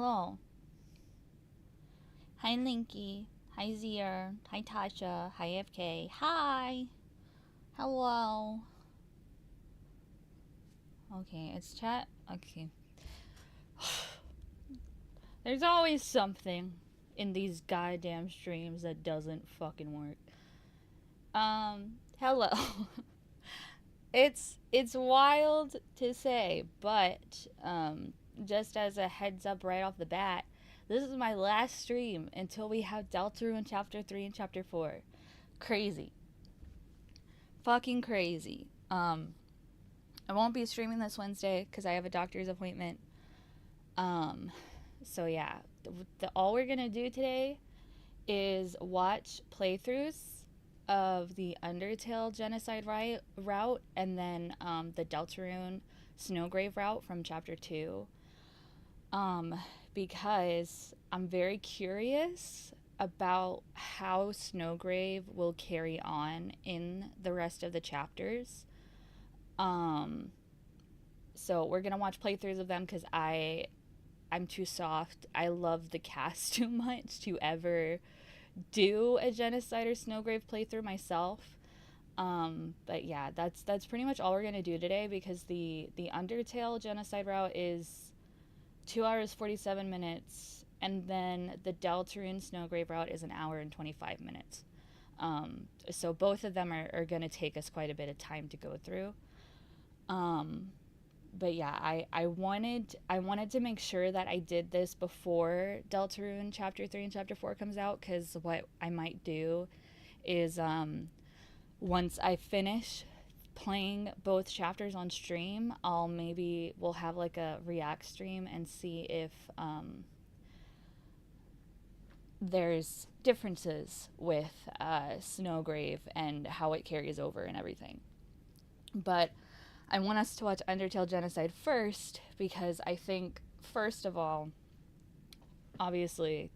Hello. Hi, Linky. Hi, Zier. Hi, Tasha. Hi, FK. Hi. Hello. Okay, it's chat. Okay. There's always something in these goddamn streams that doesn't fucking work. Hello. It's wild to say, but just as a heads up right off the bat, this is my last stream until we have Deltarune Chapter 3 and Chapter 4. Crazy. Fucking crazy. I won't be streaming this Wednesday because I have a doctor's appointment. So yeah, all we're gonna do today is watch playthroughs of the Undertale genocide route and then the Deltarune Snowgrave route from Chapter 2. Because I'm very curious about how Snowgrave will carry on in the rest of the chapters. So we're gonna watch playthroughs of them because I'm too soft. I love the cast too much to ever do a genocide or Snowgrave playthrough myself. But yeah, that's pretty much all we're gonna do today because the Undertale genocide route is 2 hours 47 minutes, and then the Deltarune Snowgrave route is an hour and 25 minutes. So both of them are gonna take us quite a bit of time to go through. But yeah, I wanted to make sure that I did this before Deltarune Chapter 3 and Chapter 4 comes out, because what I might do is once I finish playing both chapters on stream, we'll have like a react stream and see if there's differences with Snowgrave and how it carries over and everything. But I want us to watch Undertale Genocide first because I think, first of all, obviously,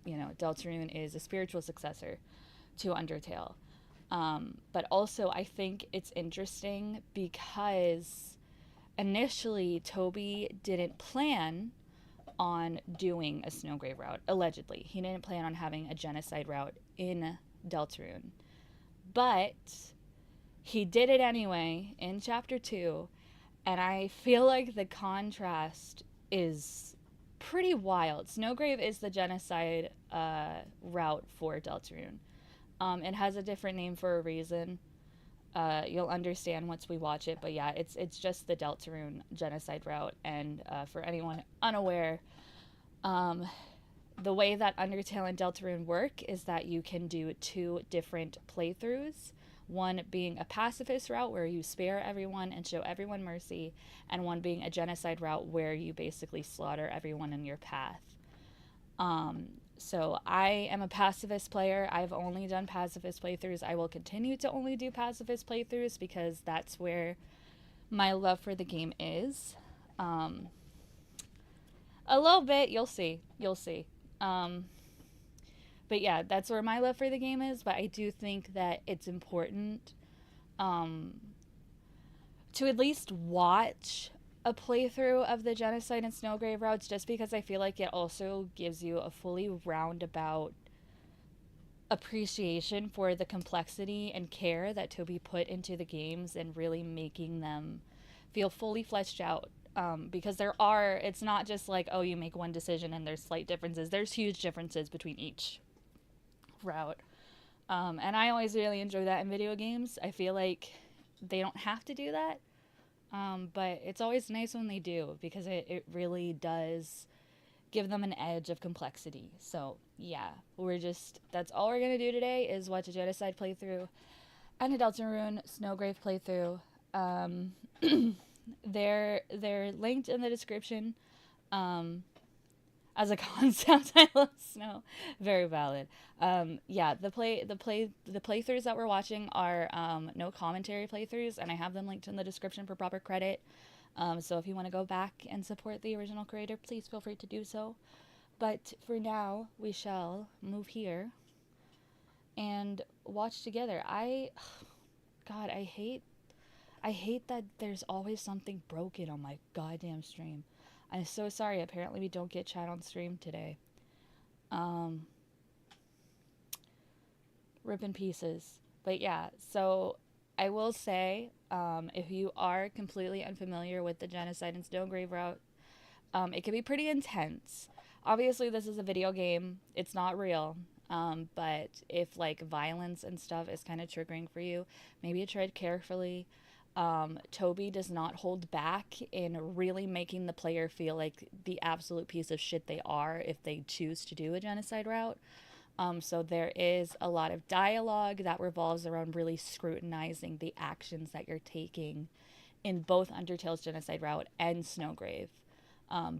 Deltarune is a spiritual successor to Undertale. But also, I think it's interesting because initially Toby didn't plan on doing a Snowgrave route, allegedly. He didn't plan on having a genocide route in Deltarune. But he did it anyway in Chapter 2, and I feel like the contrast is pretty wild. Snowgrave is the genocide route for Deltarune. It has a different name for a reason. You'll understand once we watch it, but yeah, it's just the Deltarune genocide route. And for anyone unaware, the way that Undertale and Deltarune work is that you can do 2 different playthroughs. One being a pacifist route where you spare everyone and show everyone mercy, and one being a genocide route where you basically slaughter everyone in your path. So I am a pacifist player. I've only done pacifist playthroughs. I will continue to only do pacifist playthroughs because that's where my love for the game is. A little bit, you'll see. But yeah, that's where my love for the game is. But I do think that it's important to at least watch a playthrough of the genocide and Snowgrave routes, just because I feel like it also gives you a fully roundabout appreciation for the complexity and care that Toby put into the games and really making them feel fully fleshed out. Because it's not just like, oh, you make one decision and there's slight differences. There's huge differences between each route. And I always really enjoy that in video games. I feel like they don't have to do that. But it's always nice when they do because it really does give them an edge of complexity. So yeah, that's all we're gonna do today is watch a genocide playthrough and a Deltarune Snowgrave playthrough. They're linked in the description. As a concept, I love snow. Very valid. Yeah, the playthroughs that we're watching are no commentary playthroughs, and I have them linked in the description for proper credit. So if you want to go back and support the original creator, please feel free to do so. But for now, we shall move here and watch together. God, I hate that there's always something broken on my goddamn stream. I'm so sorry. Apparently, we don't get chat on stream today. Um, Rip in pieces. But yeah, so I will say, if you are completely unfamiliar with the genocide and Stonegrave route, it can be pretty intense. Obviously, this is a video game, it's not real. But if like violence and stuff is kind of triggering for you, maybe tread carefully. Toby does not hold back in really making the player feel like the absolute piece of shit they are if they choose to do a genocide route. So there is a lot of dialogue that revolves around really scrutinizing the actions that you're taking in both Undertale's genocide route and Snowgrave.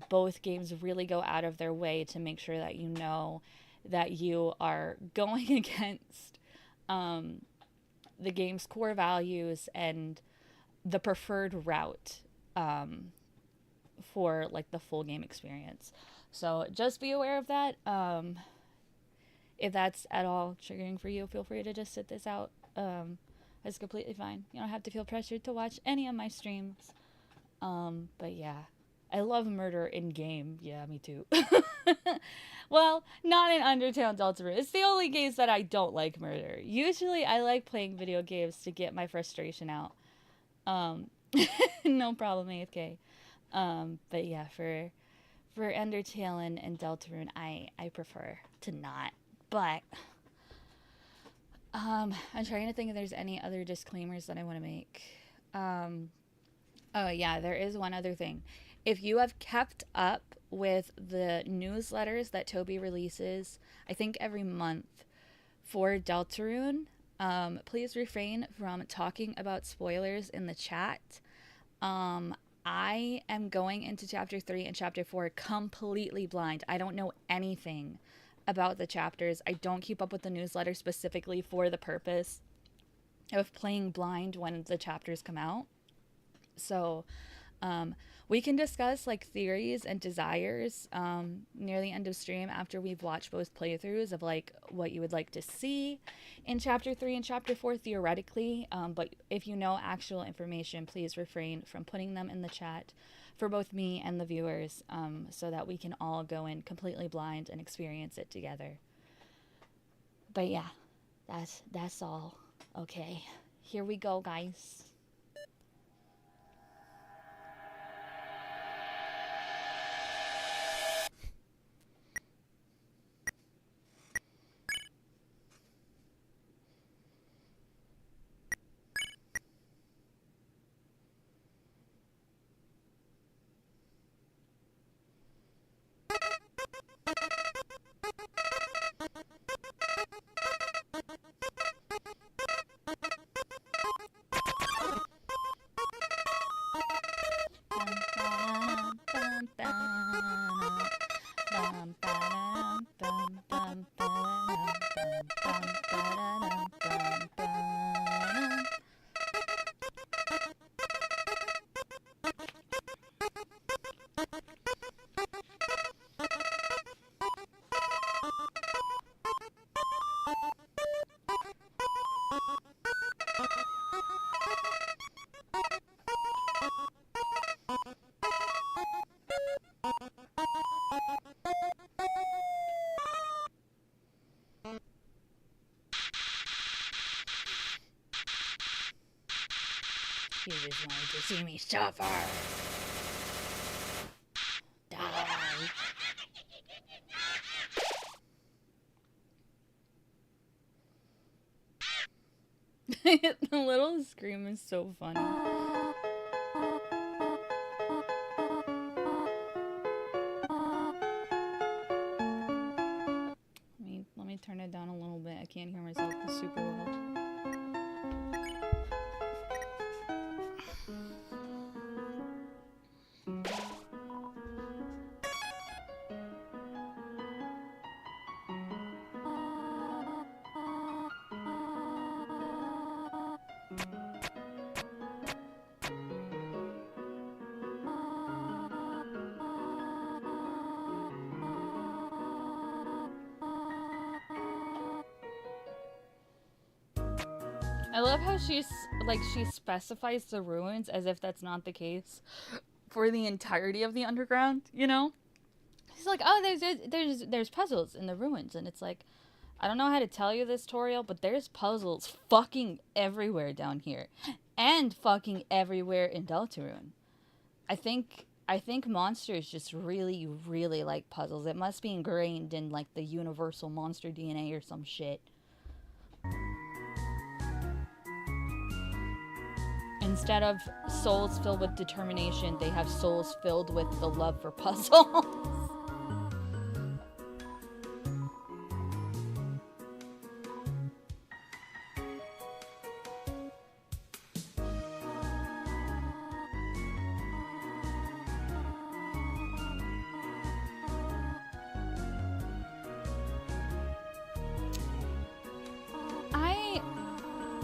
Both games really go out of their way to make sure that you know that you are going against the game's core values and the preferred route for like the full game experience. So just be aware of that. If that's at all triggering for you, feel free to just sit this out. It's completely fine. You don't have to feel pressured to watch any of my streams. But yeah, I love murder in game. Yeah, me too. Well, not in Undertale and Deltarune. It's the only games that I don't like murder. Usually, I like playing video games to get my frustration out. No problem, AFK. But yeah, for Undertale and Deltarune, I prefer to not. But I'm trying to think if there's any other disclaimers that I want to make. Oh yeah, there is one other thing. If you have kept up with the newsletters that Toby releases, I think every month for Deltarune, please refrain from talking about spoilers in the chat. I am going into chapter 3 and chapter 4 completely blind. I don't know anything about the chapters. I don't keep up with the newsletter specifically for the purpose of playing blind when the chapters come out. So we can discuss like theories and desires near the end of stream after we've watched both playthroughs of like what you would like to see in chapter 3 and chapter 4 theoretically. But if you know actual information, please refrain from putting them in the chat for both me and the viewers, so that we can all go in completely blind and experience it together. But yeah, that's all. Okay, here we go, guys. You just wanted to see me suffer. Die. The little scream is so funny. Let me turn it down a little bit. I can't hear myself super well. I love how she specifies the ruins as if that's not the case for the entirety of the underground, you know? He's like, oh, there's puzzles in the ruins, and it's like, I don't know how to tell you this, Toriel, but there's puzzles fucking everywhere down here, and fucking everywhere in Deltarune. I think monsters just really, really like puzzles. It must be ingrained in like the universal monster DNA or some shit. Instead of souls filled with determination, they have souls filled with the love for puzzles.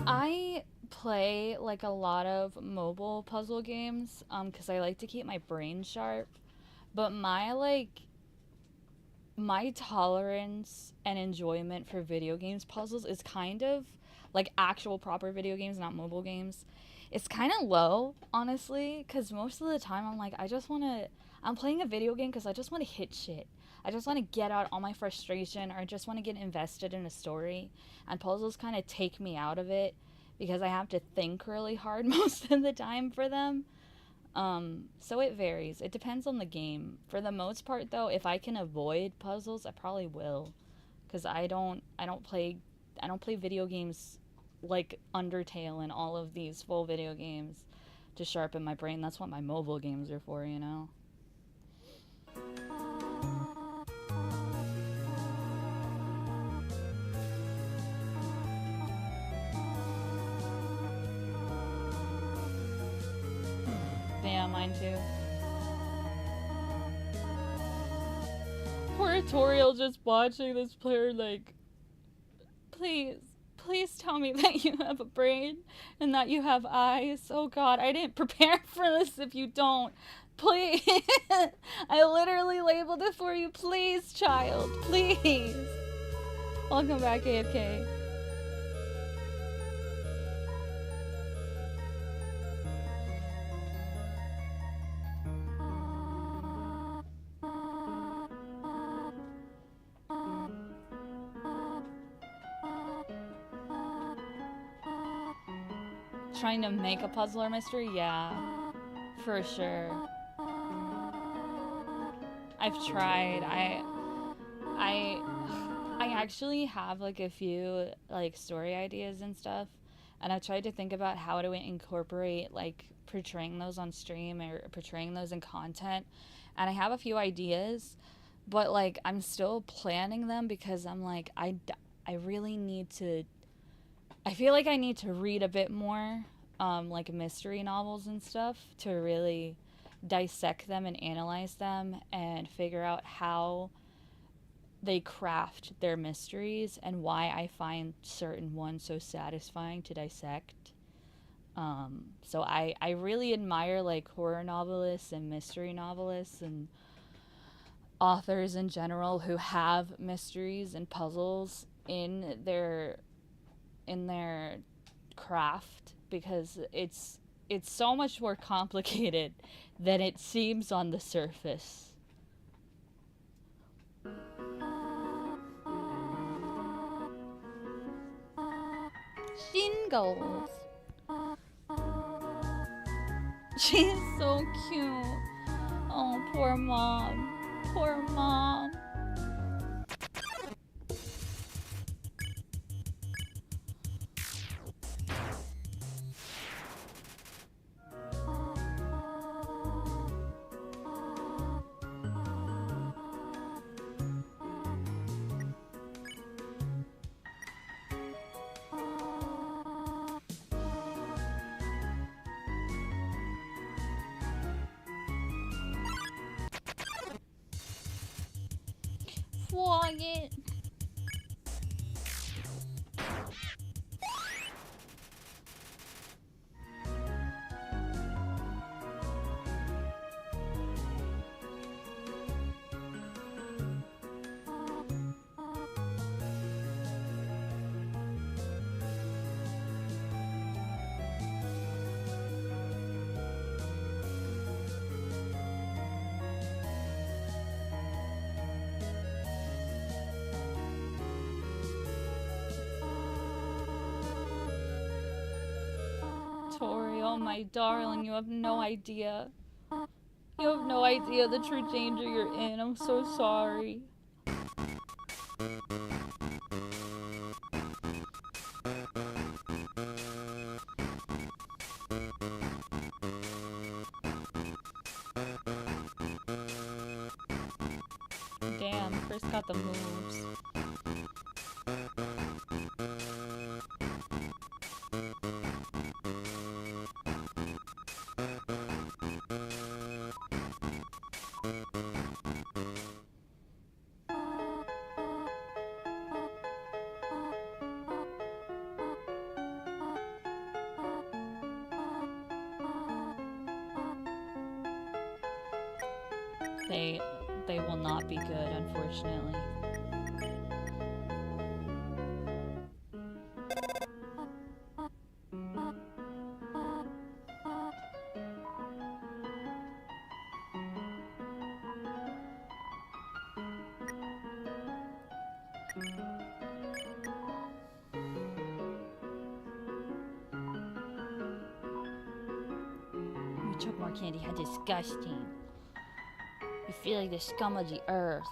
I play like a lot of mobile puzzle games because I like to keep my brain sharp, but my tolerance and enjoyment for video games puzzles is kind of like actual proper video games, not mobile games. It's kind of low, honestly, because most of the time I'm playing a video game because I just want to hit shit. I just want to get out all my frustration, or I just want to get invested in a story. And puzzles kind of take me out of it because I have to think really hard most of the time for them. So it varies. It depends on the game. For the most part, though, if I can avoid puzzles, I probably will, because I don't play video games like Undertale and all of these full video games to sharpen my brain. That's what my mobile games are for, you know. Yeah, mine too. Poor Toriel just watching this player like, please tell me that you have a brain and that you have eyes. Oh god, I didn't prepare for this if you don't. Please. I literally labeled it for you. Please, child. Please. Welcome back, AFK. Trying to make a puzzle or mystery? Yeah, for sure. I've tried. I actually have like a few like story ideas and stuff, and I've tried to think about how to incorporate like portraying those on stream or portraying those in content, and I have a few ideas, but like I'm still planning them because I'm like I really need to. I feel like I need to read a bit more, like mystery novels and stuff, to really dissect them and analyze them and figure out how they craft their mysteries and why I find certain ones so satisfying to dissect. So I really admire like horror novelists and mystery novelists and authors in general who have mysteries and puzzles in their craft, because it's so much more complicated than it seems on the surface. Shingles. She's so cute. Oh, poor mom. Poor mom. It. Tori, oh my darling, you have no idea. You have no idea the true danger you're in. I'm so sorry. Damn, Chris got the moves. They will not be good, unfortunately. You took more candy. How disgusting. You feel like the scum of the earth.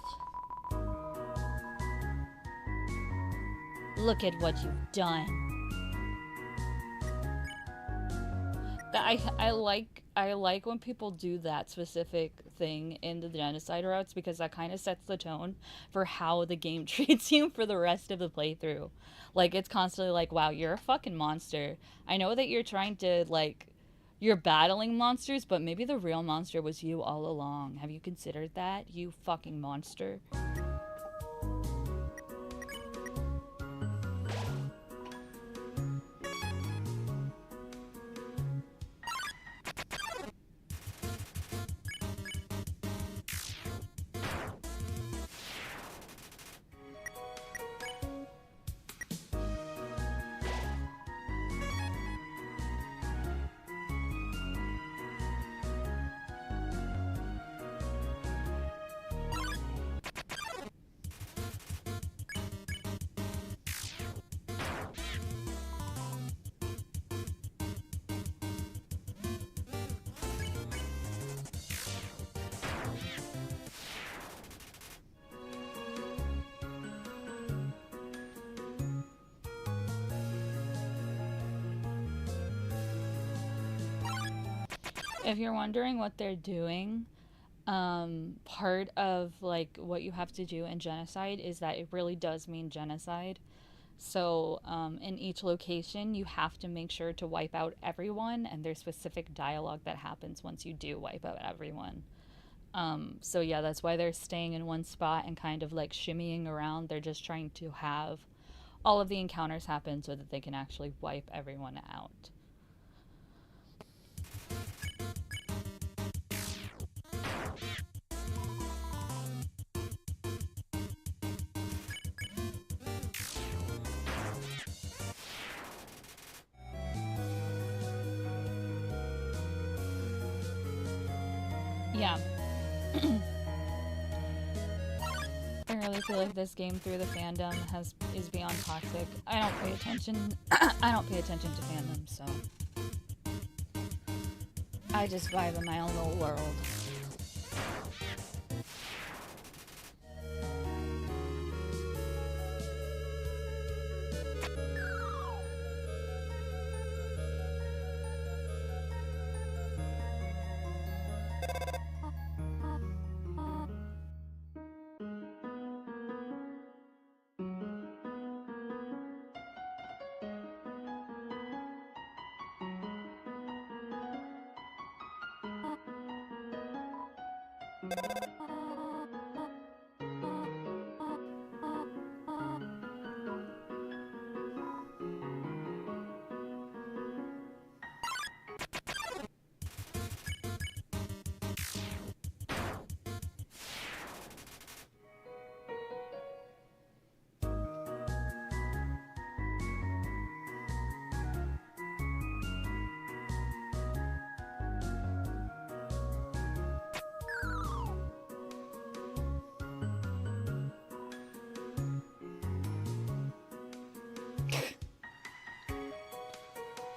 Look at what you've done. I like when people do that specific thing in the genocide routes, because that kind of sets the tone for how the game treats you for the rest of the playthrough. Like, it's constantly like, wow, you're a fucking monster. I know that you're trying to, like, you're battling monsters, but maybe the real monster was you all along. Have you considered that, you fucking monster? If you're wondering what they're doing, part of like what you have to do in genocide is that it really does mean genocide. So in each location, you have to make sure to wipe out everyone, and there's specific dialogue that happens once you do wipe out everyone. So yeah, that's why they're staying in one spot and kind of like shimmying around. They're just trying to have all of the encounters happen so that they can actually wipe everyone out. Yeah. I really feel like this game through the fandom is beyond toxic. I don't pay attention to fandom, so I just vibe in my own little world.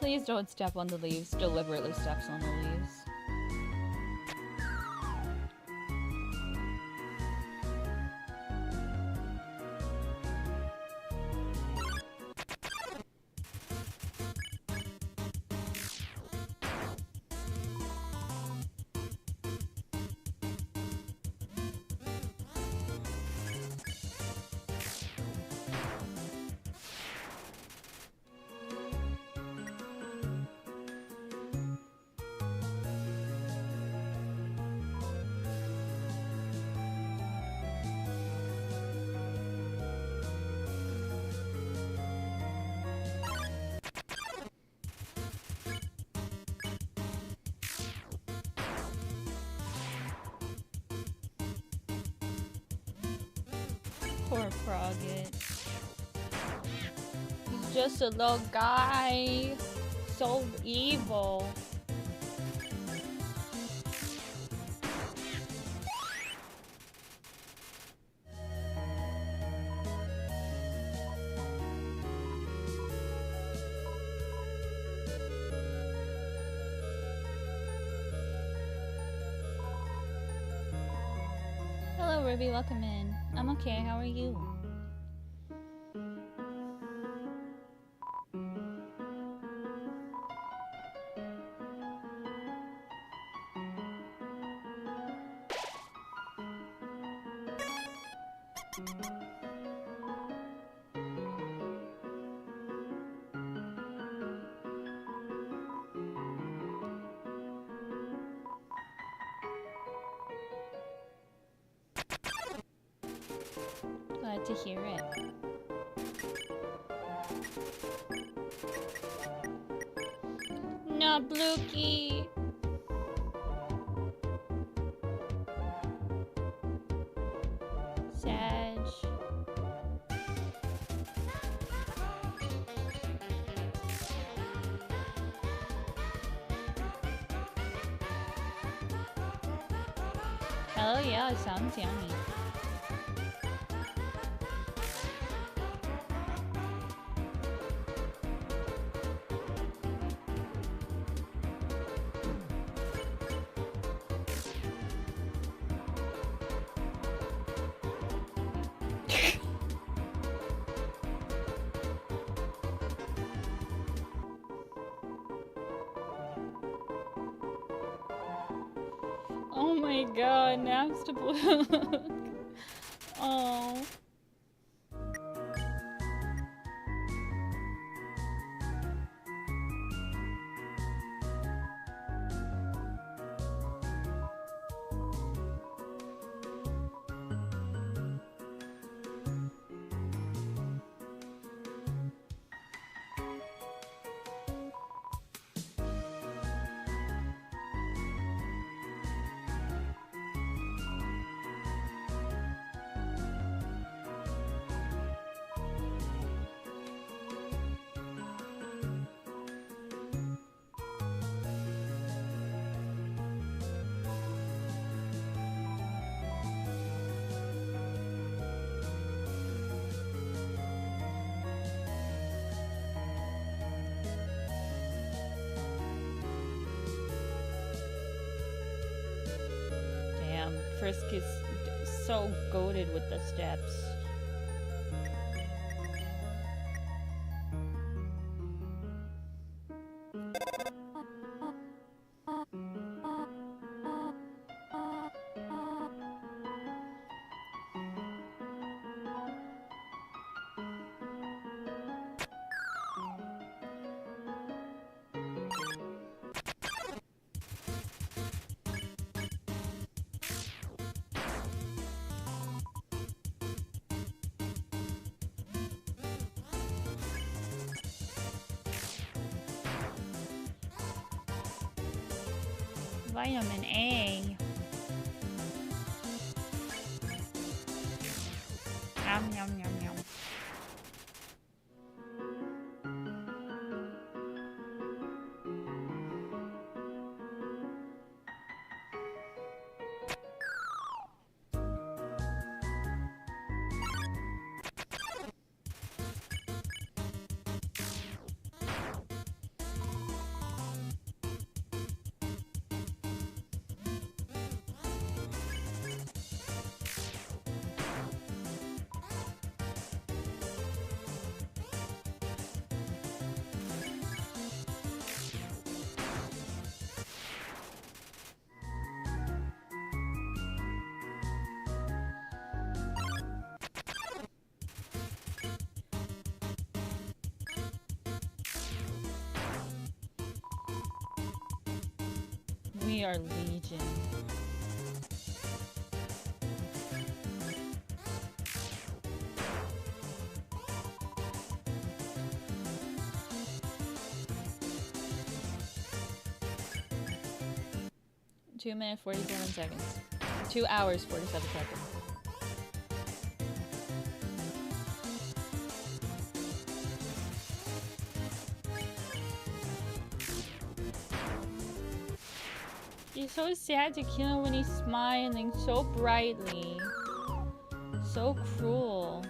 Please don't step on the leaves. Deliberately steps on the leaves. Poor Frogget. He's just a little guy. So evil. Hello, Ruby. Welcome in. I'm okay. How are you? Glad to hear it. No, Blukey! Sag. Hell yeah, it sounds yummy. Oh my god, naps to Blue. Oh. Frisk is so goated with the steps. Vitamin A. Yum, yum, yum, yum. We are legion. Two minutes, 47 seconds. 2 hours, 47 seconds. You're so sad to kill him when he's smiling so brightly. So cruel.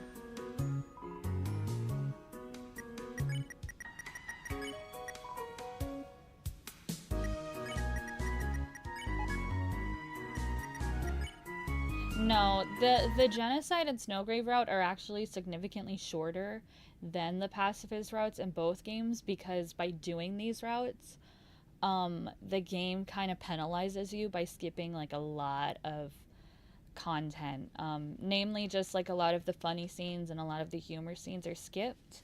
No, the genocide and Snowgrave route are actually significantly shorter than the pacifist routes in both games, because by doing these routes, the game kind of penalizes you by skipping like a lot of content. Namely, just like a lot of the funny scenes and a lot of the humor scenes are skipped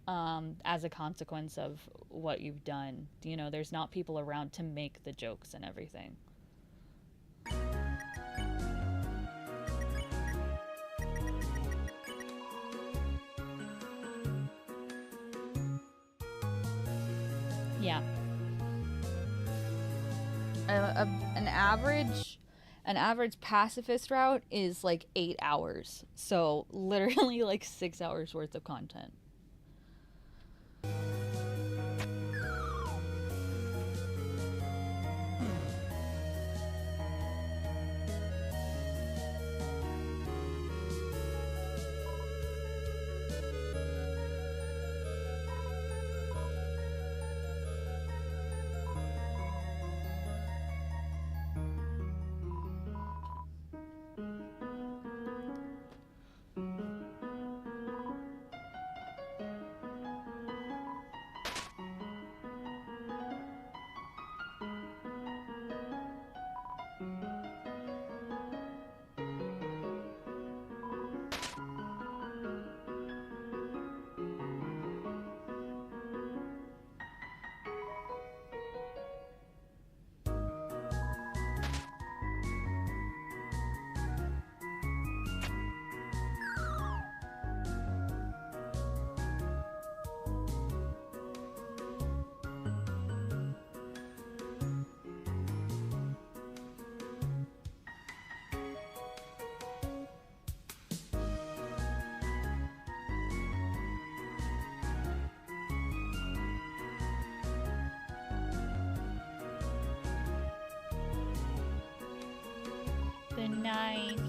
as a consequence of what you've done. You know, there's not people around to make the jokes and everything. Yeah. An average pacifist route is like 8 hours. So literally like 6 hours worth of content. The knife.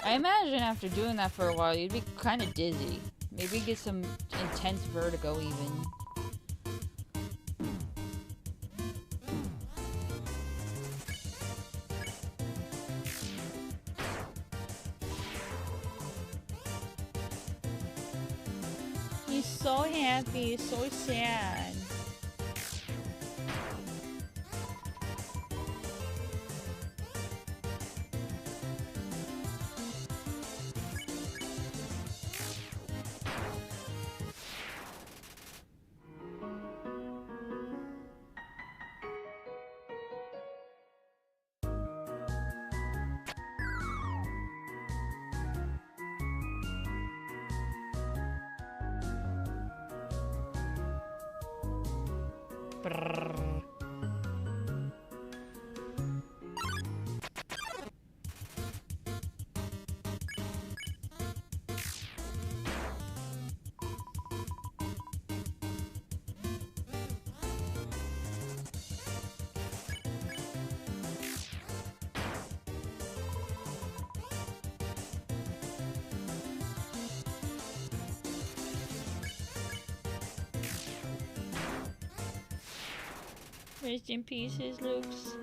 I imagine after doing that for a while, you'd be kind of dizzy. Maybe get some intense vertigo even. He's so happy, so sad. Rest in pieces, Luke's.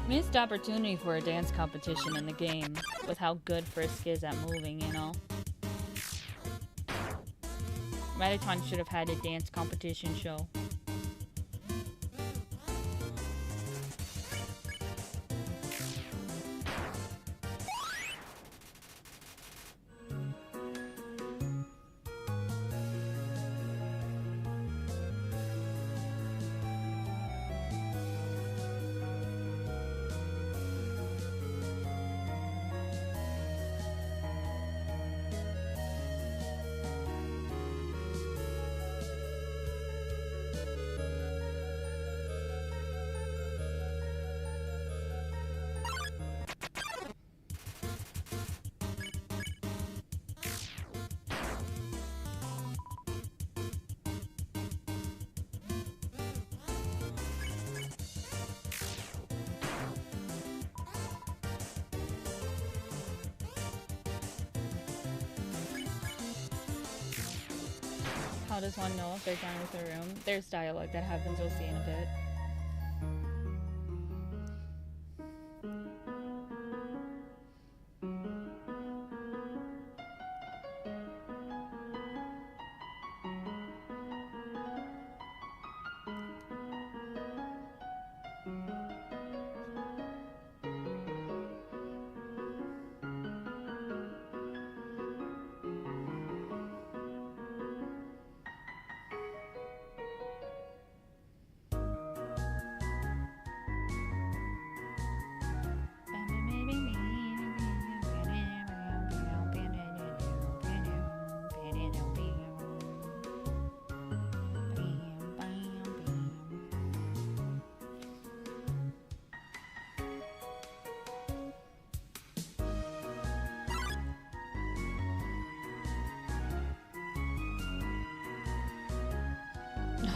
Missed opportunity for a dance competition in the game with how good Frisk is at moving, you know? Metatron should have had a dance competition show. How does one know if they're done with the room? There's dialogue that happens, we'll see in a bit.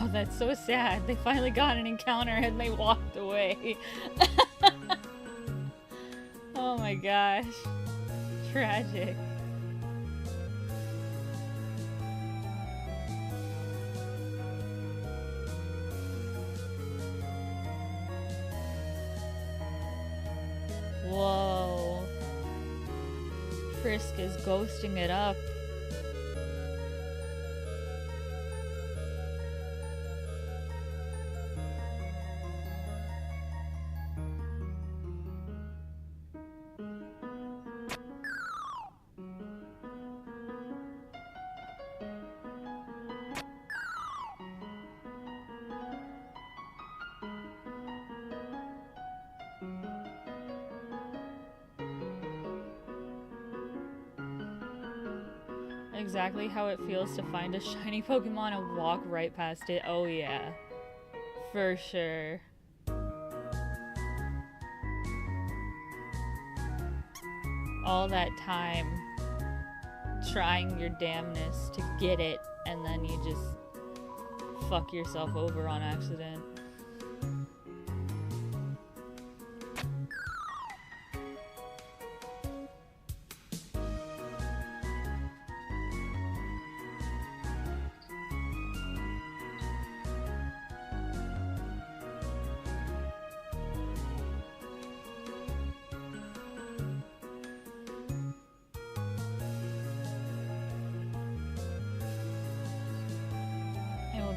Oh, that's so sad. They finally got an encounter and they walked away. Oh my gosh. Tragic. Whoa. Frisk is ghosting it up. Exactly how it feels to find a shiny Pokemon and walk right past it. Oh yeah. For sure. All that time trying your damnness to get it, and then you just fuck yourself over on accident.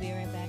Be right back.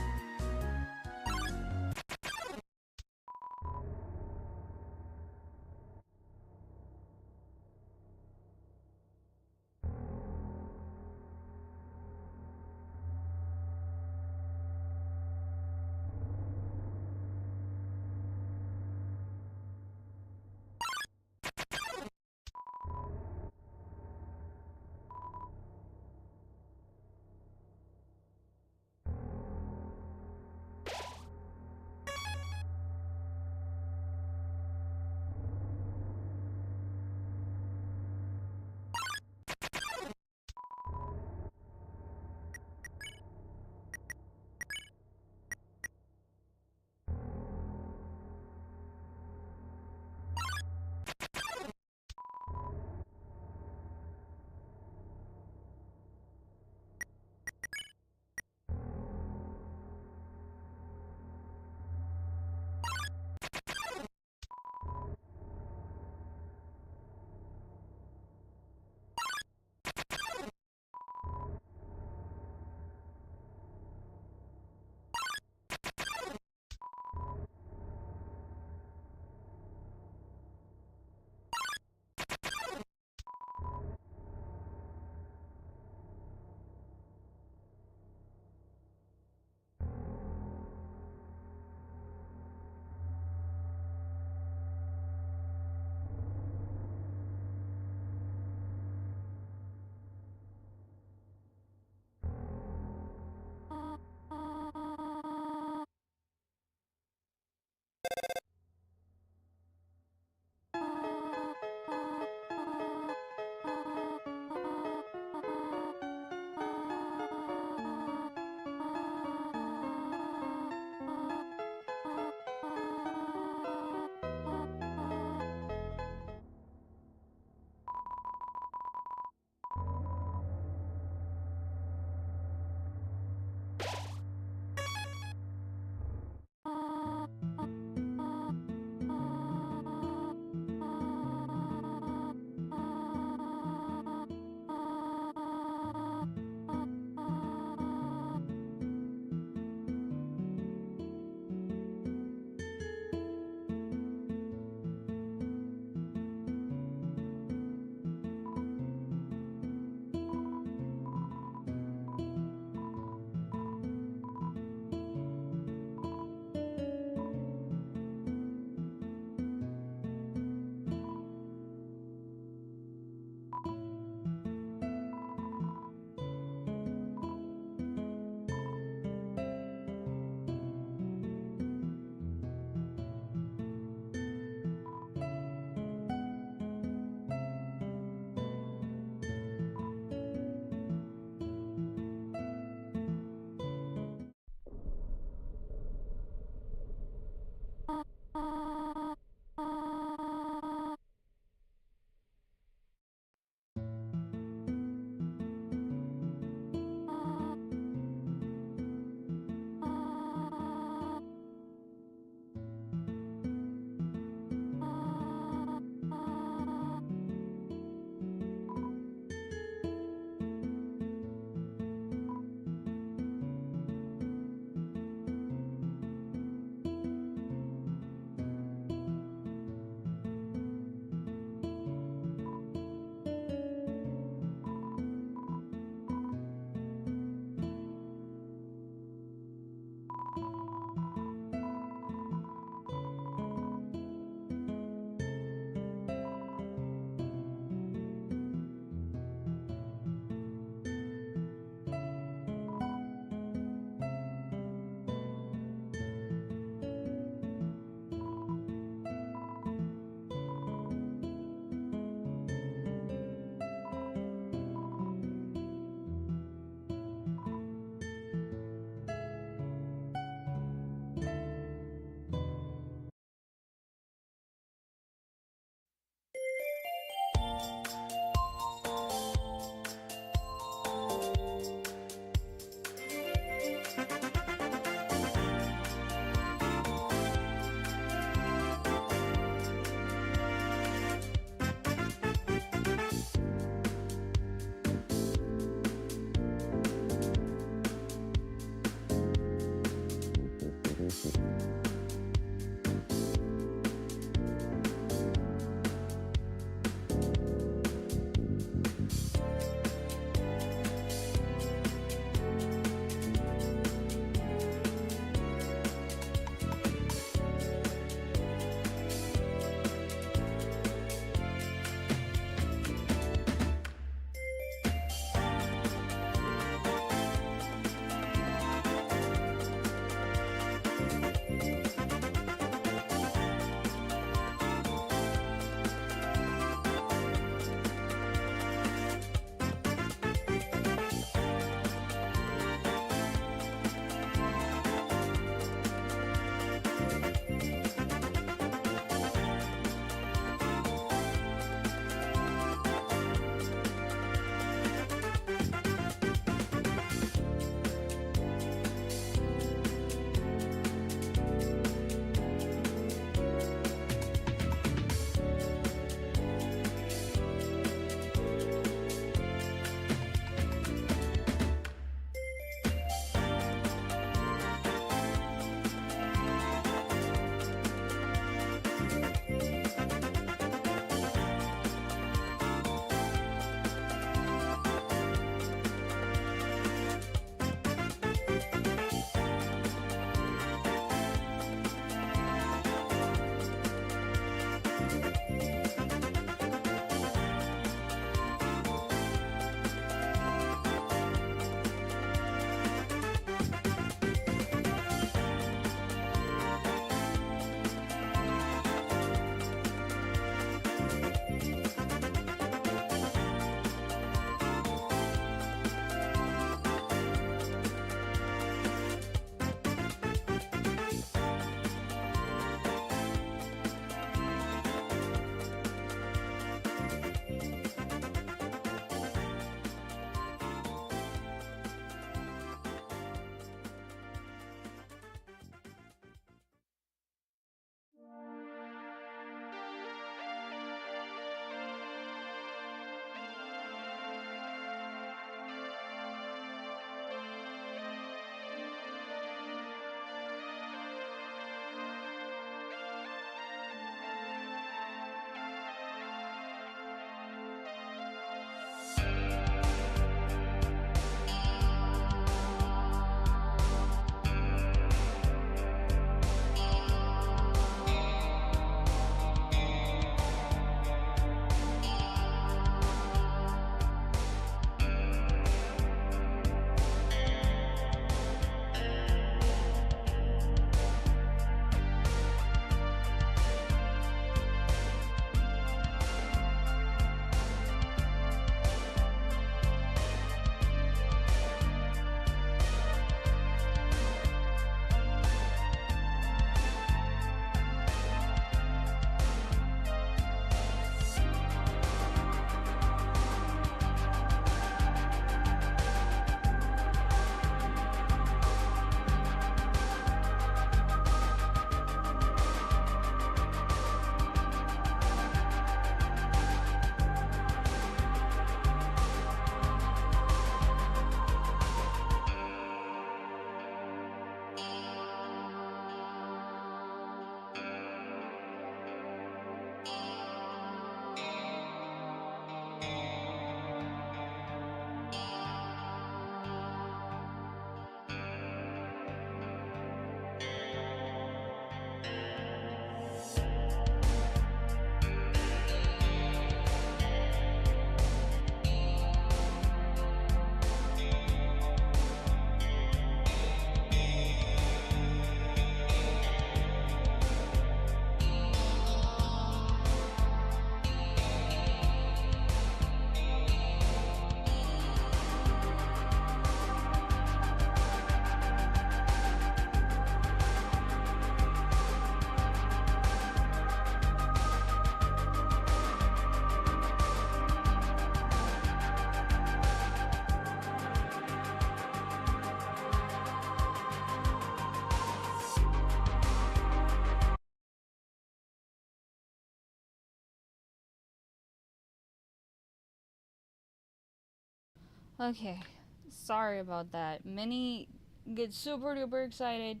Okay, sorry about that. Minnie gets super duper excited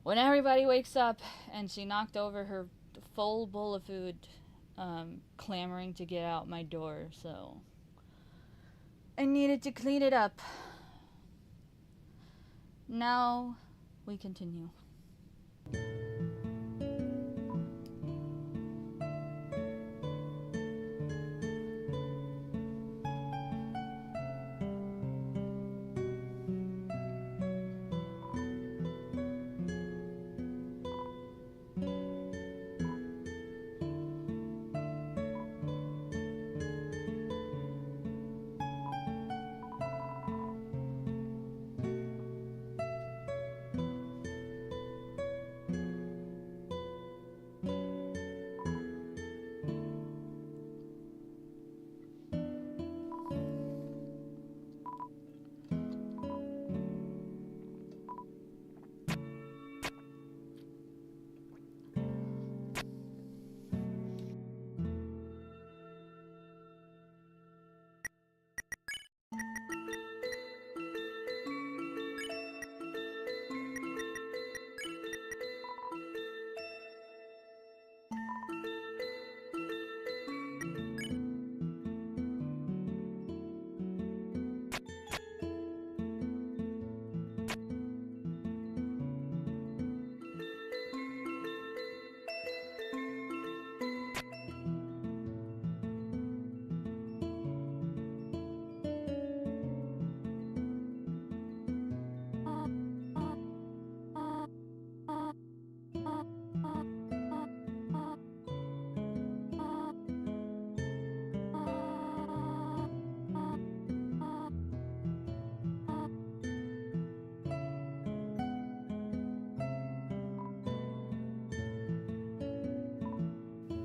when everybody wakes up and she knocked over her full bowl of food, clamoring to get out my door, so I needed to clean it up. Now we continue.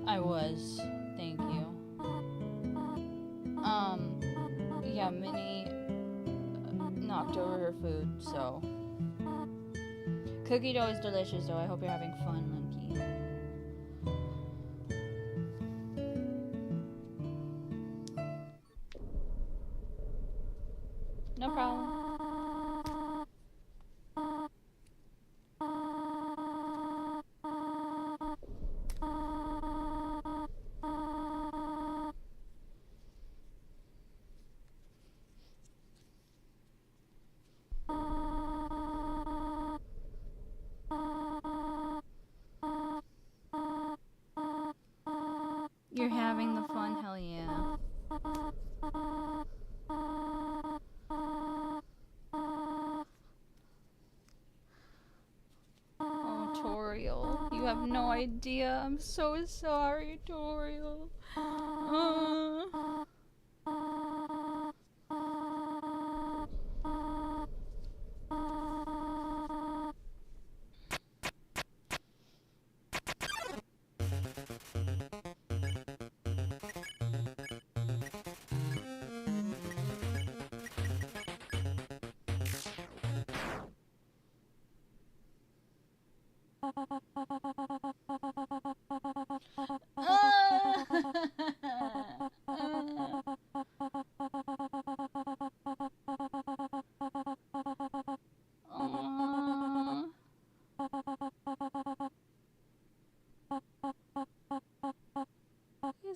I was. Thank you. Yeah, Minnie knocked over her food, so. Cookie dough is delicious, though. I hope you're having fun, Linky. No problem. You're having the fun? Hell yeah. Oh, Toriel. You have no idea. I'm so sorry, Toriel.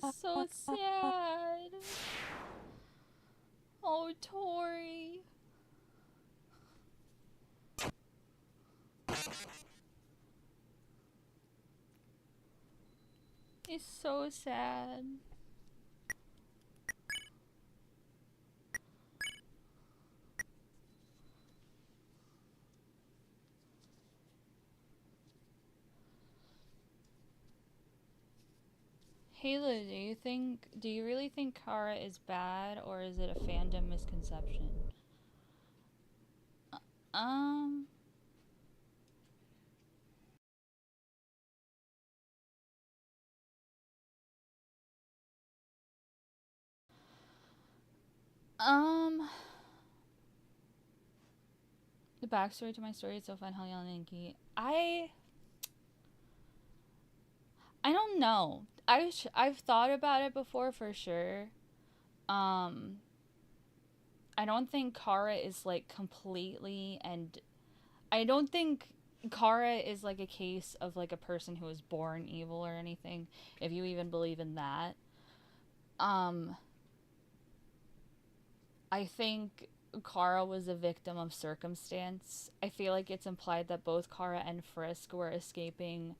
It's so sad. Oh, Tori. It's so sad. Halo, do you really think Kara is bad, or is it a fandom misconception? Um, um, the backstory to my story is so fun, Hell yeah, Yankee. I don't know. I've thought about it before for sure. Um, I don't think Kara is like completely, and I don't think Kara is like a case of like a person who was born evil or anything, if you even believe in that. Um, I think Kara was a victim of circumstance. I feel like it's implied that both Kara and Frisk were escaping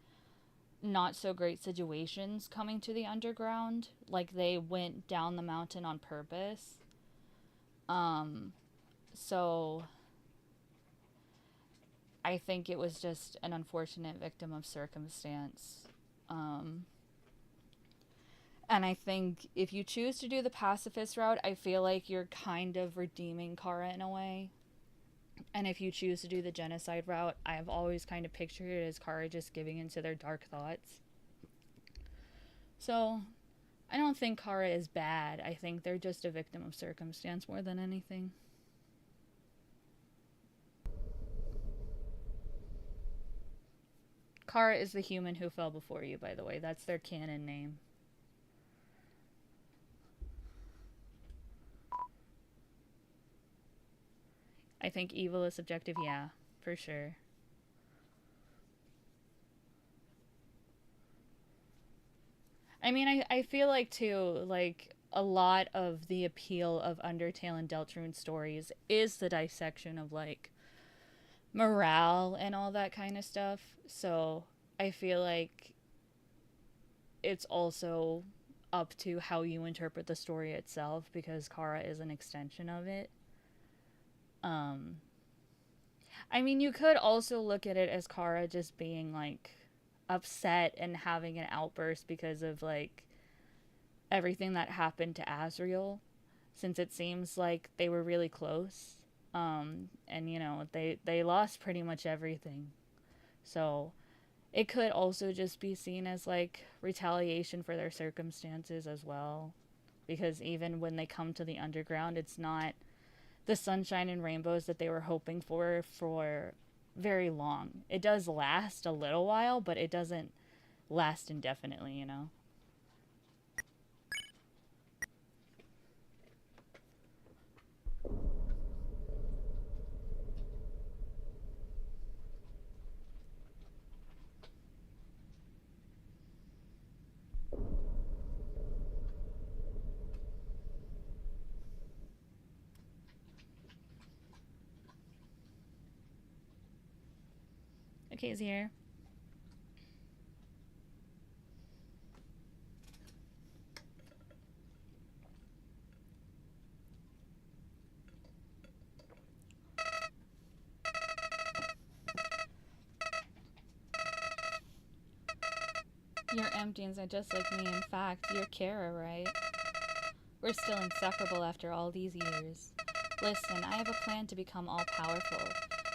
not so great situations coming to the underground. Like they went down the mountain on purpose. Um, so I think it was just an unfortunate victim of circumstance. Um, and I think if you choose to do the pacifist route, I feel like you're kind of redeeming Kara in a way. And if you choose to do the genocide route, I've always kind of pictured it as Kara just giving into their dark thoughts. So I don't think Kara is bad. I think they're just a victim of circumstance more than anything. Kara is the human who fell before you, by the way. That's their canon name. I think evil is subjective, yeah, for sure. I mean, I feel like, too, like, a lot of the appeal of Undertale and Deltarune stories is the dissection of, like, morale and all that kind of stuff. So I feel like it's also up to how you interpret the story itself, because Kara is an extension of it. Um, I mean, you could also look at it as Kara just being like upset and having an outburst because of like everything that happened to Asriel, since it seems like they were really close. And you know, they lost pretty much everything. So it could also just be seen as like retaliation for their circumstances as well. Because even when they come to the underground, it's not the sunshine and rainbows that they were hoping for very long. It does last a little while, but it doesn't last indefinitely, you know? Okay, is here. You're empty inside just like me. In fact, you're Kara, right? We're still inseparable after all these years. Listen, I have a plan to become all-powerful.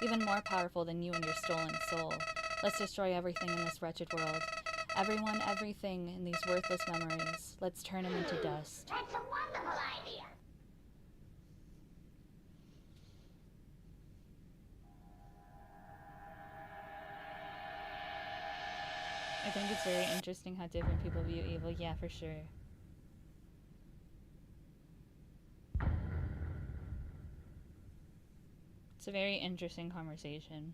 Even more powerful than you and your stolen soul. Let's destroy everything in this wretched world. Everyone, everything in these worthless memories. Let's turn them into dust. That's a wonderful idea. I think it's very interesting how different people view evil. Yeah, for sure. It's a very interesting conversation.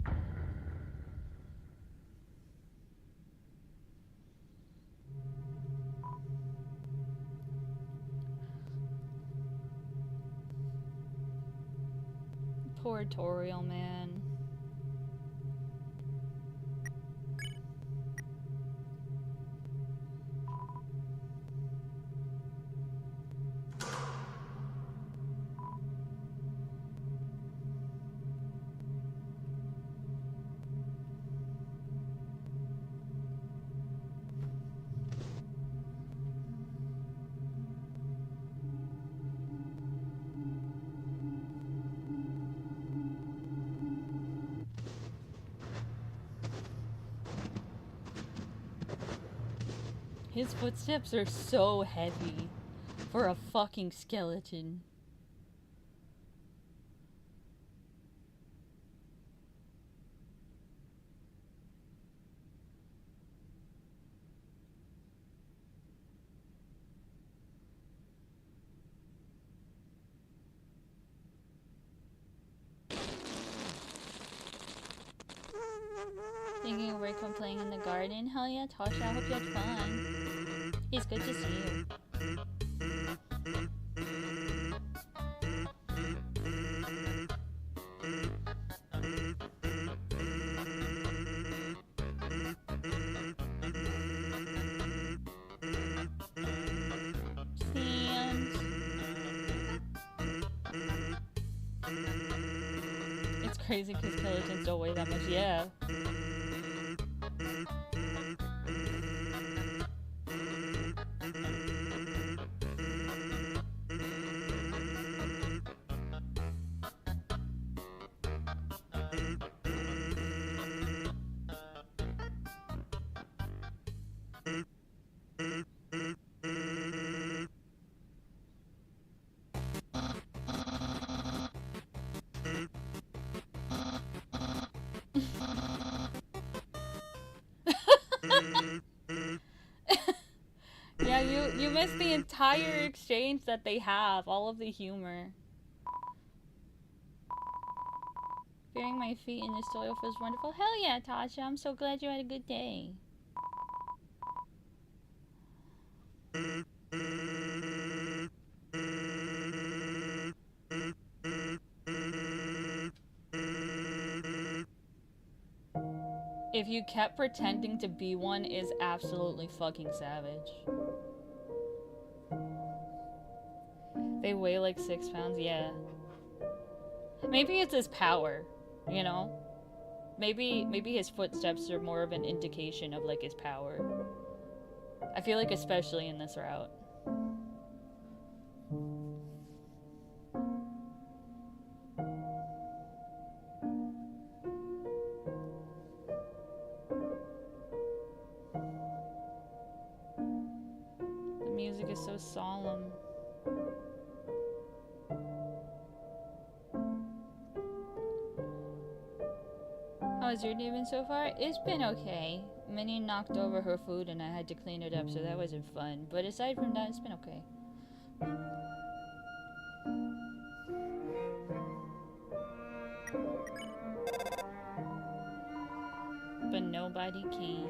Poor Toriel, man. His footsteps are so heavy for a fucking skeleton. Thinking of break when playing in the garden? Hell yeah, Tasha, I hope you had fun. It's good to see you. It's crazy because skeletons don't weigh that much, yeah. Yeah, you missed the entire exchange that they have, all of the humor. Burying my feet in the soil feels wonderful. Hell yeah, Tasha, I'm so glad you had a good day. If you kept pretending to be one is absolutely fucking savage. They weigh like 6 pounds, yeah. Maybe it's his power, you know? Maybe his footsteps are more of an indication of like his power. I feel like especially in this route. The music is so solemn. How's your day been so far? It's been okay. Minnie knocked over her food and I had to clean it up, so that wasn't fun. But aside from that, it's been okay. But nobody came.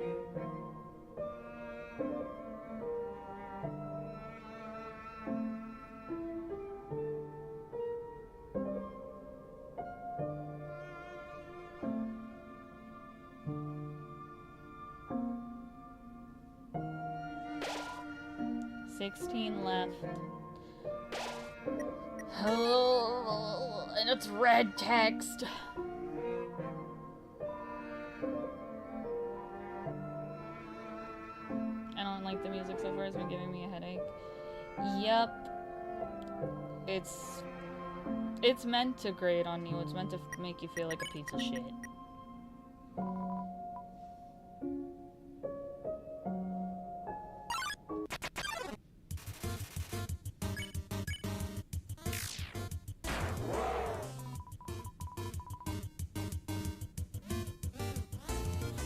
Left. Oh, and it's red text. I don't like the music so far. It's been giving me a headache. Yep. It's meant to grate on you. It's meant to make you feel like a piece of shit.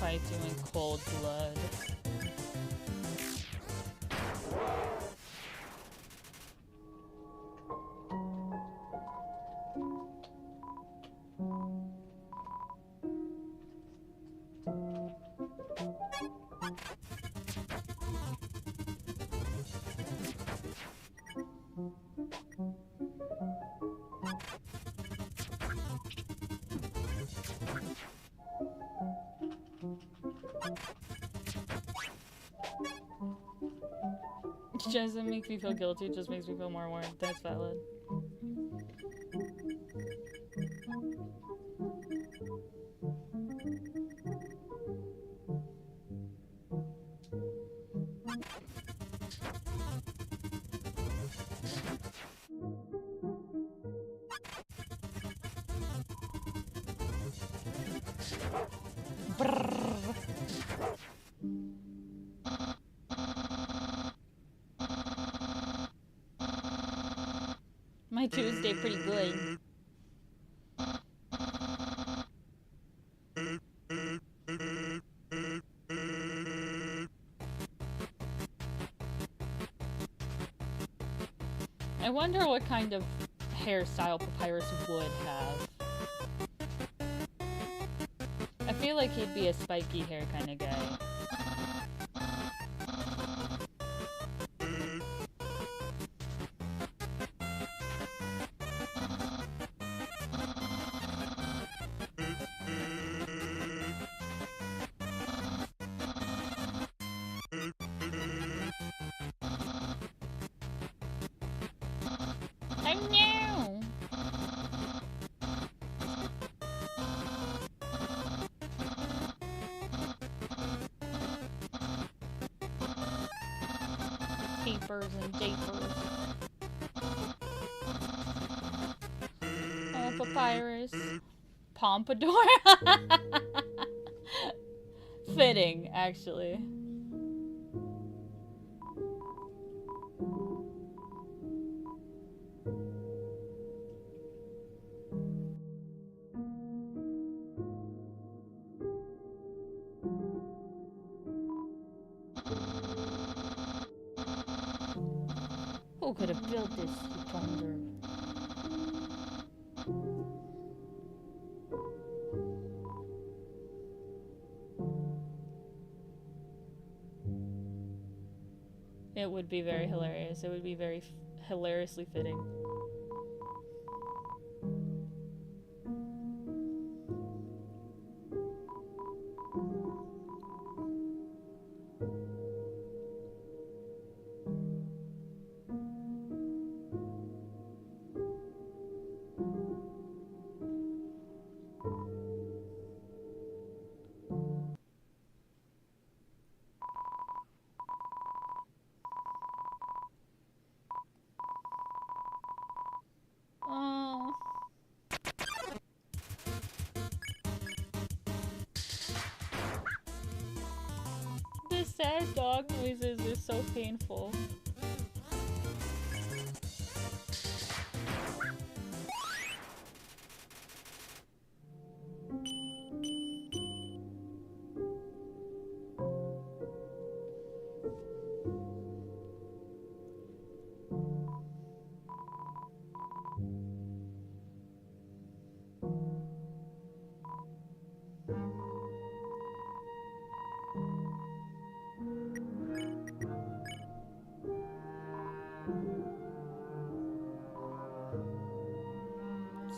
Fight you in cold blood. It doesn't make me feel guilty, it just makes me feel more warm. That's valid. My Tuesday pretty good. I wonder what kind of hairstyle Papyrus would have. I feel like he'd be a spiky hair kind of guy. Oh no! Keepers and japers. Oh, papyrus. Pompadour? Fitting, actually. Who could have built this, you wonder? It would be very hilarious. It would be very hilariously fitting. Oh. The sad dog noises are so painful.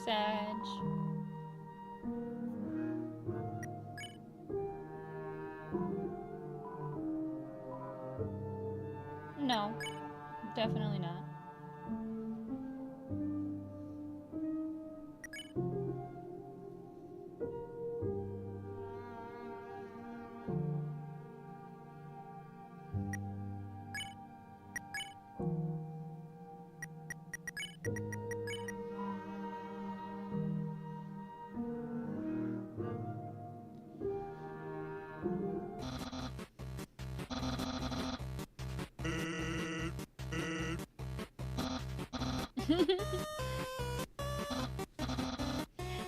Sag. No, definitely not.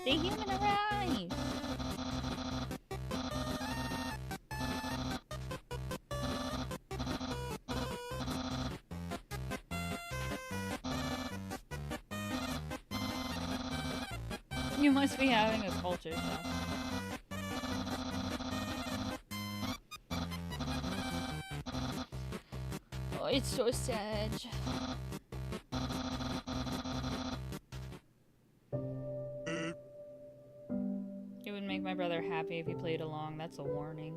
The human arrived! You must be having a culture shock. Oh, it's so sad. It would make my brother happy if he played along. That's a warning.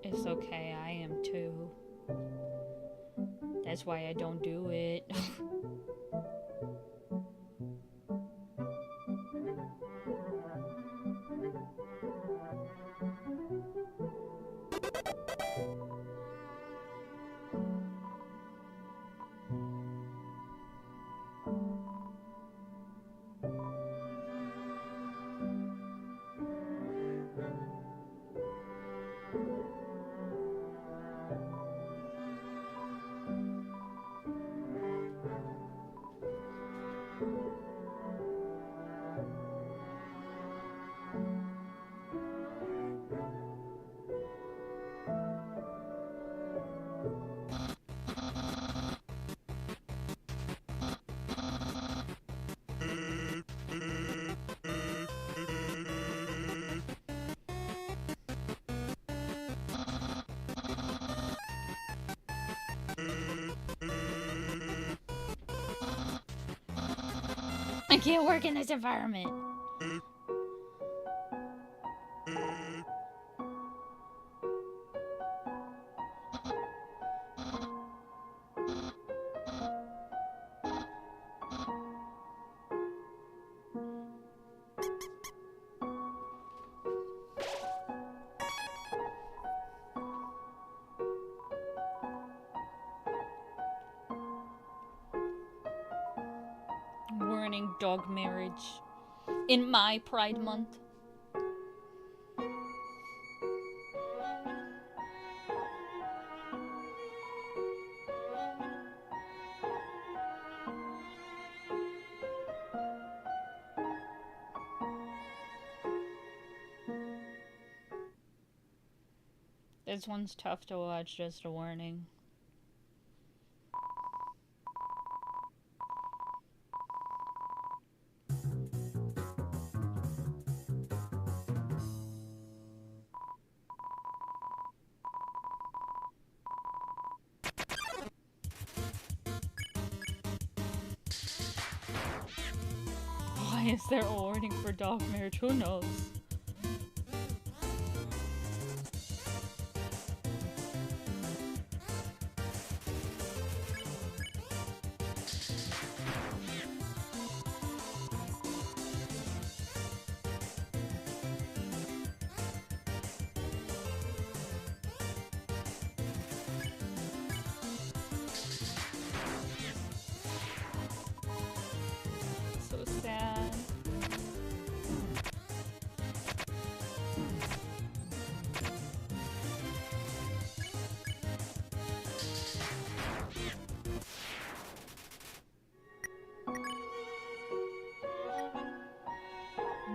It's okay, I am too. That's why I don't do it. I can't work in this environment. Warning, dog marriage. In my Pride Month. This one's tough to watch, just a warning. Why is there a warning for dog marriage? Who knows? So sad.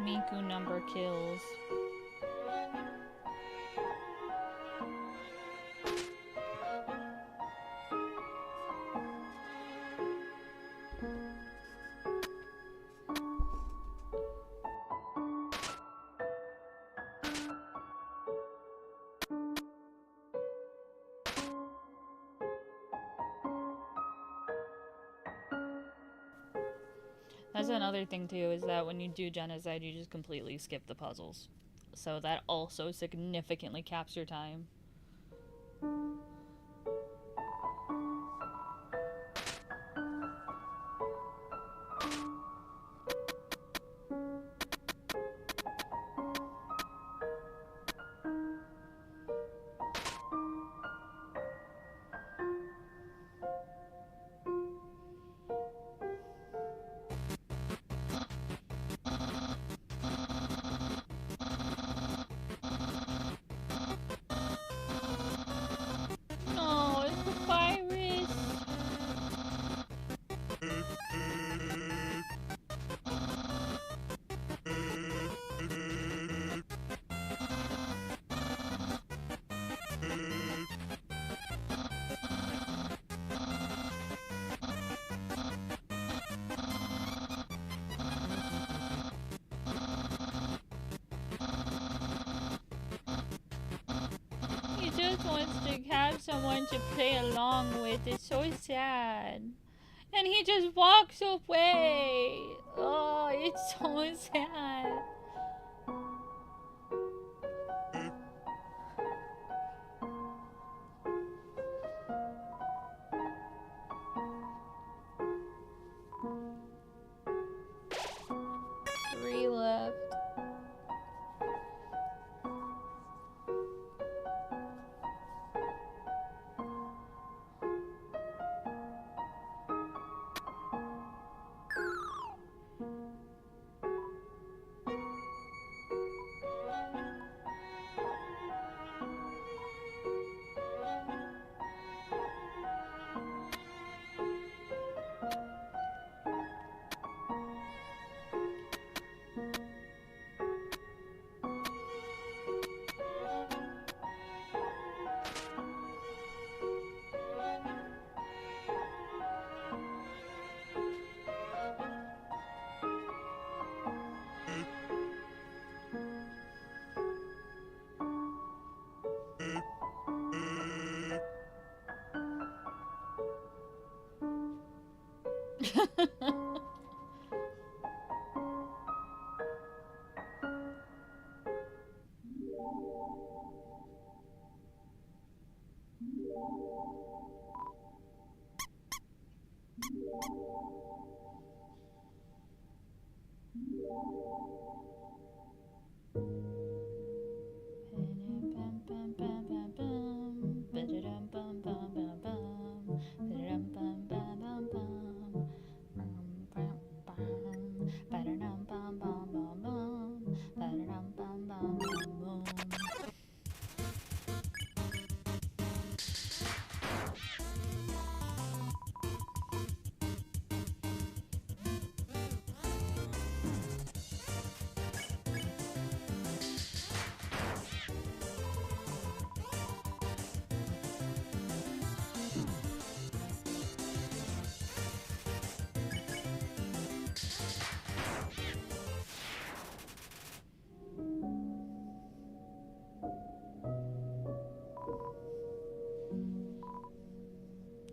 Miku number kills. That's another thing too, is that when you do genocide, you just completely skip the puzzles. So that also significantly caps your time. No, it's the virus. He just wants to have someone to play along with. It's so sad. And he just walks away. Oh, it's so sad. Three left.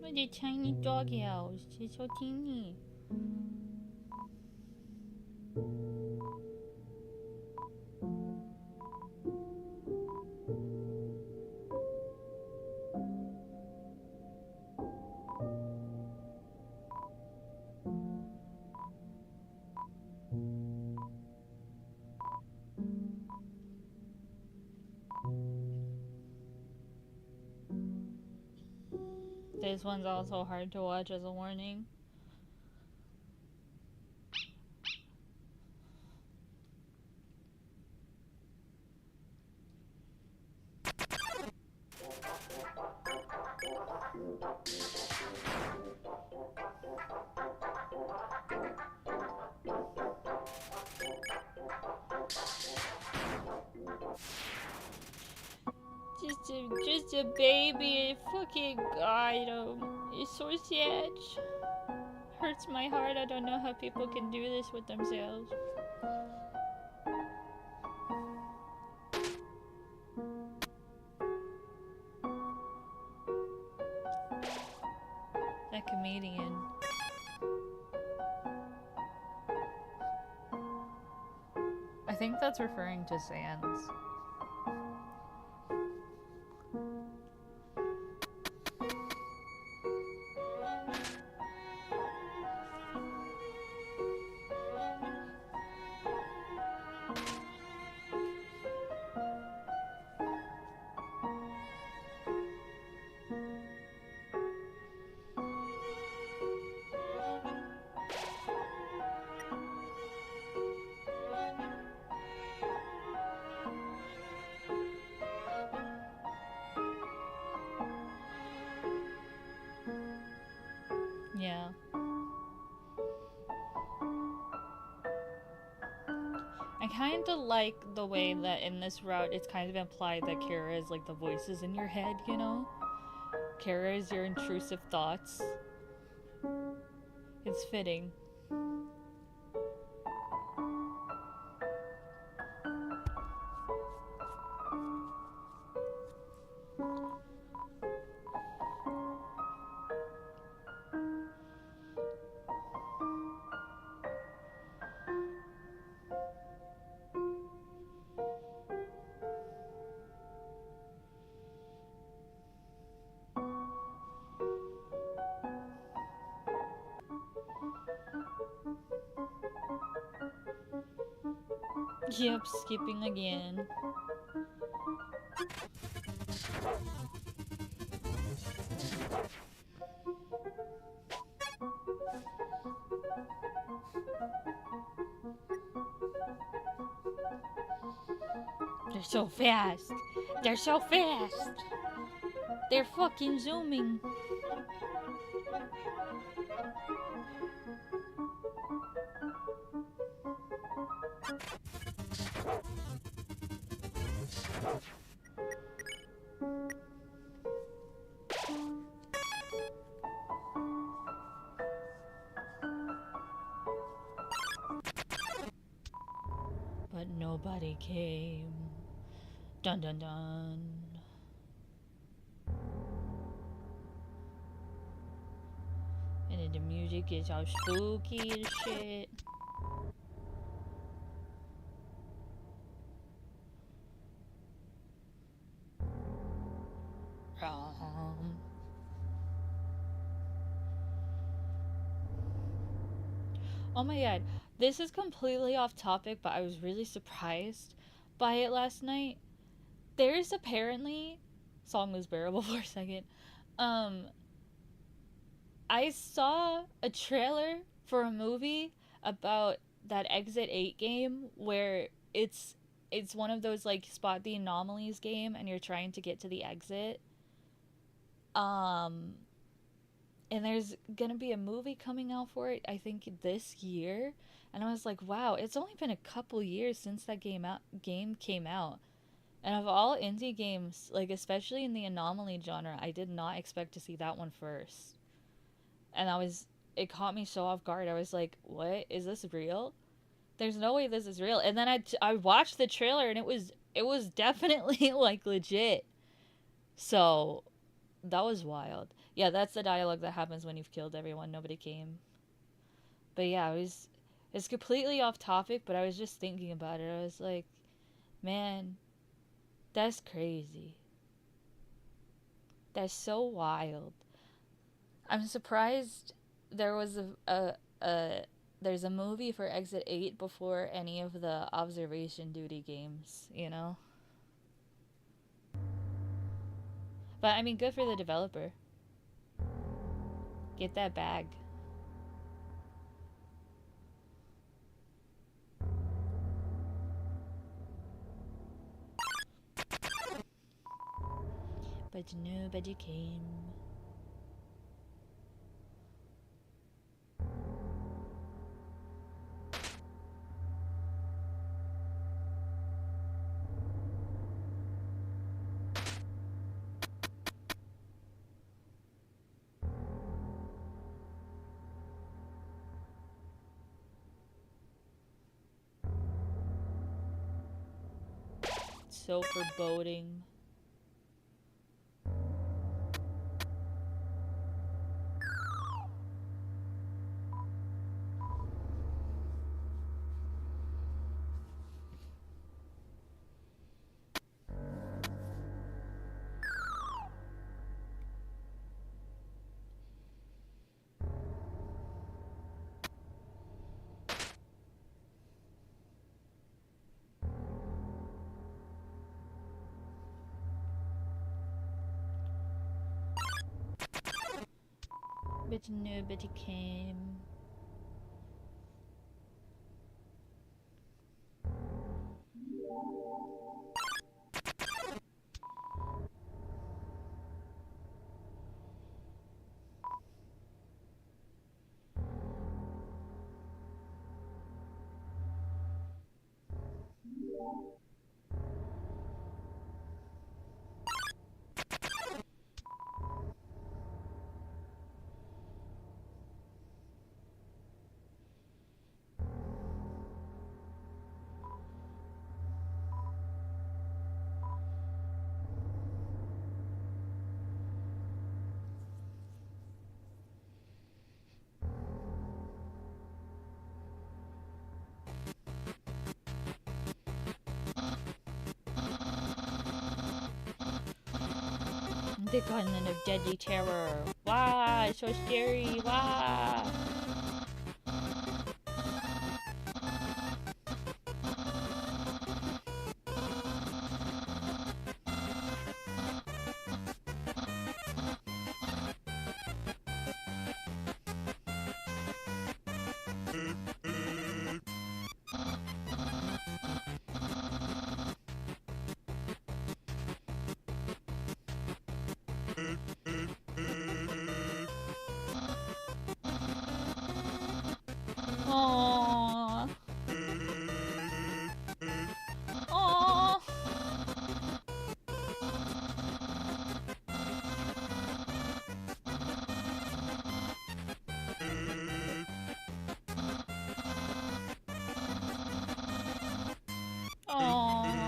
Look at tiny doggy house. It's so teeny. This one's also hard to watch as a warning. Just a baby, fucking God, it's so sad. Hurts my heart. I don't know how people can do this with themselves. That comedian. I think that's referring to Sans. Yeah. I kind of like the way that in this route it's kind of implied that Kara is like the voices in your head, you know? Kara is your intrusive thoughts. It's fitting. Yep, skipping again. They're so fast. They're so fast. They're fucking zooming. But nobody came. Dun dun dun. And then the music is all spooky and shit. Oh my god, this is completely off topic, but I was really surprised by it last night. There's apparently, song was bearable for a second. Um, I saw a trailer for a movie about that Exit 8 game where it's one of those like spot the anomalies game and you're trying to get to the exit. Um and there's gonna be a movie coming out for it, I think this year. And I was like, wow, it's only been a couple years since that game came out. And of all indie games, like especially in the anomaly genre, I did not expect to see that one first. And it caught me so off guard. I was like, what? Is this real? There's no way this is real. And then I watched the trailer and it was definitely like legit. So that was wild. Yeah, that's the dialogue that happens when you've killed everyone. Nobody came. But yeah, it's completely off topic, but I was just thinking about it. I was like, man, that's crazy. That's so wild. I'm surprised there was a there's a movie for Exit 8 before any of the observation duty games, you know? But I mean, good for the developer. Get that bag. But nobody came. So foreboding. But nobody came. The continent of deadly terror. Wow, it's so scary. Wow. Aww. Aww. Aww.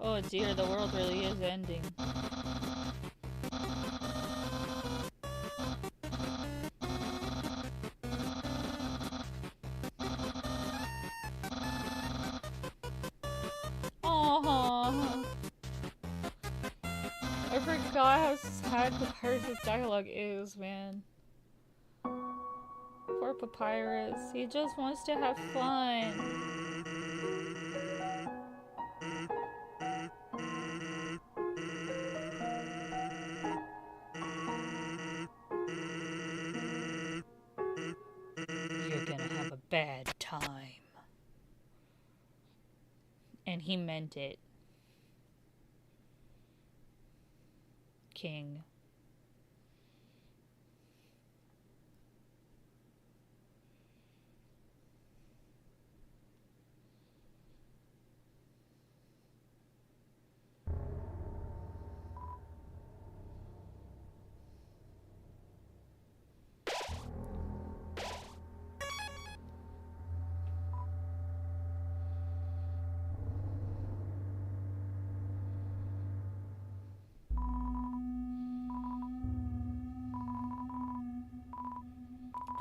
Oh dear, the world really is ending. Aww. forgot how sad Papyrus' dialogue is, man. Poor Papyrus. He just wants to have fun. You're gonna have a bad time. And he meant it. King.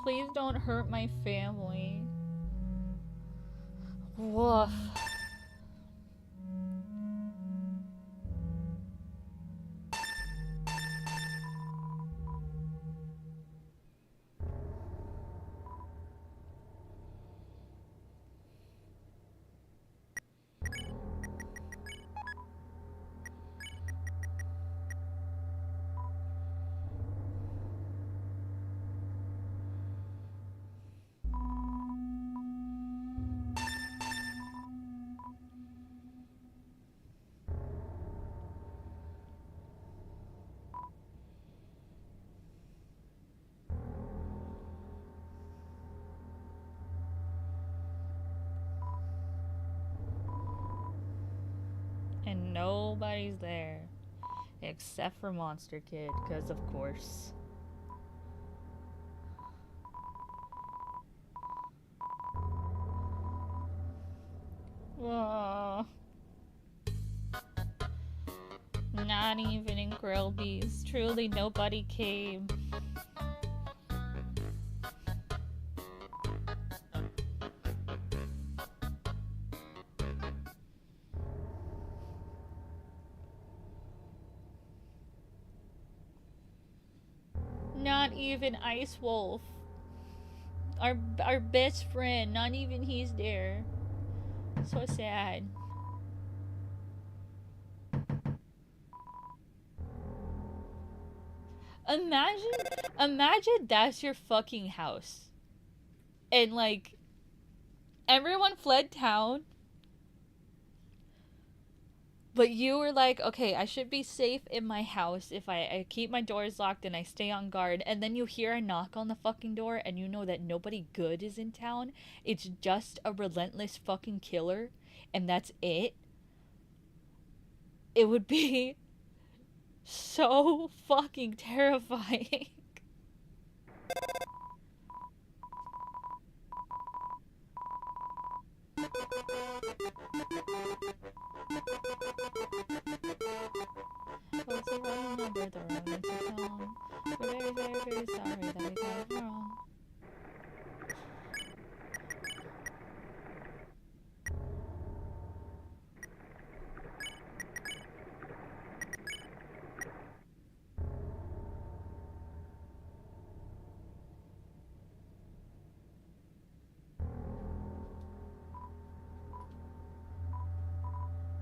Please don't hurt my family. Woof. And nobody's there. Except for Monster Kid, because of course. Aww. Not even in Grillby's. Truly nobody came. Not even Ice Wolf. Our best friend, not even he's there. So sad. Imagine that's your fucking house. And like everyone fled town. But you were like, okay, I should be safe in my house if I keep my doors locked and I stay on guard. And then you hear a knock on the fucking door and you know that nobody good is in town. It's just a relentless fucking killer. And that's it. It would be so fucking terrifying. What's the wrong number? The wrong intercom. We're very, very, very sorry that we got it wrong.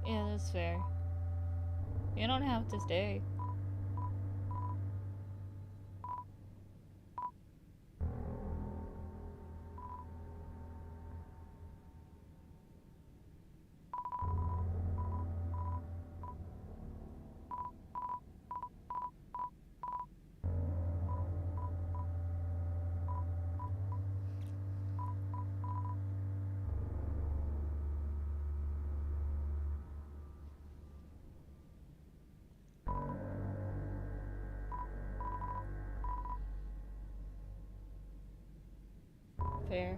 Yeah, that's fair. You don't have to stay. Fair.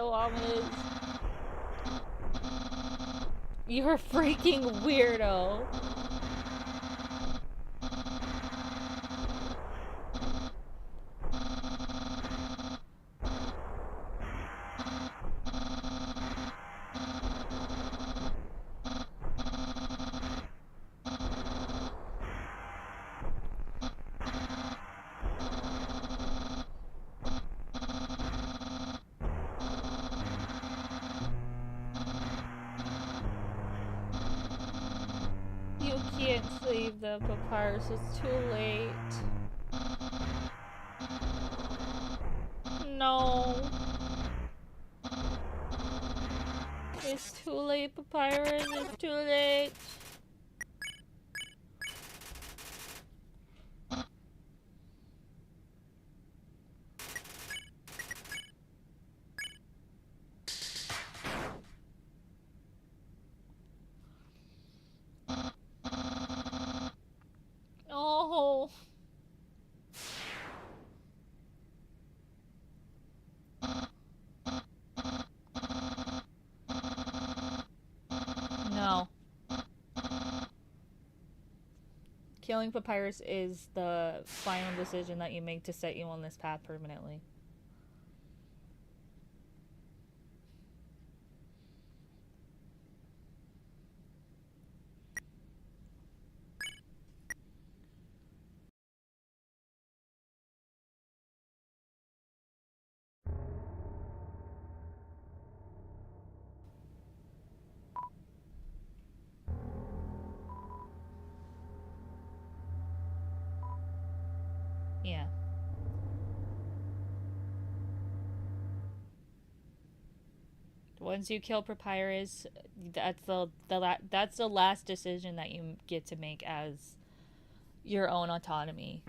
so ominous. You're a freaking weirdo. You can't save the papyrus, it's too late. No. It's too late, papyrus, it's too late. Oh. No. Killing Papyrus is the final decision that you make to set you on this path permanently. Yeah. Once you kill Papyrus, that's the last decision that you get to make as your own autonomy.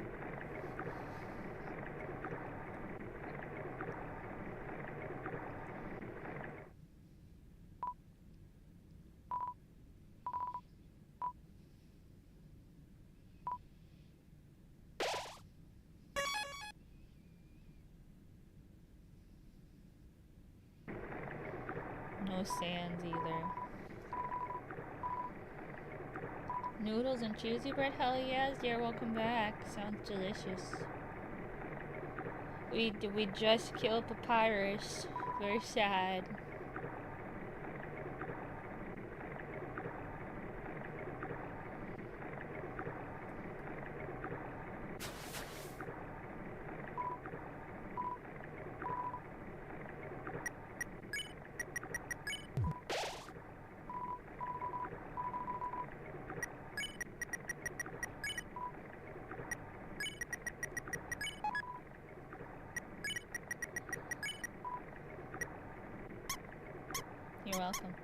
No sands either. Noodles and cheesy bread? Hell yes, dear, welcome back. Sounds delicious. We just killed Papyrus. Very sad. You're welcome.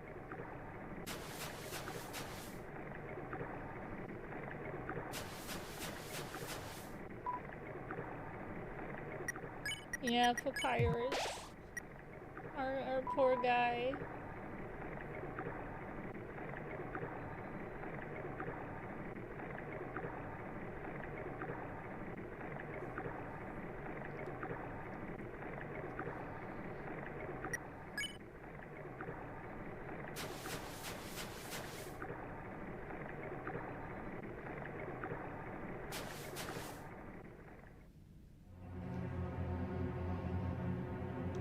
Yeah, Papyrus. Our poor guy.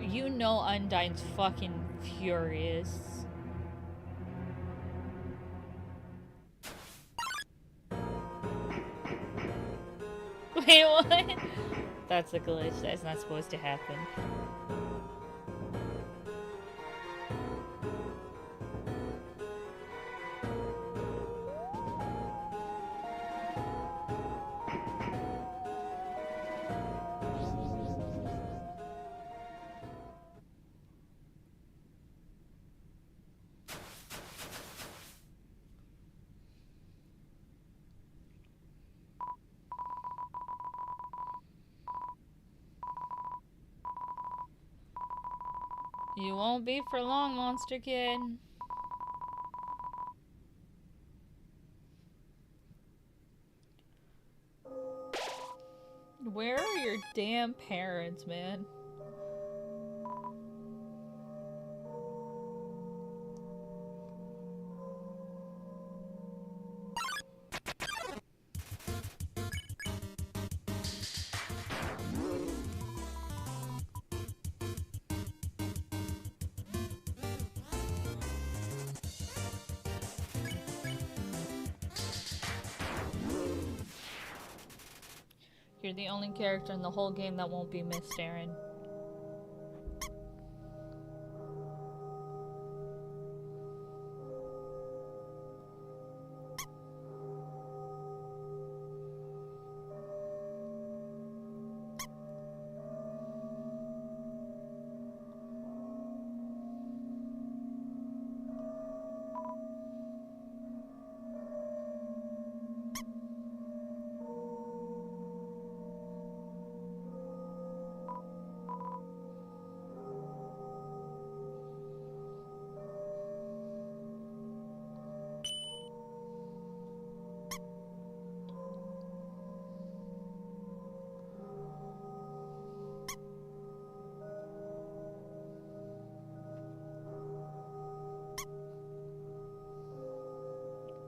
You know Undyne's fucking furious. Wait, what? That's a glitch. That's not supposed to happen. You won't be for long, Monster Kid. Where are your damn parents, man? You're the only character in the whole game that won't be missed, Aaron.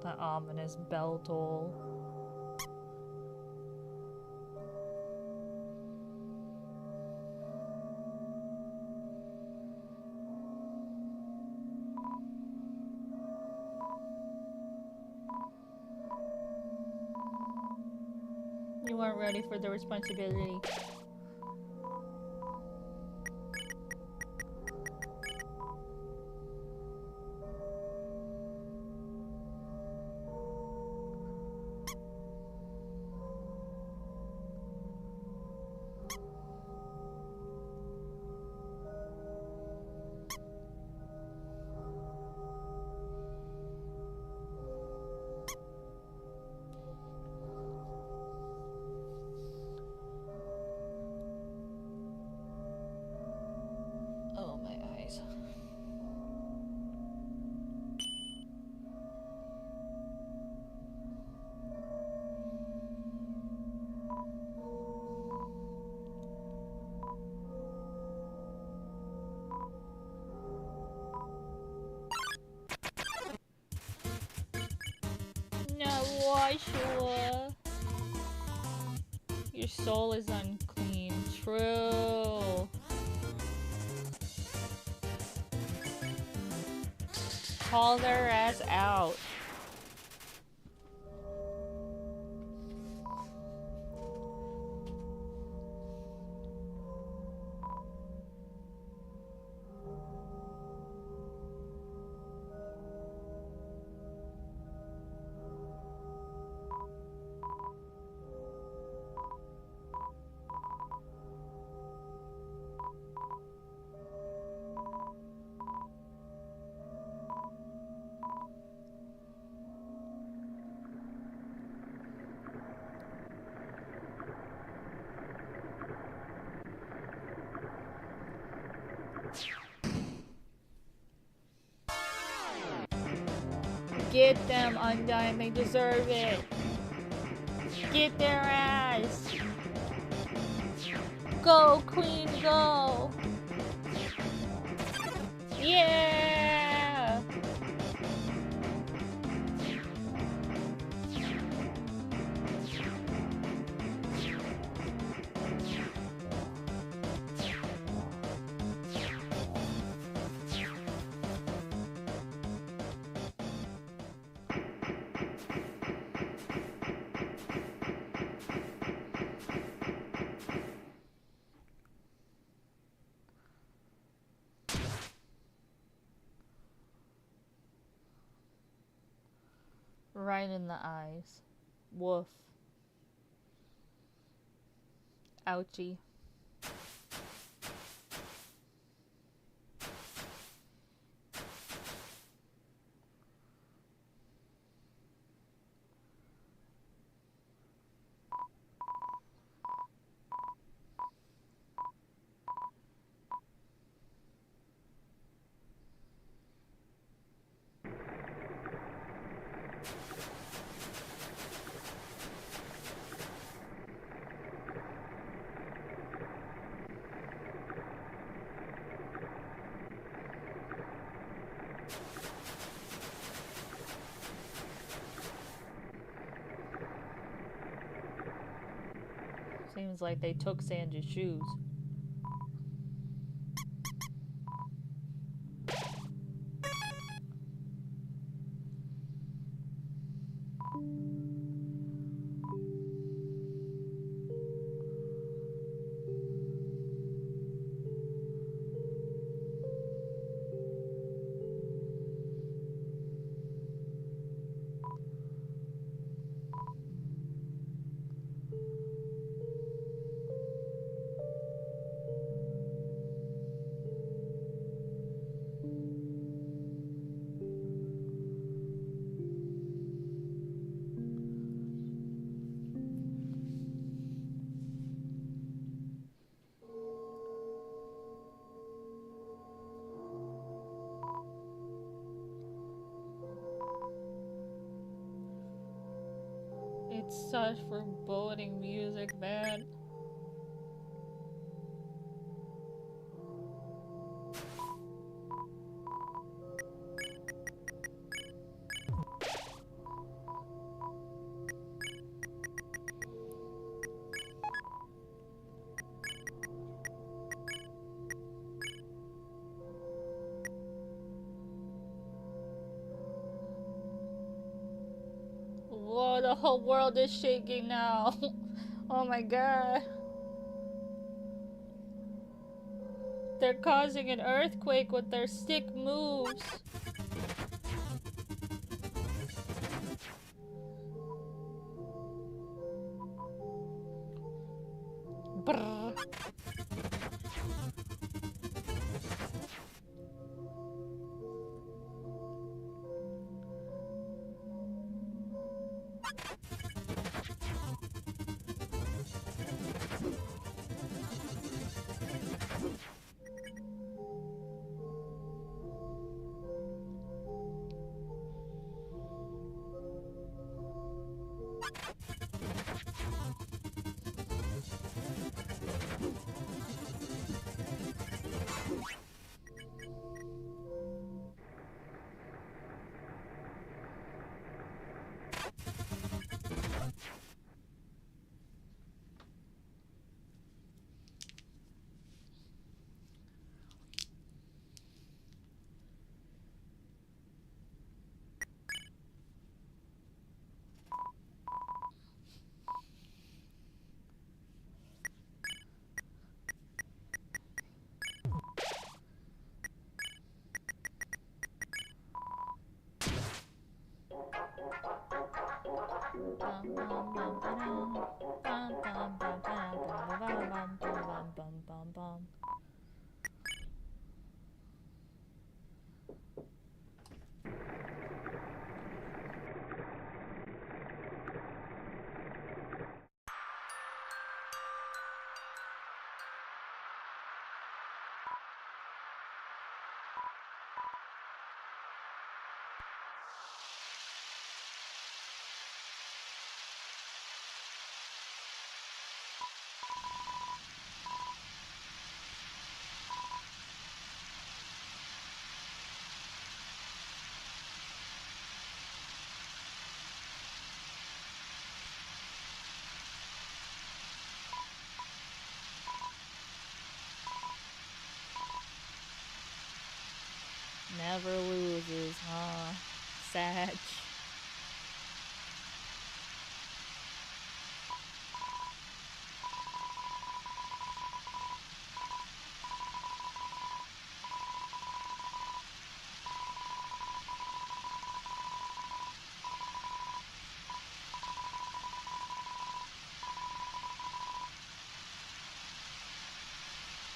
That ominous bell toll. You weren't ready for the responsibility. Oh, my eyes. No, Joshua. Your soul is unclean. True. Call their ass out. Get them, Undyne. They deserve it. Get their ass. Go, Queen, go. Yeah. Right in the eyes. Woof. Ouchie. Seems like they took Sandra's shoes. It's such foreboding music, man. Whoa, the whole world is shaking now. Oh my god. They're causing an earthquake with their stick moves. Brrr. Never loses, huh? Sad.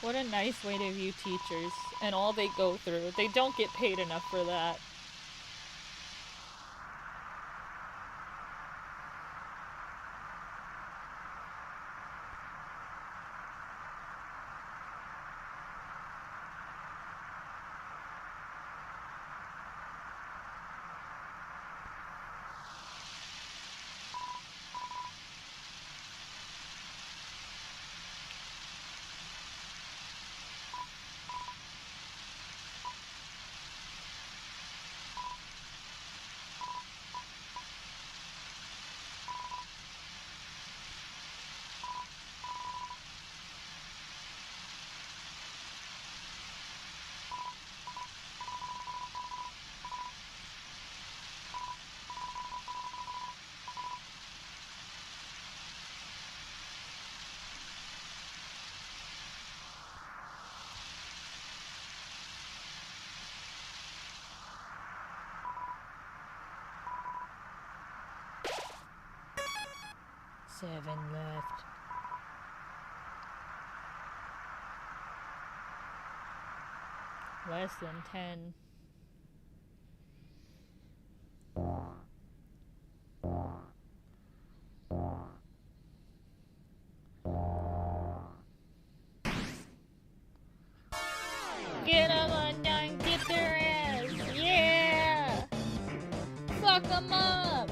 What a nice way to view teachers and all they go through. They don't get paid enough for that. Seven left. Less than 10. Get them undone, get their ass! Yeah! Fuck them up!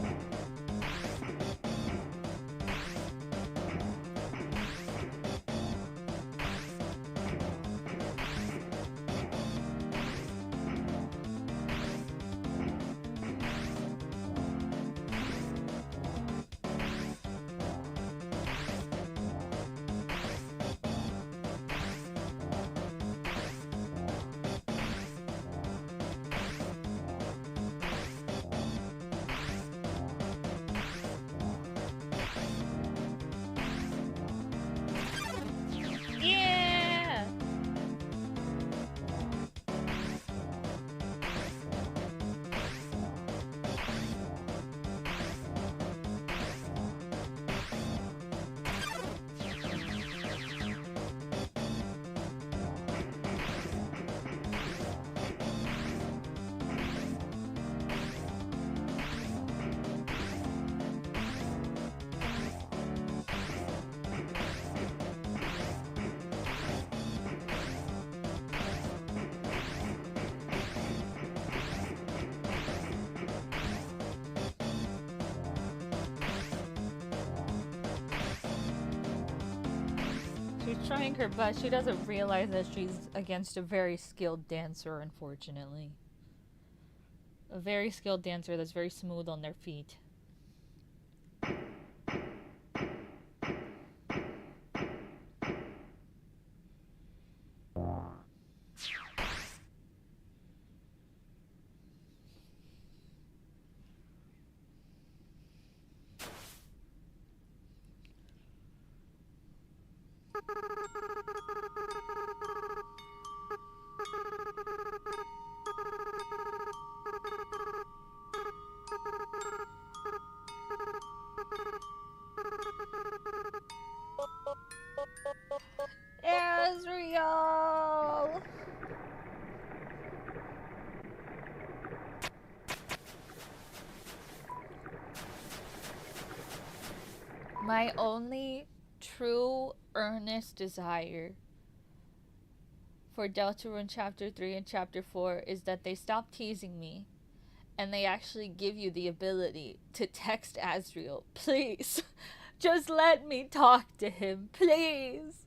She's trying her best. She doesn't realize that she's against a very skilled dancer, unfortunately. A very skilled dancer that's very smooth on their feet. Asriel! My only true earnest desire for Deltarune Chapter 3 and Chapter 4 is that they stop teasing me and they actually give you the ability to text Asriel. Please, just let me talk to him. Please.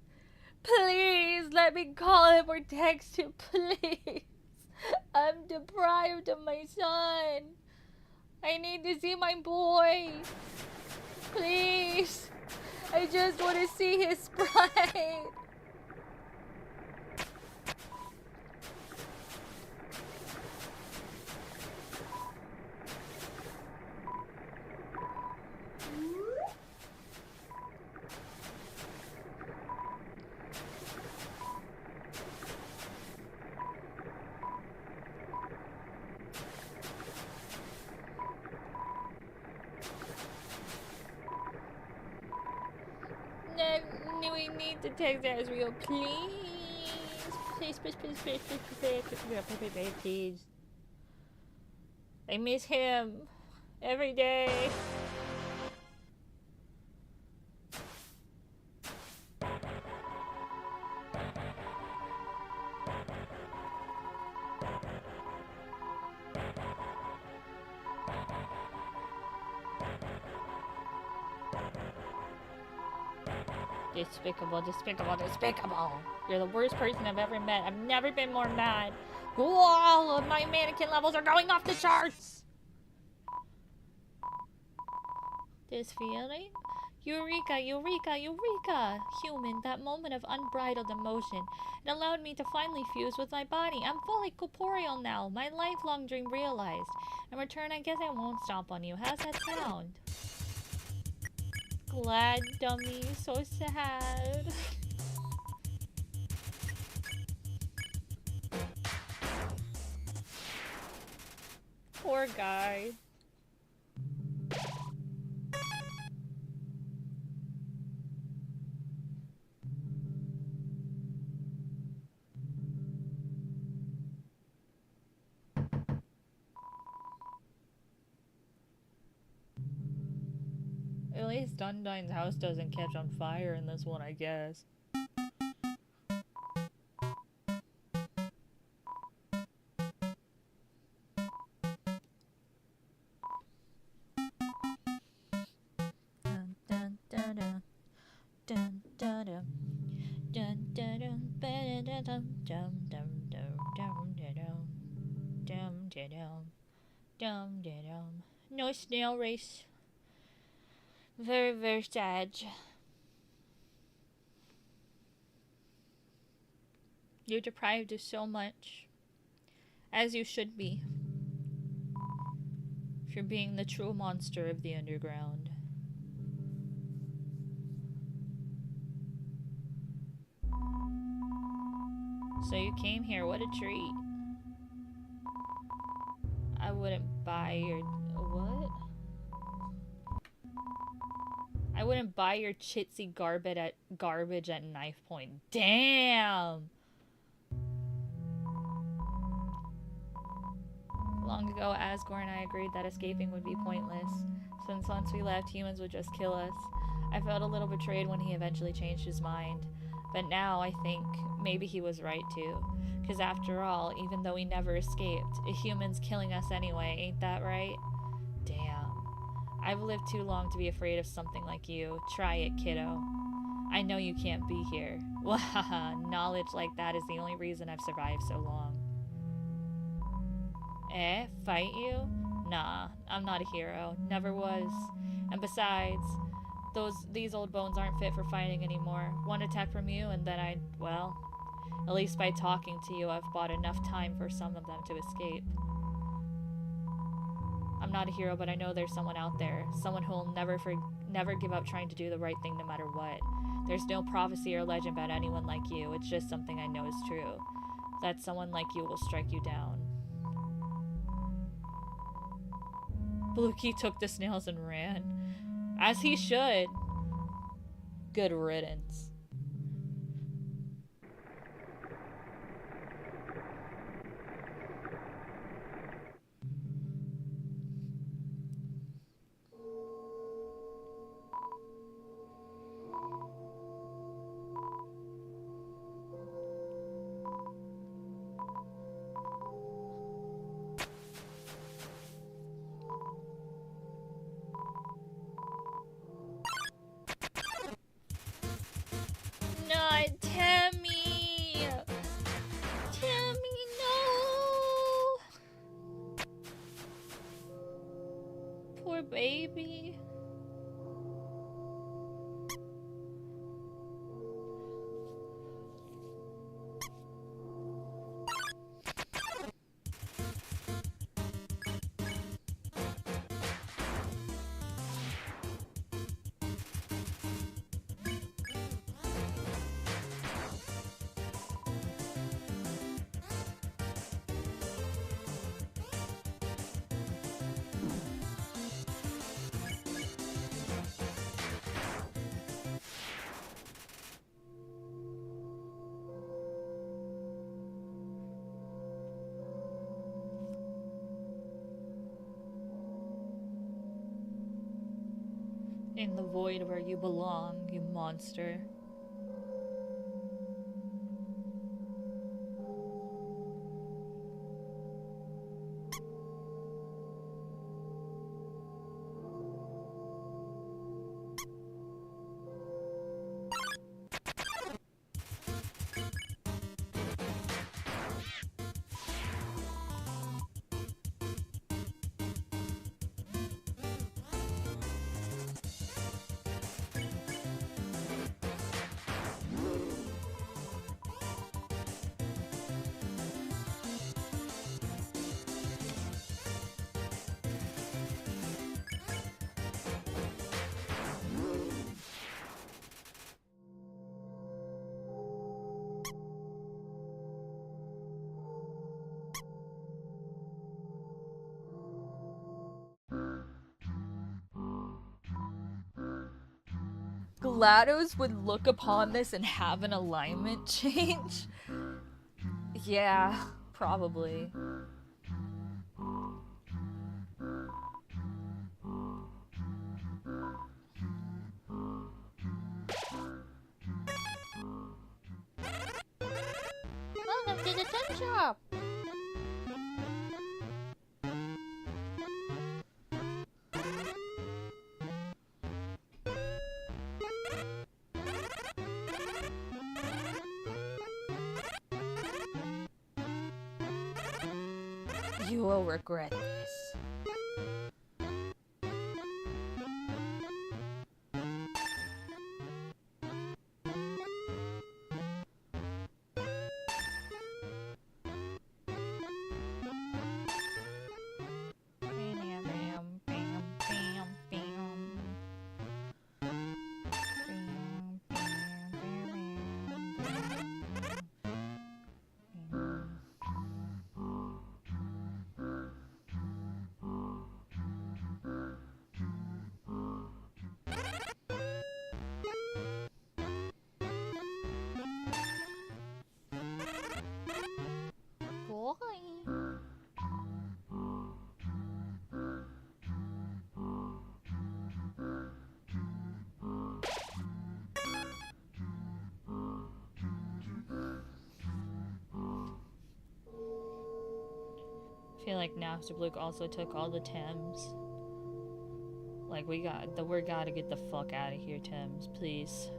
Please, let me call him or text him. Please. I'm deprived of my son. I need to see my boy. Please. I just want to see his sprite. We need to text Asriel, please. Please. I miss him every day. Despicable, despicable, despicable. You're the worst person I've ever met. I've never been more mad. Whoa, my mannequin levels are going off the charts. This feeling? Eureka, eureka, eureka! Human, that moment of unbridled emotion. It allowed me to finally fuse with my body. I'm fully corporeal now. My lifelong dream realized. In return, I guess I won't stomp on you. How's that sound? Glad, dummy. So sad. Poor guy. At least Dundine's house doesn't catch on fire in this one, I guess. No snail race. Very, very sad. You're deprived of so much. As you should be. If you're being the true monster of the underground. So you came here, what a treat. I wouldn't buy your... what? I wouldn't buy your chitsy garbage at knife point. Damn! Long ago, Asgore and I agreed that escaping would be pointless, since once we left, humans would just kill us. I felt a little betrayed when he eventually changed his mind. But now, I think, maybe he was right too. Because after all, even though we never escaped, a human's killing us anyway, ain't that right? Damn. I've lived too long to be afraid of something like you. Try it, kiddo. I know you can't be here. Wahaha, knowledge like that is the only reason I've survived so long. Eh? Fight you? Nah, I'm not a hero. Never was. And besides, these old bones aren't fit for fighting anymore. One attack from you and then well, at least by talking to you, I've bought enough time for some of them to escape. I'm not a hero, but I know there's someone out there. Someone who'll never give up trying to do the right thing no matter what. There's no prophecy or legend about anyone like you. It's just something I know is true. That someone like you will strike you down. Bluekey took the snails and ran. As he should. Good riddance. Not Tammy! Tammy, no! Poor baby. In the void where you belong, you monster. GLaDOS would look upon this and have an alignment change? Yeah, probably. Welcome to the tech shop! You will regret this. I feel like Napster Luke also took all the Tims. Like, we gotta get the fuck out of here, Tims, please.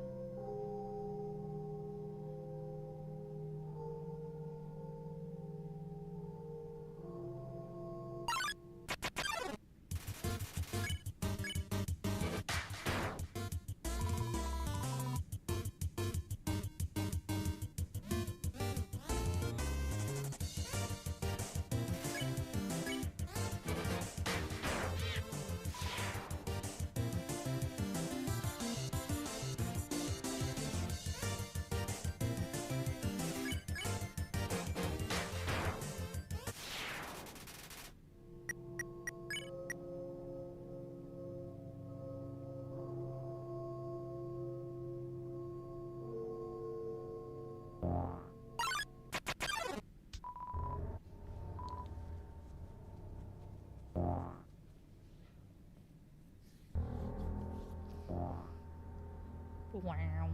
Wow.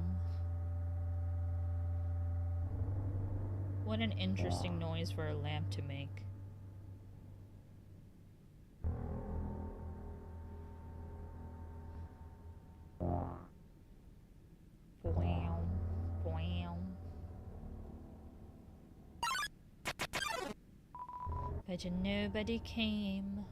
What an interesting noise for a lamp to make. Wow. Wow. But nobody came.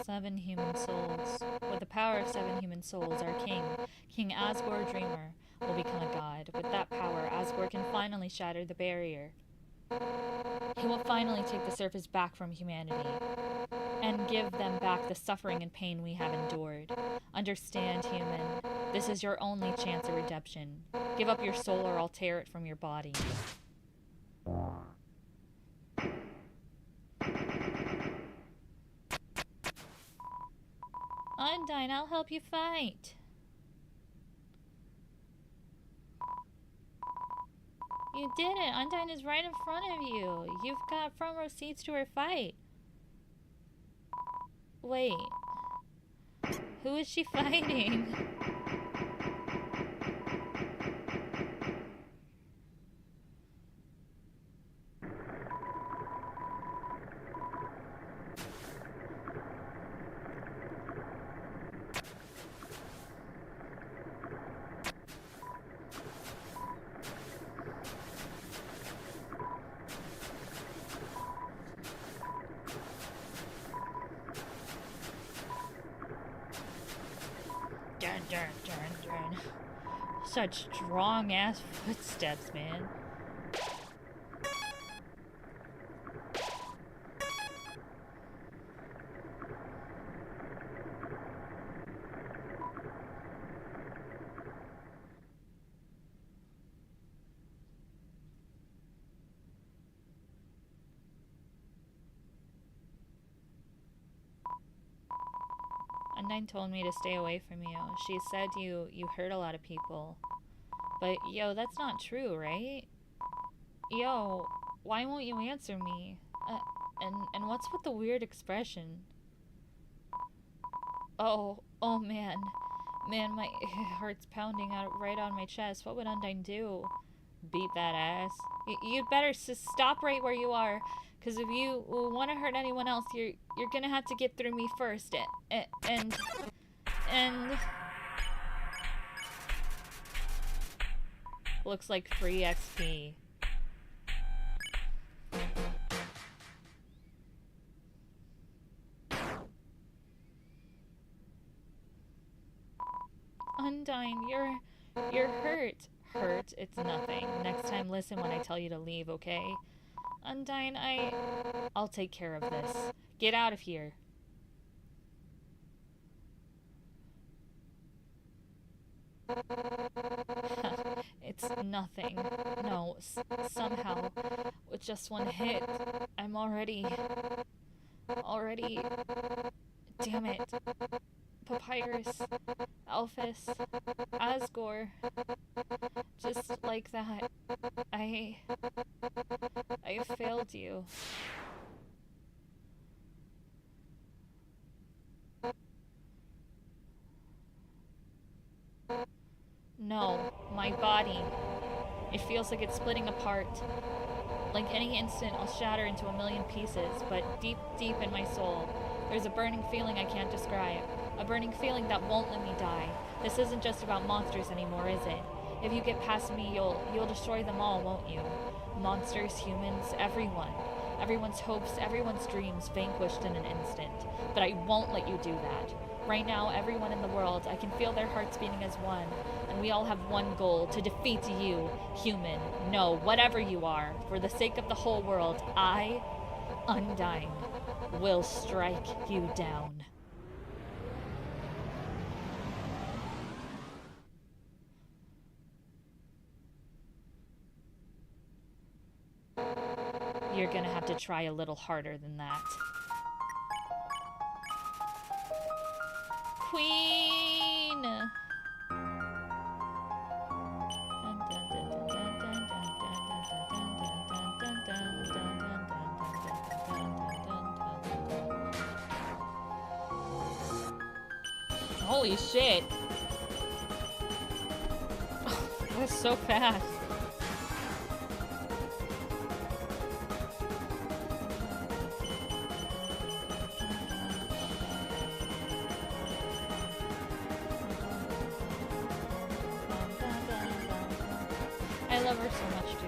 Seven human souls. With the power of 7 human souls, our king, King Asgore Dreamer, will become a god. With that power, Asgore can finally shatter the barrier. He will finally take the surface back from humanity and give them back the suffering and pain we have endured. Understand, human, this is your only chance at redemption. Give up your soul or I'll tear it from your body. Undyne, I'll help you fight. You did it. Undyne is right in front of you. You've got front row seats to her fight. Wait. Who is she fighting? Dun, dun, dun, dun. Such strong ass footsteps, man. Undyne told me to stay away from you. She said you hurt a lot of people. But, yo, that's not true, right? Yo, why won't you answer me? And what's with the weird expression? Oh man. Man, my heart's pounding out right on my chest. What would Undyne do? Beat that ass? You'd better stop right where you are. Because if you want to hurt anyone else, you're gonna have to get through me first. And looks like free XP. Undyne, you're hurt. Hurt? It's nothing. Next time, listen when I tell you to leave, okay? Undyne, I'll take care of this. Get out of here. It's nothing. No, somehow, with just one hit, I'm already... Damn it. Papyrus, Alphys, Asgore. Just like that. I failed you. No, my body. It feels like it's splitting apart. Like any instant, I'll shatter into a million pieces, but deep, deep in my soul, there's a burning feeling I can't describe. A burning feeling that won't let me die. This isn't just about monsters anymore, is it? If you get past me, you'll destroy them all, won't you? Monsters, humans, everyone. Everyone's hopes, everyone's dreams vanquished in an instant. But I won't let you do that. Right now, everyone in the world, I can feel their hearts beating as one, and we all have one goal, to defeat you, human. No, whatever you are, for the sake of the whole world, I, Undying, will strike you down. You're gonna have to try a little harder than that. Queen! Holy shit! That's so fast. I love her so much too.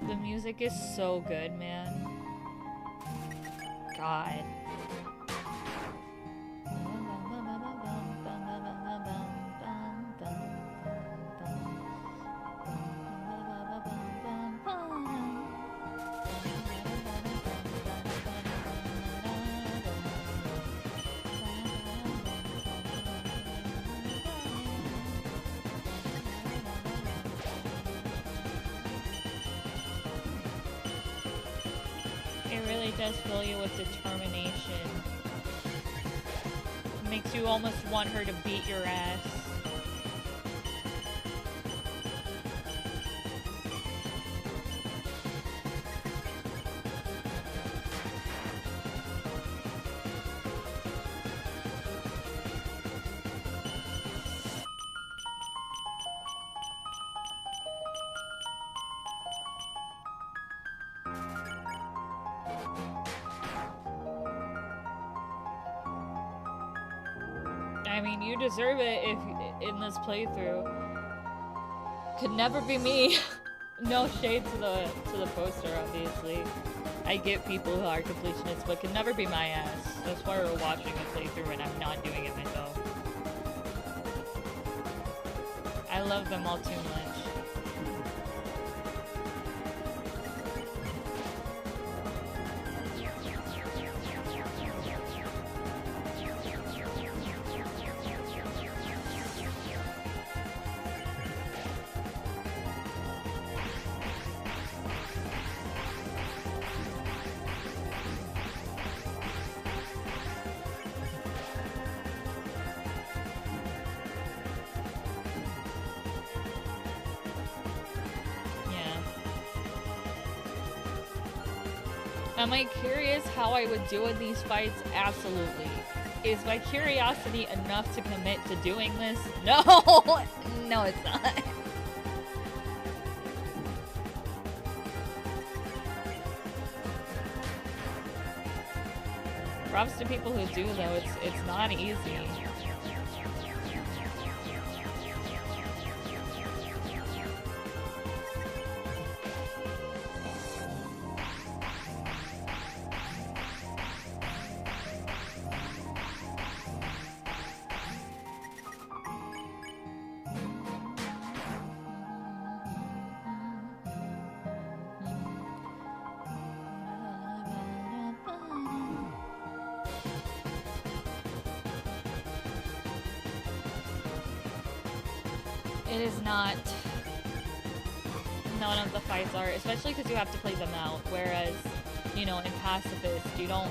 The music is so good, man. God. It really does fill you with determination. Makes you almost want her to beat your ass. I mean, you deserve it if in this playthrough. Could never be me. No shade to the poster, obviously. I get people who are completionists, but could never be my ass. That's why we're watching a playthrough and I'm not doing it myself. I love them all too much. Am I curious how I would do in these fights? Absolutely. Is my curiosity enough to commit to doing this? No! No, it's not. Props to people who do, though. It's not easy. It is not. None of the fights are, especially because you have to play them out. Whereas, you know, in Pacifist, you don't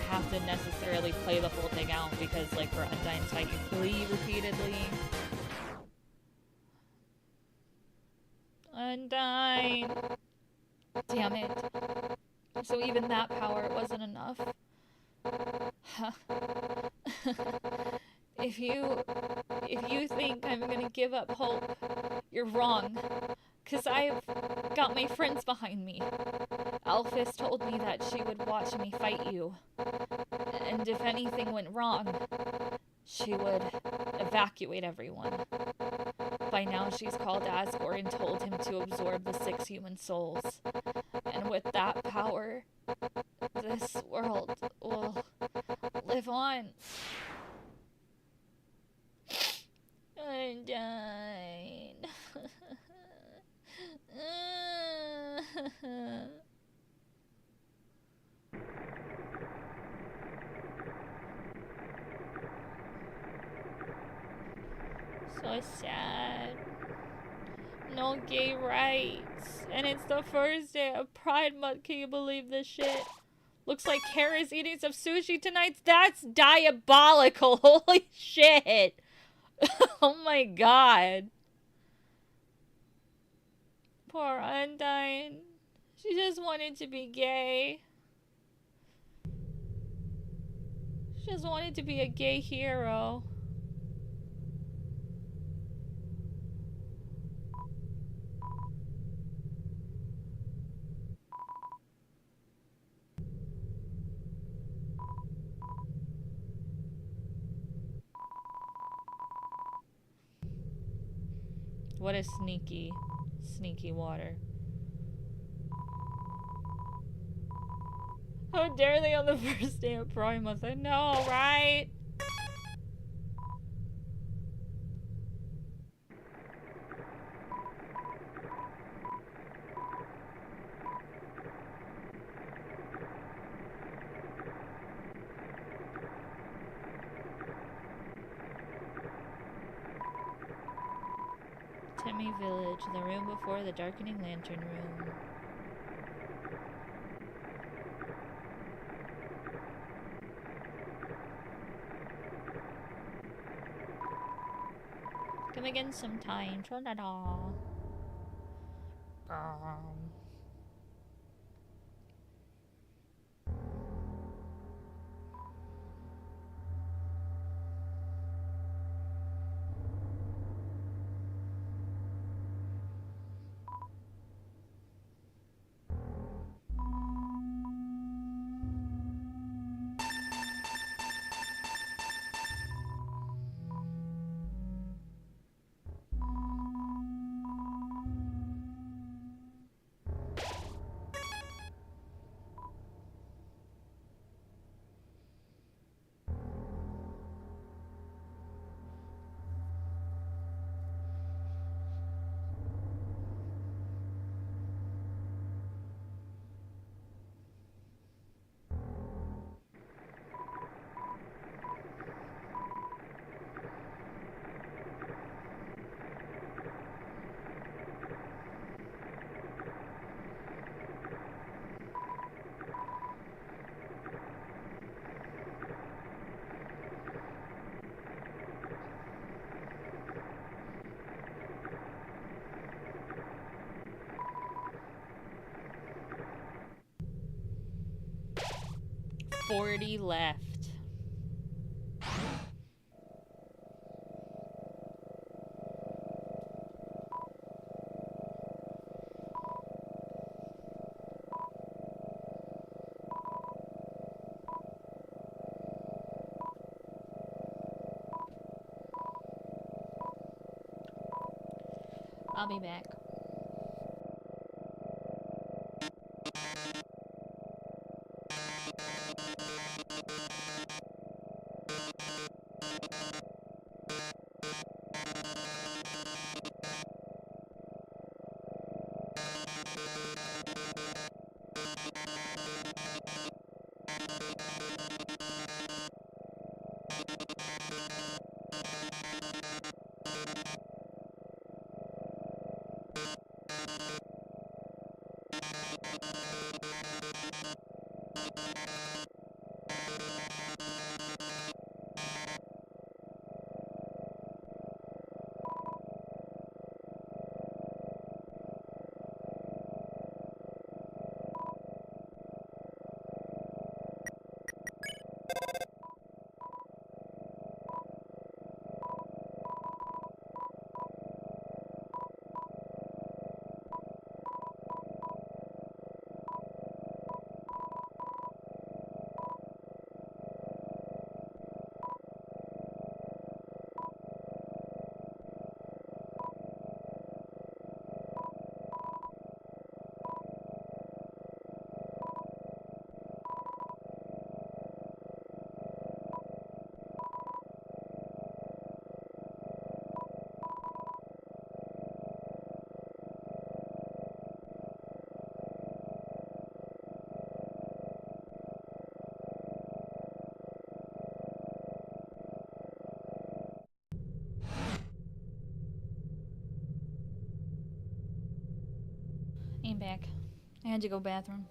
have to necessarily play the full thing out because, like, for Undyne's fight, you flee repeatedly. Undyne! Damn it. So even that power wasn't enough. If you think I'm gonna give up hope, you're wrong. 'Cause I've got my friends behind me. Alphys told me that she would watch me fight you. And if anything went wrong, she would evacuate everyone. By now she's called Asgore and told him to absorb the 6 human souls. And with that power, this world will live on. Undyne. So sad. No gay rights. And it's the first day of Pride Month. Can you believe this shit? Looks like Kara's eating some sushi tonight. That's diabolical. Holy shit. Oh my god. Poor Undyne. She just wanted to be gay. She just wanted to be a gay hero. What a sneaky, sneaky water. How dare they on the first day of Pride Month? I know, right? Timmy Village, the room before the darkening lantern room. Come again sometime. Ta-da-da. $40 left. I'll be back. I'm back. I had to go bathroom.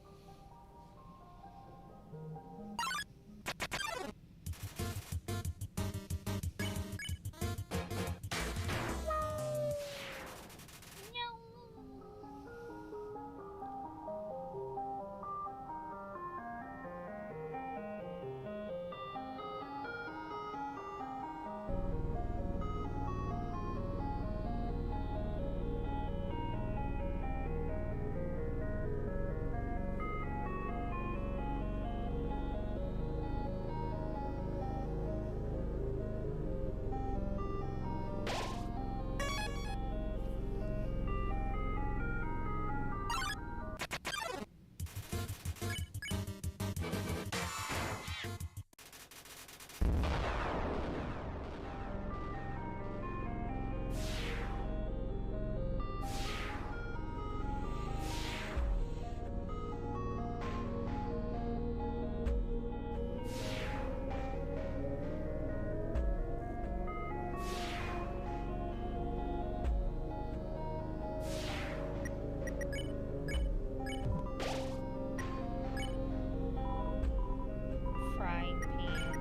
Frying pan.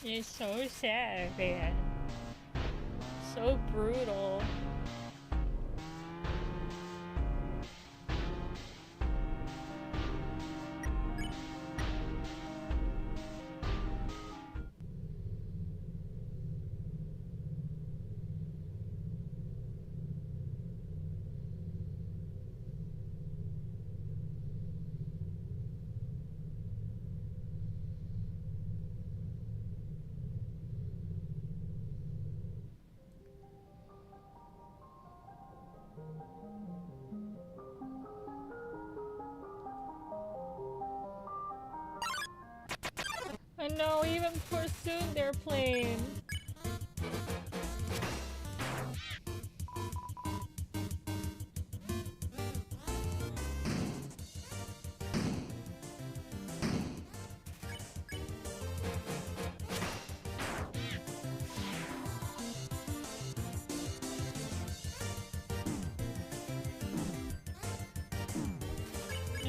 It's so sad, man. So brutal. I know, even for soon they're playing.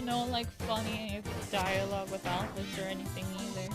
No like funny dialogue with alphas or anything either.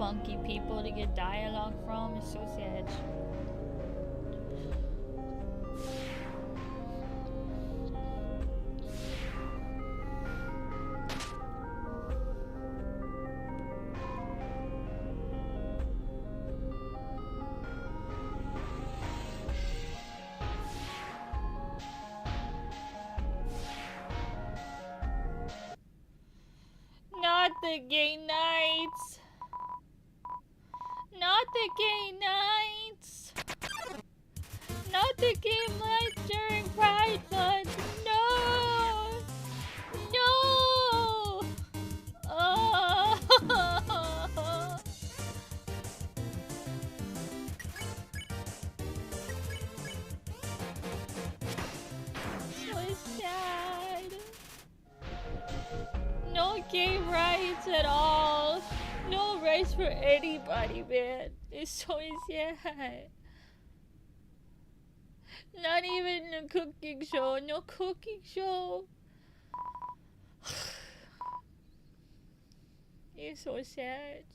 funky people to get dialogue from. It's so sad. Not the gay nights. Not the gay nights. Not the gay nights during Pride Month. No. No. Oh. So sad. No gay rights at all. No rights for anybody, man. It's so sad. Not even a cooking show. No cooking show. It's so sad.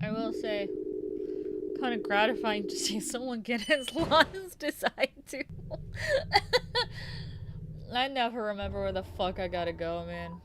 I will say, kind of gratifying to see someone get his lines decide to. I never remember where the fuck I gotta go, man.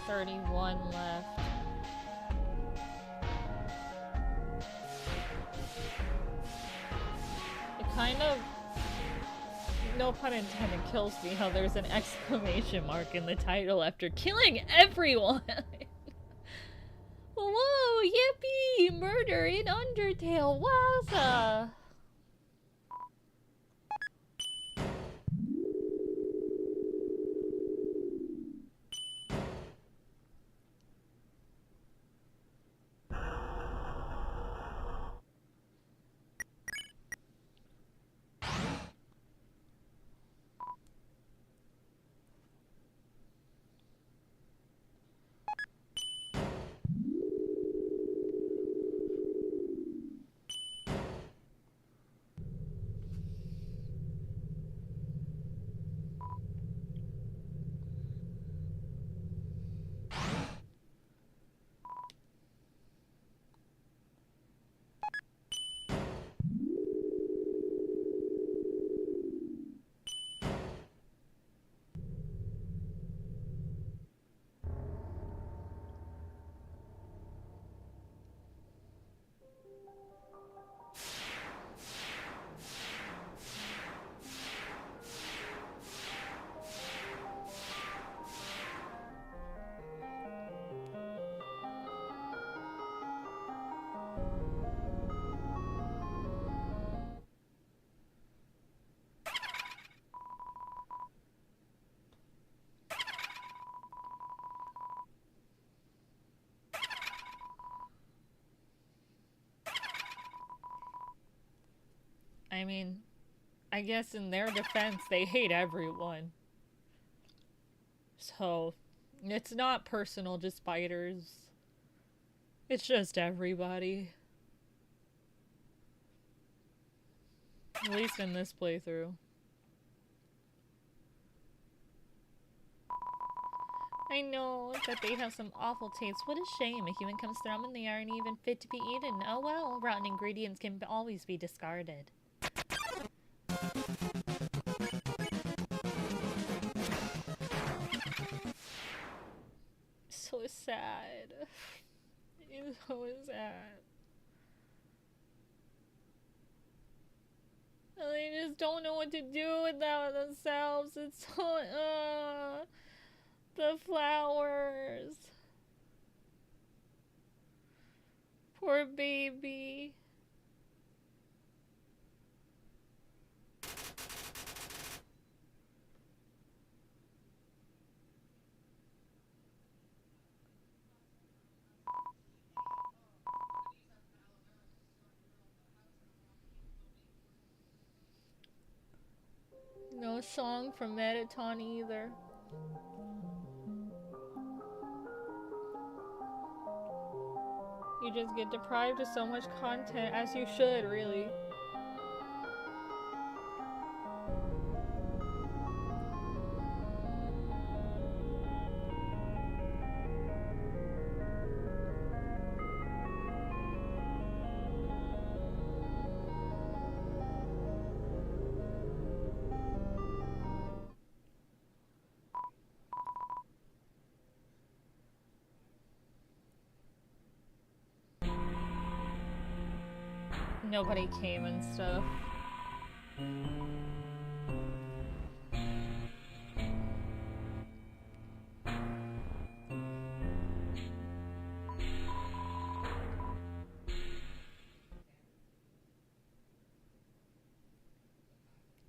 $31 left. It kind of, no pun intended, kills me how there's an exclamation mark in the title after killing everyone. Whoa, yippee! Murder in Undertale, wowza! mean, I guess in their defense, they hate everyone. So, it's not personal to spiders. It's just everybody. At least in this playthrough. I know that they have some awful taste. What a shame. A human comes from and they aren't even fit to be eaten. Oh well, rotten ingredients can always be discarded. So sad. It's so sad. And they just don't know what to do without themselves. It's so, the flowers. Poor baby. No song from Mettaton either. You just get deprived of so much content, as you should, really. Nobody came and stuff.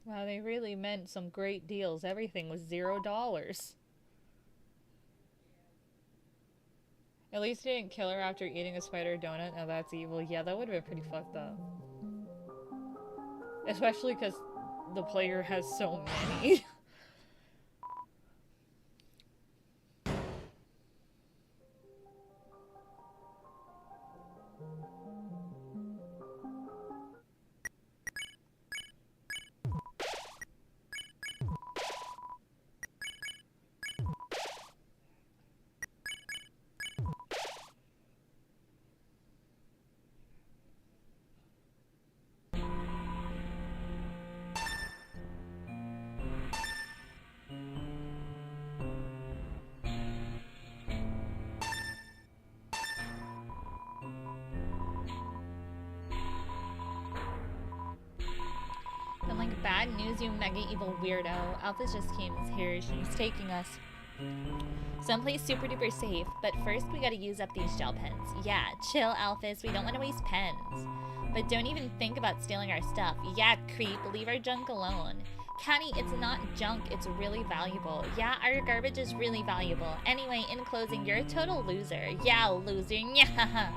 Wow, they really meant some great deals. Everything was $0. At least he didn't kill her after eating a spider donut. Now that's evil. Yeah, that would have been pretty fucked up. Especially because the player has so many. Then like, bad news, you mega evil weirdo. Alpha just came here. She's taking us someplace super duper safe. But first we gotta use up these gel pens. Yeah, chill, Alphys. We don't want to waste pens. But don't even think about stealing our stuff. Yeah, creep. Leave our junk alone. Catty, it's not junk. It's really valuable. Yeah, our garbage is really valuable. Anyway, in closing, you're a total loser. Yeah, loser. Yeah.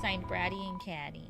Signed, Bratty and Catty.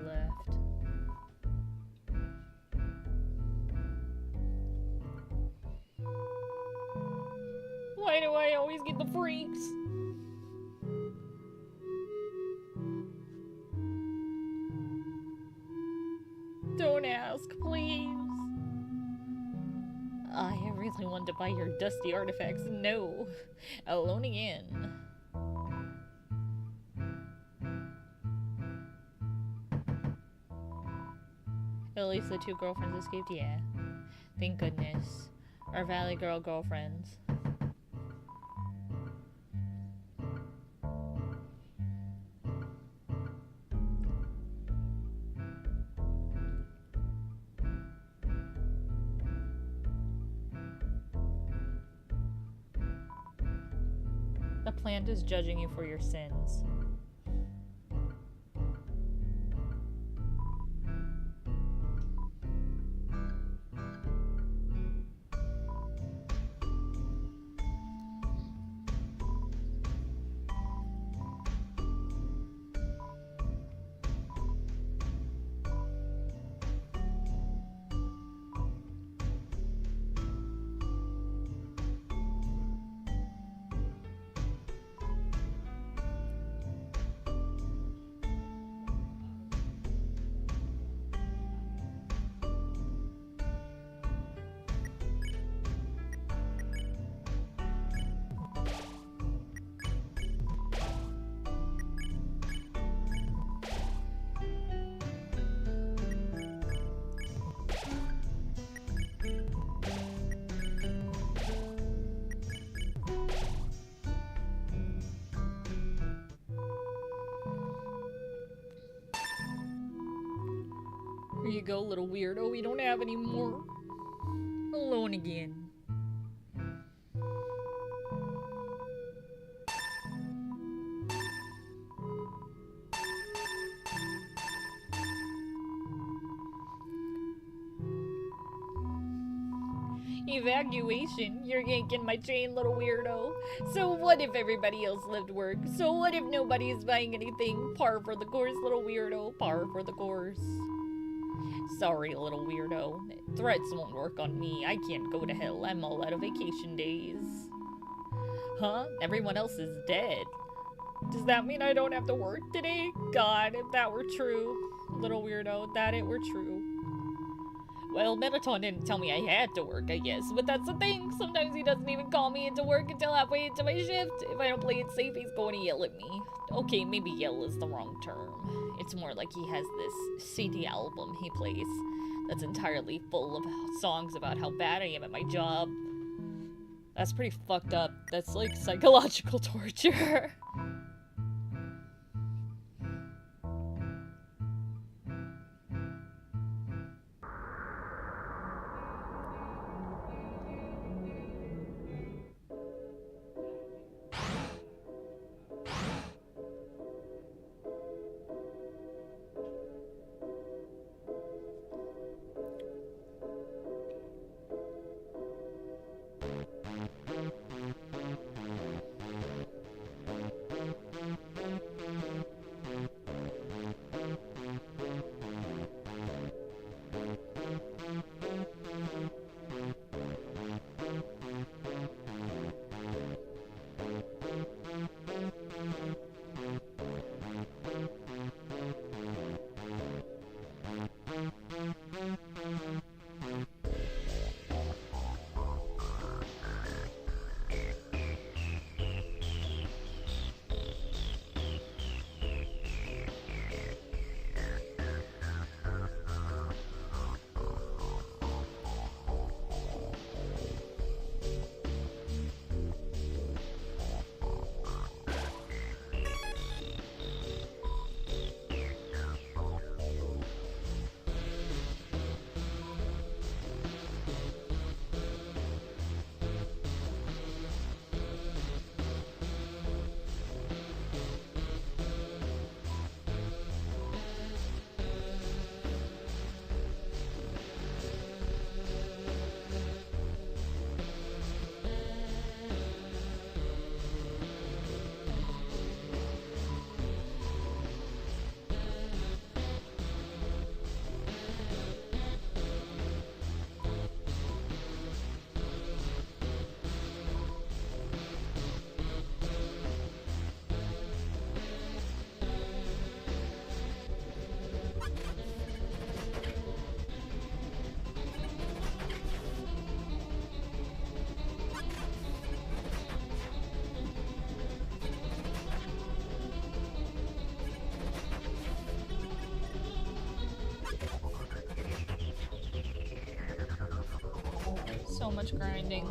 Left. Why do I always get the freaks? Don't ask, please. I really want to buy your dusty artifacts. No. Alone again. At least the two girlfriends escaped, yeah. Thank goodness. Our Valley Girl girlfriends. The plant is judging you for your sins. Here you go, little weirdo. We don't have any more. Alone again. Evacuation? You're yanking my chain, little weirdo. So what if everybody else left work? So what if nobody is buying anything? Par for the course, little weirdo. Par for the course. Sorry, little weirdo. Threats won't work on me. I can't go to hell. I'm all out of vacation days. Huh? Everyone else is dead. Does that mean I don't have to work today? God, if that were true. Little weirdo, that it were true. Well, Metaton didn't tell me I had to work, I guess. But that's the thing. Sometimes he doesn't even call me into work until halfway into my shift. If I don't play it safe, he's going to yell at me. Okay, maybe yell is the wrong term. It's more like he has this CD album he plays that's entirely full of songs about how bad I am at my job. That's pretty fucked up. That's like psychological torture. much grinding.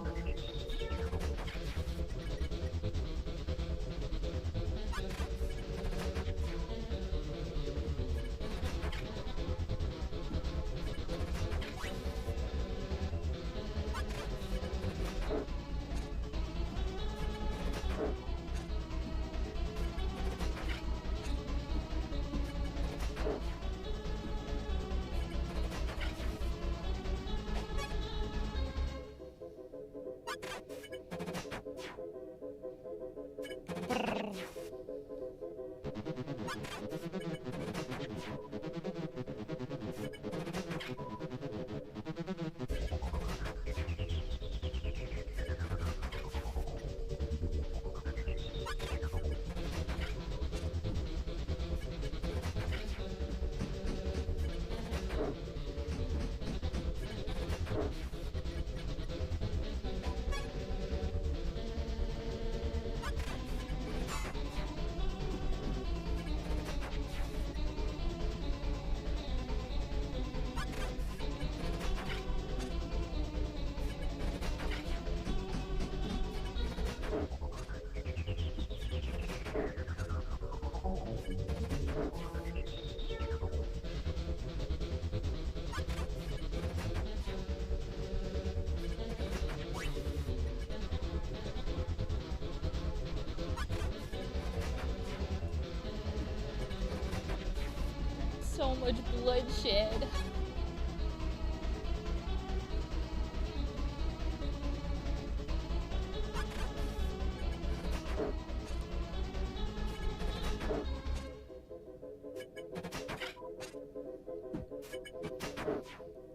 So much bloodshed.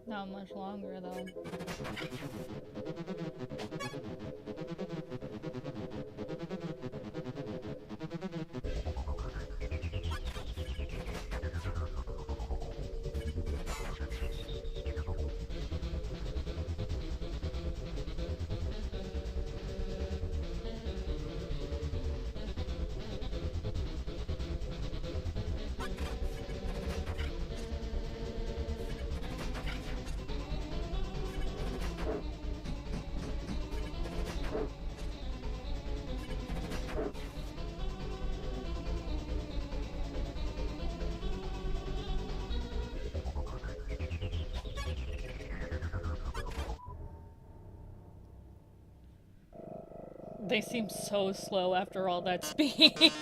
Not much longer though. They seem so slow after all that speed.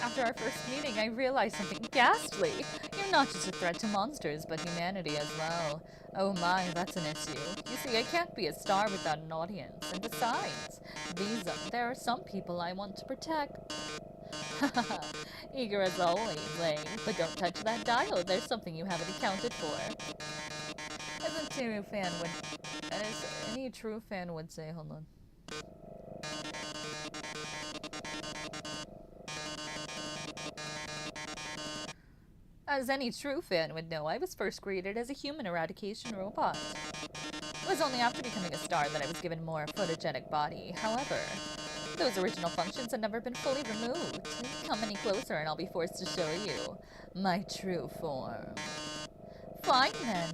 After our first meeting, I realized something ghastly. You're not just a threat to monsters, but humanity as well. Oh my, that's an issue. You see, I can't be a star without an audience. And besides, there are some people I want to protect. Eager as always, Lay. But don't touch that dial. There's something you haven't accounted for. As any true fan would say, hold on. As any true fan would know, I was first created as a human eradication robot. It was only after becoming a star that I was given a more photogenic body. However, those original functions had never been fully removed. Come any closer and I'll be forced to show you my true form. Fine then.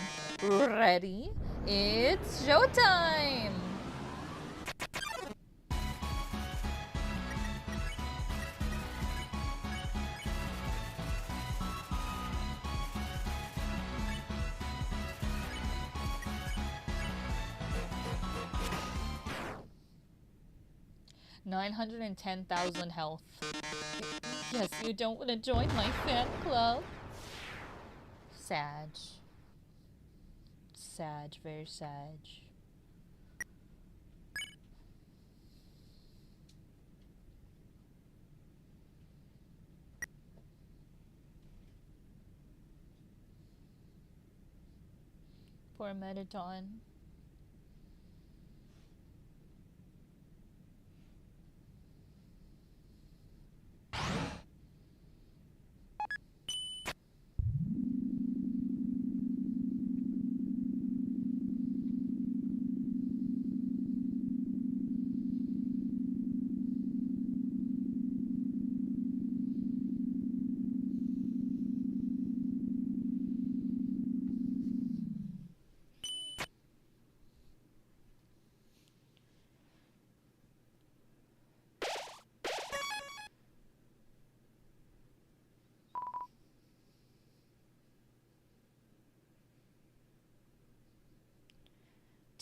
Ready? It's showtime! $910,000 health. Yes, you don't want to join my fan club? Sag. Sag, very sag. Poor Metaton.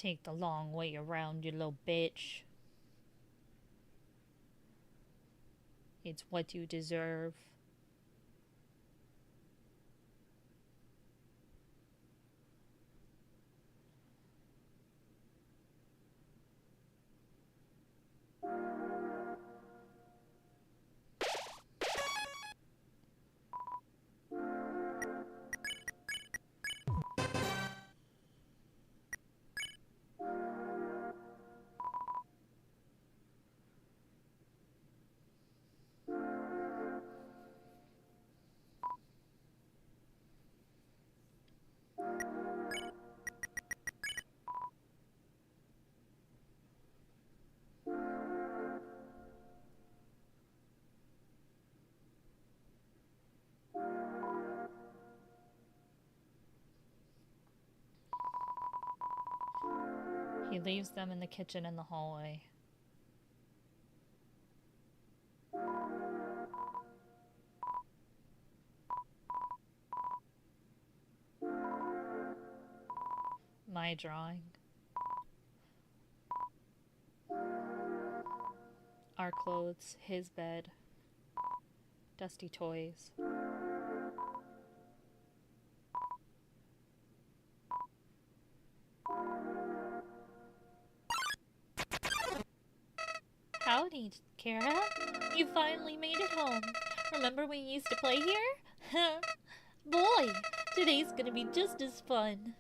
Take the long way around, you little bitch. It's what you deserve. He leaves them in the kitchen in the hallway. My drawing. Our clothes, his bed, dusty toys. Howdy, Kara. You finally made it home. Remember when you used to play here? Boy, today's gonna be just as fun.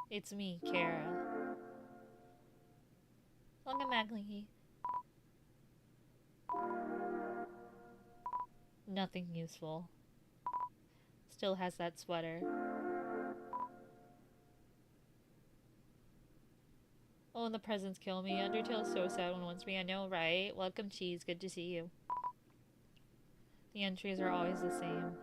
It's me, Kara. Welcome back, Linky. Nothing useful. Still has that sweater. Oh, the presents kill me. Undertale's so sad when it wants me. I know, right? Welcome, Cheese. Good to see you. The entries are always the same.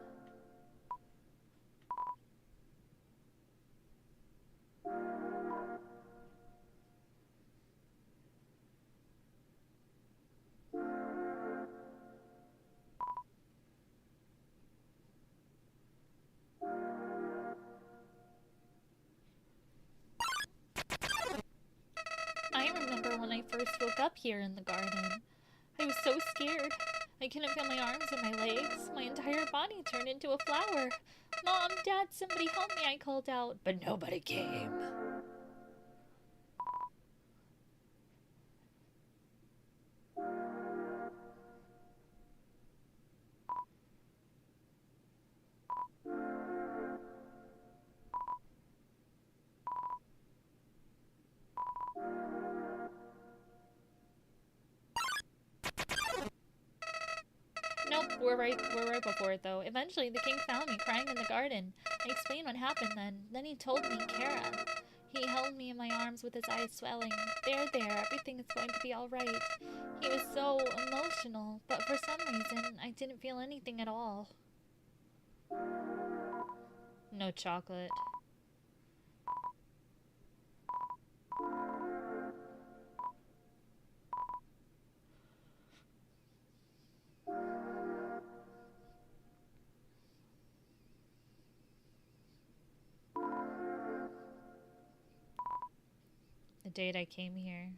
I remember when I first woke up here in the garden. I was so scared. I couldn't feel my arms or my legs. My entire body turned into a flower. Mom, Dad, somebody help me, I called out, but nobody came. Nope, we're right before it though. Eventually, the king found me crying in the garden. I explained what happened then. Then he told me, Kara. He held me in my arms with his eyes swelling. There, everything is going to be alright. He was so emotional, but for some reason, I didn't feel anything at all. No chocolate. The date I came here.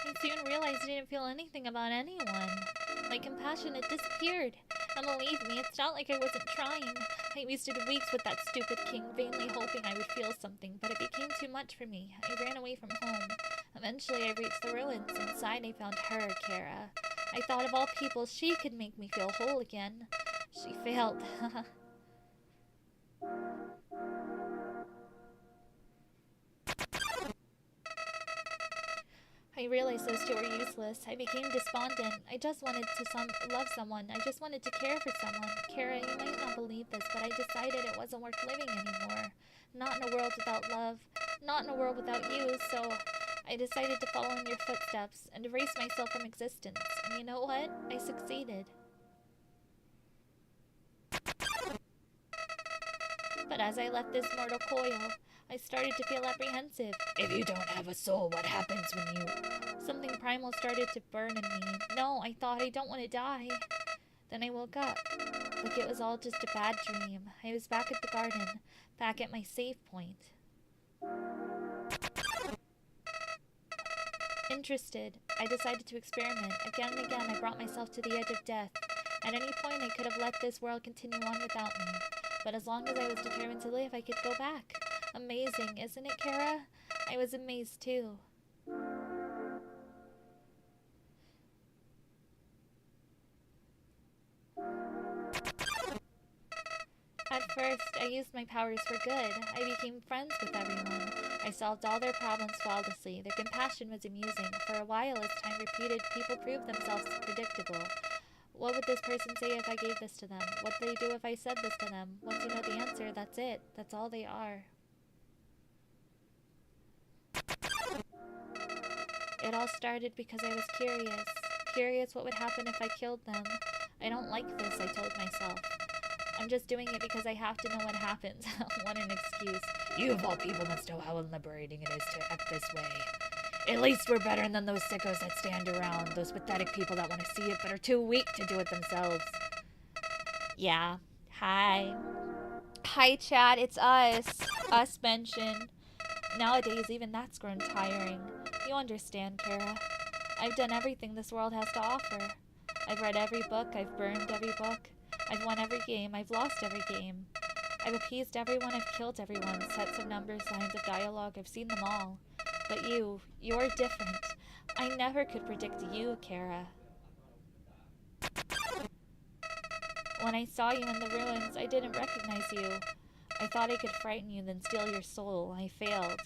I soon realized I didn't feel anything about anyone. My compassion had disappeared. And believe me, it's not like I wasn't trying. I wasted weeks with that stupid king, vainly hoping I would feel something, but it became too much for me. I ran away from home. Eventually, I reached the ruins. Inside, I found her, Kara. I thought of all people she could make me feel whole again. She failed. I realized those two were useless. I became despondent. I just wanted to love someone. I just wanted to care for someone. Kara, you might not believe this, but I decided it wasn't worth living anymore. Not in a world without love. Not in a world without you, so I decided to follow in your footsteps and erase myself from existence. And you know what? I succeeded. But as I left this mortal coil, I started to feel apprehensive. If you don't have a soul, what happens when you... Something primal started to burn in me. No, I thought, I don't want to die. Then I woke up. Like it was all just a bad dream. I was back at the garden, back at my save point. Interested, I decided to experiment. Again and again, I brought myself to the edge of death. At any point, I could have let this world continue on without me. But as long as I was determined to live, I could go back. Amazing, isn't it, Kara? I was amazed, too. At first, I used my powers for good. I became friends with everyone. I solved all their problems flawlessly. Their compassion was amusing. For a while, as time repeated, people proved themselves predictable. What would this person say if I gave this to them? What would they do if I said this to them? Once you know the answer, that's it. That's all they are. It all started because I was curious. Curious what would happen if I killed them. I don't like this, I told myself. I'm just doing it because I have to know what happens. What an excuse. You of all people must know how liberating it is to act this way. At least we're better than those sickos that stand around. Those pathetic people that want to see it but are too weak to do it themselves. Yeah. Hi. Hi, chat. It's us. Us mention. Nowadays, even that's grown tiring. You understand, Kara. I've done everything this world has to offer. I've read every book. I've burned every book. I've won every game. I've lost every game. I've appeased everyone. I've killed everyone. Sets of numbers, lines of dialogue. I've seen them all. But you're different. I never could predict you, Kara. When I saw you in the ruins, I didn't recognize you. I thought I could frighten you, then steal your soul. I failed.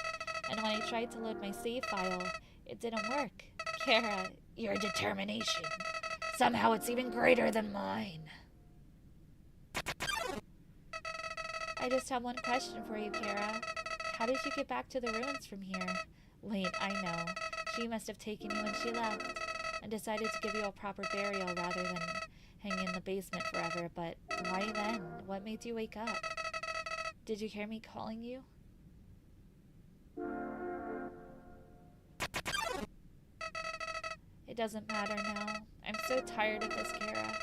And when I tried to load my save file, it didn't work. Kara, your determination. Somehow it's even greater than mine. I just have one question for you, Kara. How did you get back to the ruins from here? Wait, I know. She must have taken you when she left and decided to give you a proper burial rather than hang in the basement forever. But why then? What made you wake up? Did you hear me calling you? It doesn't matter now. I'm so tired of this, Kara.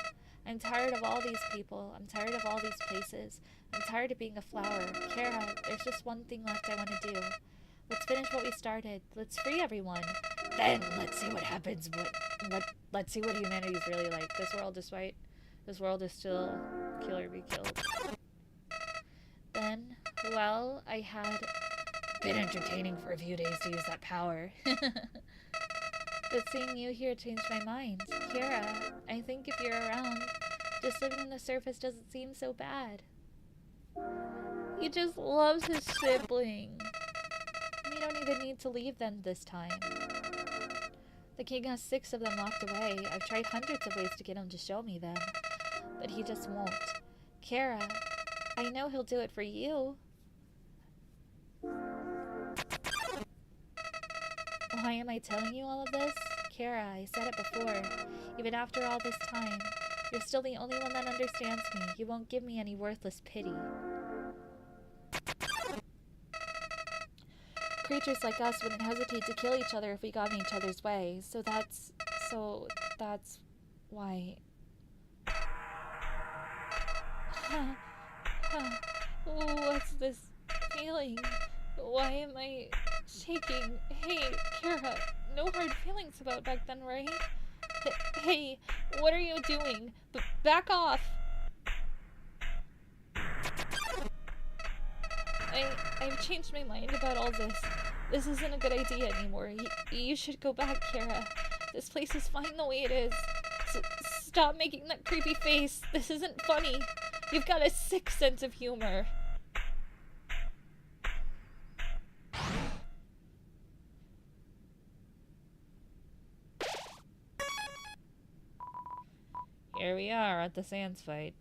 I'm tired of all these people. I'm tired of all these places. I'm tired of being a flower. Kara, there's just one thing left I want to do. Let's finish what we started. Let's free everyone. Then let's see what happens. Let's see what humanity's really like. This world is still kill or be killed. Then, well, I had been entertaining for a few days to use that power. But seeing you here changed my mind. Kara, I think if you're around, just living on the surface doesn't seem so bad. He just loves his sibling. We don't even need to leave them this time. The king has 6 of them locked away. I've tried hundreds of ways to get him to show me them, but he just won't. Kara, I know he'll do it for you. Why am I telling you all of this? Kara, I said it before. Even after all this time, you're still the only one that understands me. You won't give me any worthless pity. Creatures like us wouldn't hesitate to kill each other if we got in each other's way. So that's why. What's this feeling? Why am I shaking? Hey, Kara, no hard feelings about back then, right? Hey, what are you doing? Back off! I've changed my mind about all this. This isn't a good idea anymore. You should go back, Kara. This place is fine the way it is. Stop making that creepy face. This isn't funny. You've got a sick sense of humor. Here we are at the Sands fight.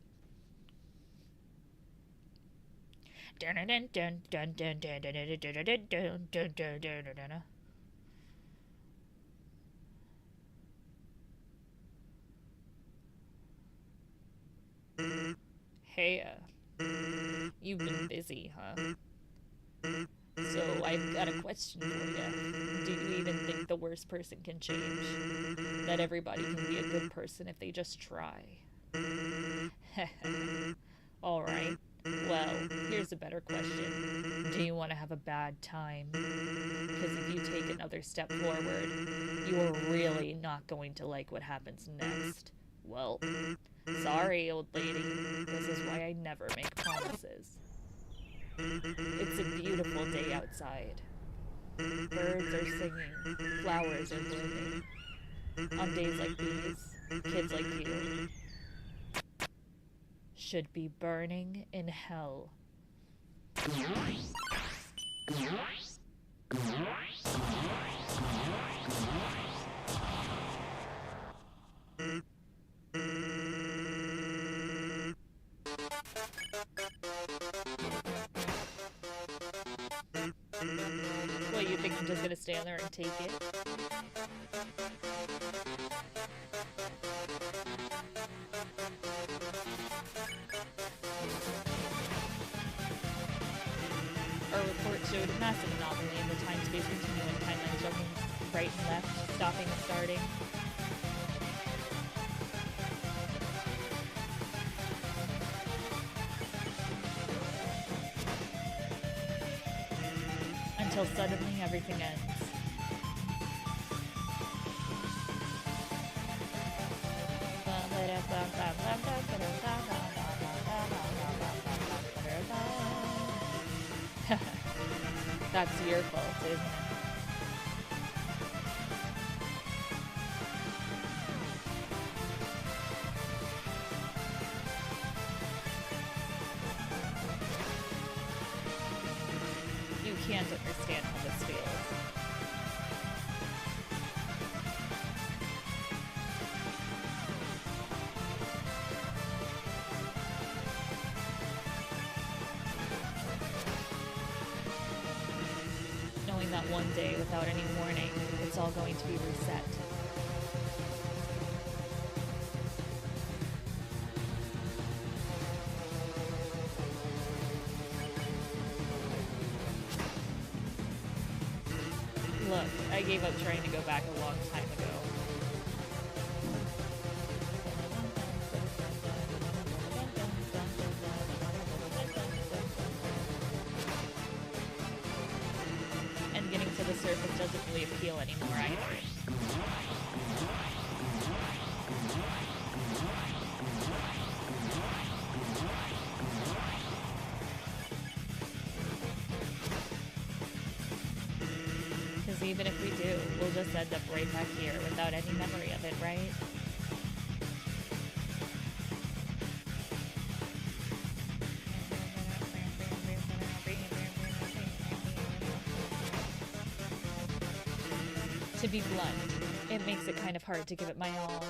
Hey, you've been busy, huh? So I've got a question for you. Do you even think the worst person can change? That everybody can be a good person if they just try? Alright. Well, here's a better question. Do you want to have a bad time? Because if you take another step forward, you are really not going to like what happens next. Well, sorry, old lady. This is why I never make promises. It's a beautiful day outside. Birds are singing, flowers are blooming. On days like these, kids like you should be burning in hell. What, you think I'm just gonna stand there and take it? Our report showed a massive anomaly in the time-space continuum, timeline jumping right and left, stopping and starting. Until suddenly everything ends. That's your fault, isn't it? You can't understand how this feels. Knowing that one day, without any warning, it's all going to be reset. Look, I gave up trying to go back a long time ago. And getting to the surface doesn't really appeal anymore either. Because even if we do, we'll just end up right back here without any memory of it, right? To be blunt, it makes it kind of hard to give it my all.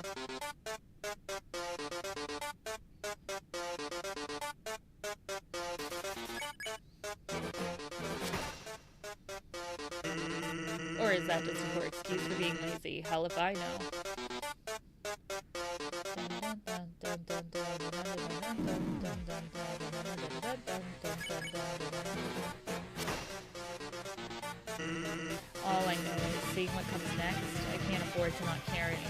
Or is that just a poor excuse for being lazy? Hell if I know. All I know is seeing what comes next, I can't afford to not care anymore.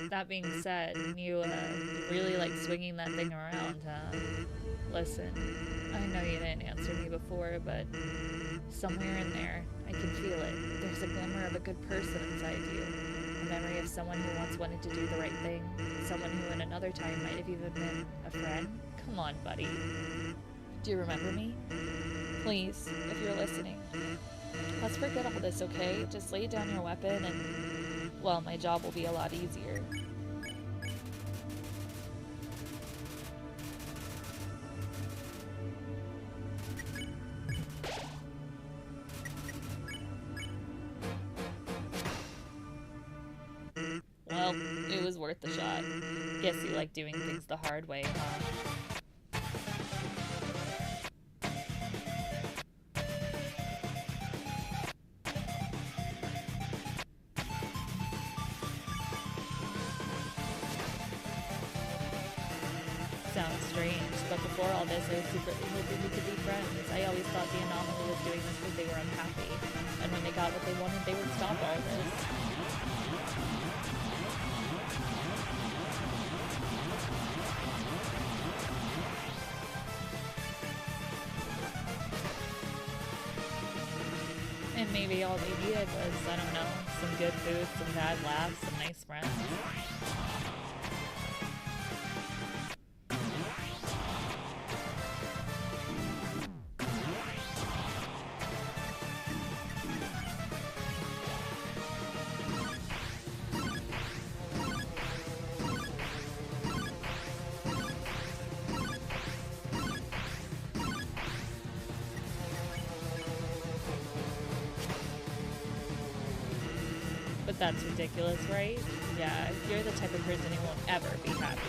That being said, you really like swinging that thing around, huh? Listen, I know you didn't answer me before, but somewhere in there, I can feel it. There's a glimmer of a good person inside you. A memory of someone who once wanted to do the right thing. Someone who in another time might have even been a friend. Come on, buddy. Do you remember me? Please, if you're listening. Let's forget all this, okay? Just lay down your weapon and, well, my job will be a lot easier. Well, it was worth the shot. Guess you like doing things the hard way, huh? sounds strange, but before all this, I was secretly hoping we could be friends. I always thought the anomaly was doing this because they were unhappy, and when they got what they wanted, they would stop all this. And maybe all they needed was, I don't know, some good food, some bad laughs, some nice friends. But that's ridiculous, right? Yeah, you're the type of person who won't ever be happy.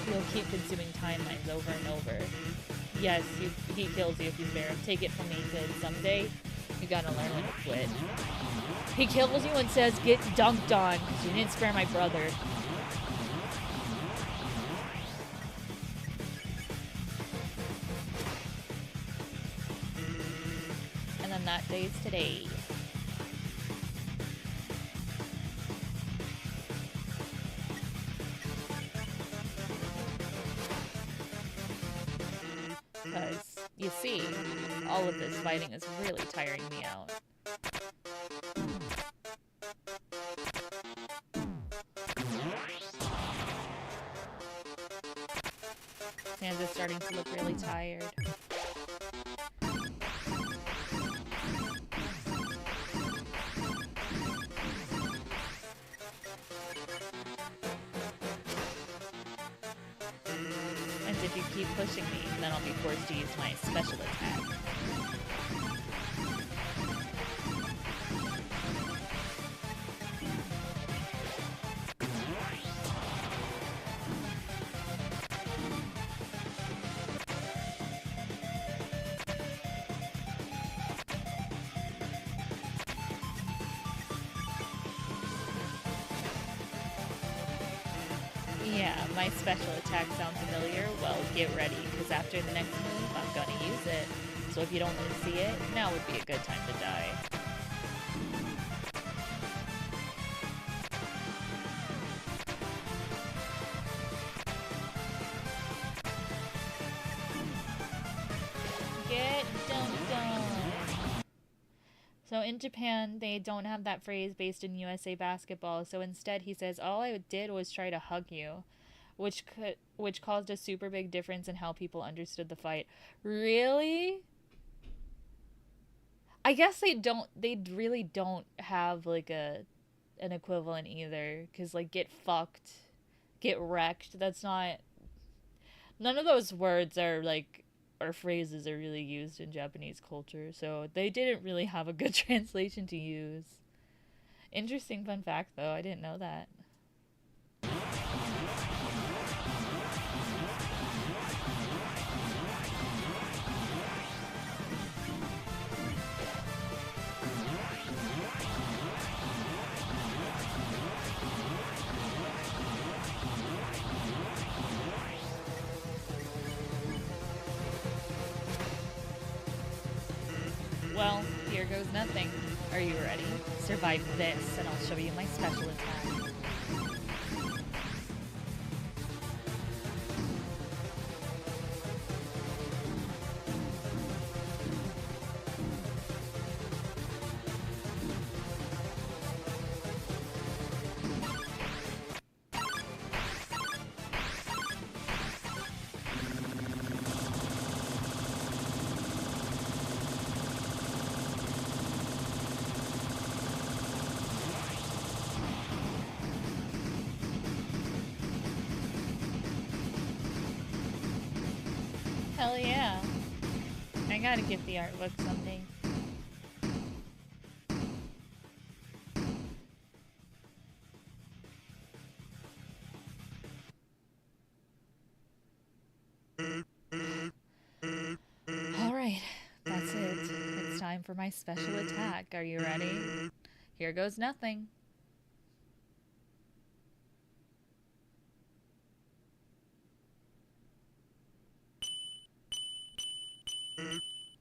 You'll keep consuming timelines over and over. Yes, he kills you if you spare him. Take it from me, kid. Someday, you gotta learn when to quit. He kills you and says, get dunked on, because you didn't spare my brother. And then that day's today. Because, you see, all of this fighting is really tiring me out. Sansa's starting to look really tired. And if you keep pushing me, then I'll be forced to use my special attack. Yeah, my special attack sounds familiar. Well, get ready, because after the next move, I'm gonna use it. So if you don't want to see it, now would be a good time to die. Get dunked on. So in Japan, they don't have that phrase based in USA basketball. So instead, he says, all I did was try to hug you, which caused a super big difference in how people understood the fight. Really? I guess they really don't have like an equivalent either, because like get fucked, get wrecked, that's not, none of those words are like, or phrases are really used in Japanese culture, so they didn't really have a good translation to use. Interesting fun fact though, I didn't know that. Well, here goes nothing. Are you ready? Survive this, and I'll show you my special attack. Hell yeah. I gotta get the art book someday. time for my special attack. Are you ready? Here goes nothing.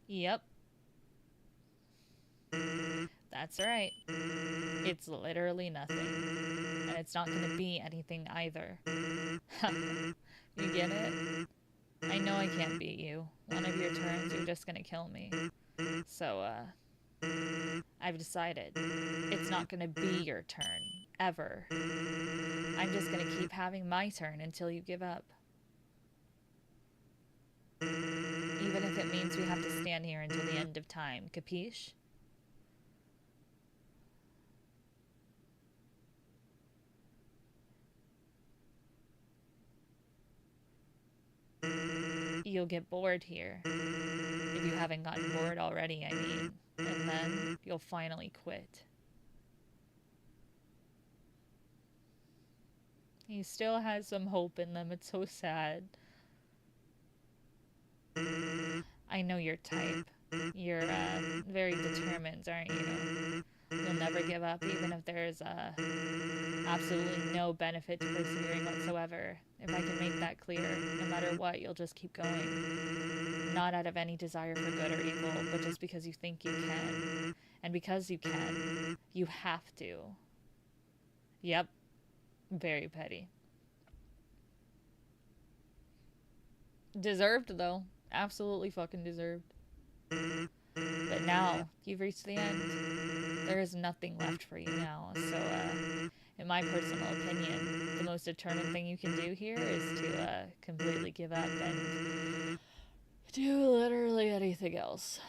Yep. That's right. It's literally nothing. And it's not gonna be anything either. You get it? I know I can't beat you. One of your turns, you're just gonna kill me. So, I've decided. It's not gonna be your turn. Ever. I'm just gonna keep having my turn until you give up. Even if it means we have to stand here until the end of time. Capiche? You'll get bored here. If you haven't gotten bored already, I mean. And then you'll finally quit. He still has some hope in them. It's so sad. I know your type. You're very determined, aren't you? You'll never give up, even if there's absolutely no benefit to persevering whatsoever. If I can make that clear, no matter what, you'll just keep going. Not out of any desire for good or evil, but just because you think you can. And because you can, you have to. Yep. Very petty. Deserved, though. Absolutely fucking deserved. But now, you've reached the end. There is nothing left for you now. So, in my personal opinion, the most determined thing you can do here is to completely give up and do literally anything else.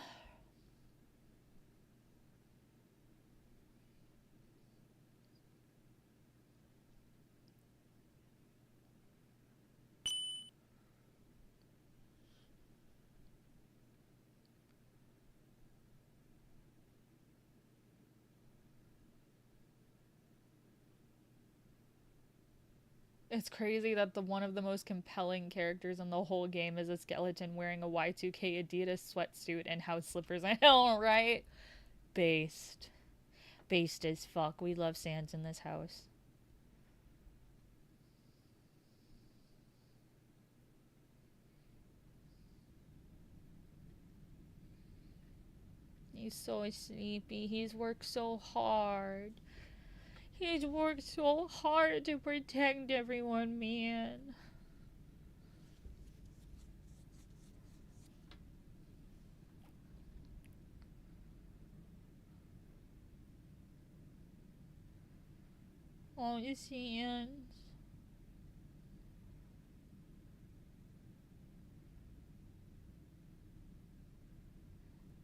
It's crazy that one of the most compelling characters in the whole game is a skeleton wearing a Y2K Adidas sweatsuit and house slippers. I know, right? Based. Based as fuck. We love Sans in this house. He's so sleepy. He's worked so hard. He's worked so hard to protect everyone, man. Oh, you Sans.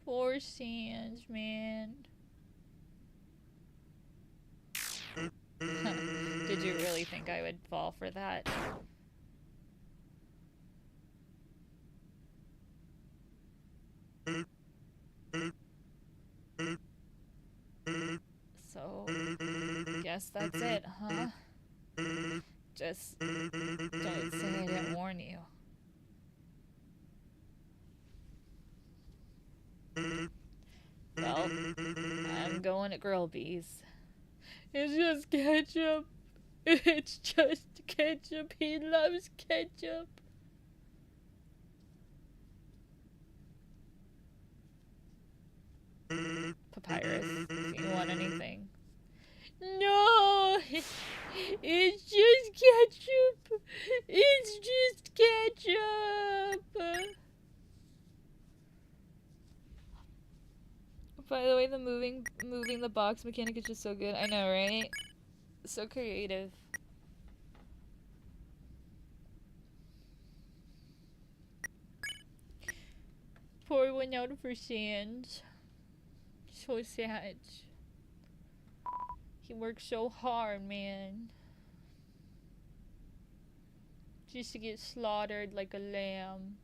Poor Sans, man. Did you really think I would fall for that? So, guess that's it, huh? Just don't say I didn't warn you. Well, I'm going to Girlby's. It's just ketchup. It's just ketchup. He loves ketchup. Papyrus, do you want anything? No! It's just ketchup! It's just ketchup! By the way, the moving the box mechanic is just so good. I know, right? So creative. Pour one out for Sans. So sad. He works so hard, man. Just to get slaughtered like a lamb.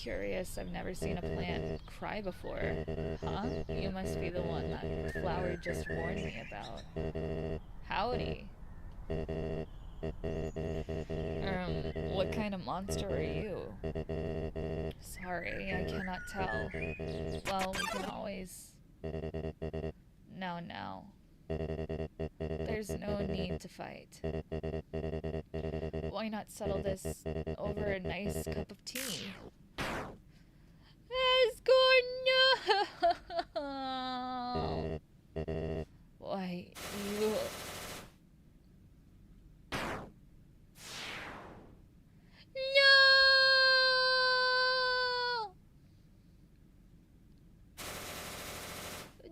curious. I've never seen a plant cry before. Huh? You must be the one that flower just warned me about. Howdy. What kind of monster are you? Sorry, I cannot tell. Well, we can always... No. There's no need to fight. Why not settle this over a nice cup of tea? Escort, no! Why, you... No!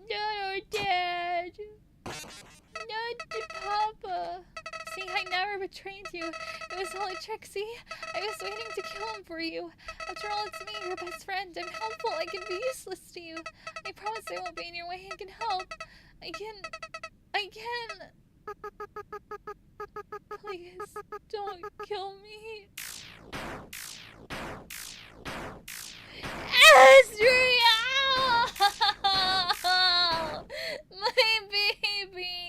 Not our dad! Not Papa! See, I never betrayed you. It was all a trick, see? I was waiting to kill him for you. After all, it's me, your best friend. I'm helpful. I can be useless to you. I promise I won't be in your way. I can help. I can... Please, don't kill me. Astrid! My baby!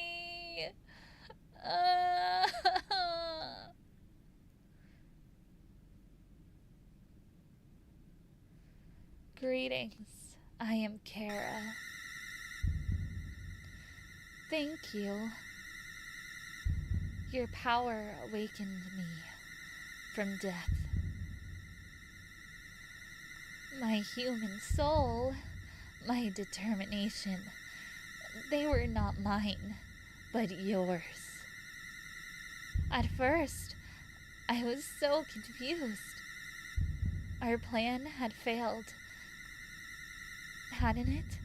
Greetings. I am Kara. Thank you. Your power awakened me from death. My human soul, my determination, they were not mine, but yours. At first, I was so confused. Our plan had failed, hadn't it?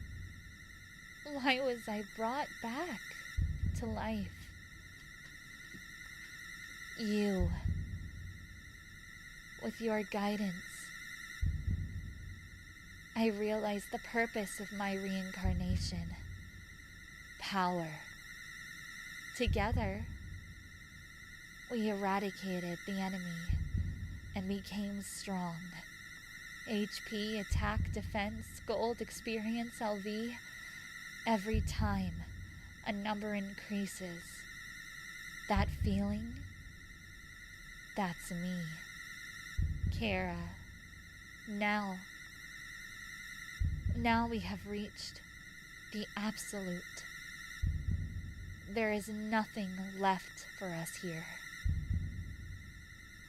Why was I brought back to life? You, with your guidance, I realized the purpose of my reincarnation. Power. Together, we eradicated the enemy and became strong. HP, attack, defense, gold, experience, LV. Every time a number increases, that feeling, that's me. Kara. Now we have reached the absolute. There is nothing left for us here.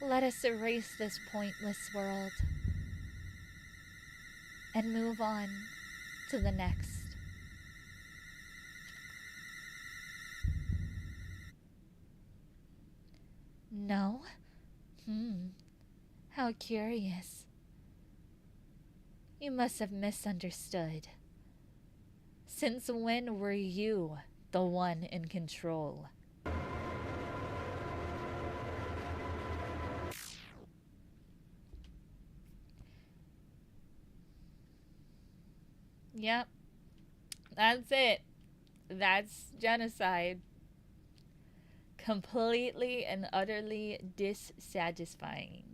Let us erase this pointless world and move on to the next. No? How curious. You must have misunderstood. Since when were you the one in control? Yep. That's it. That's genocide. Completely and utterly dissatisfying.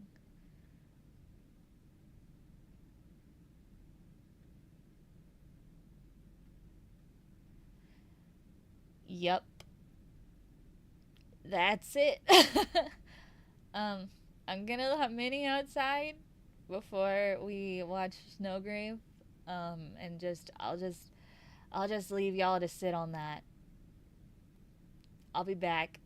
Yup. That's it. I'm gonna let Minnie outside before we watch Snowgrave. And I'll just leave y'all to sit on that. I'll be back.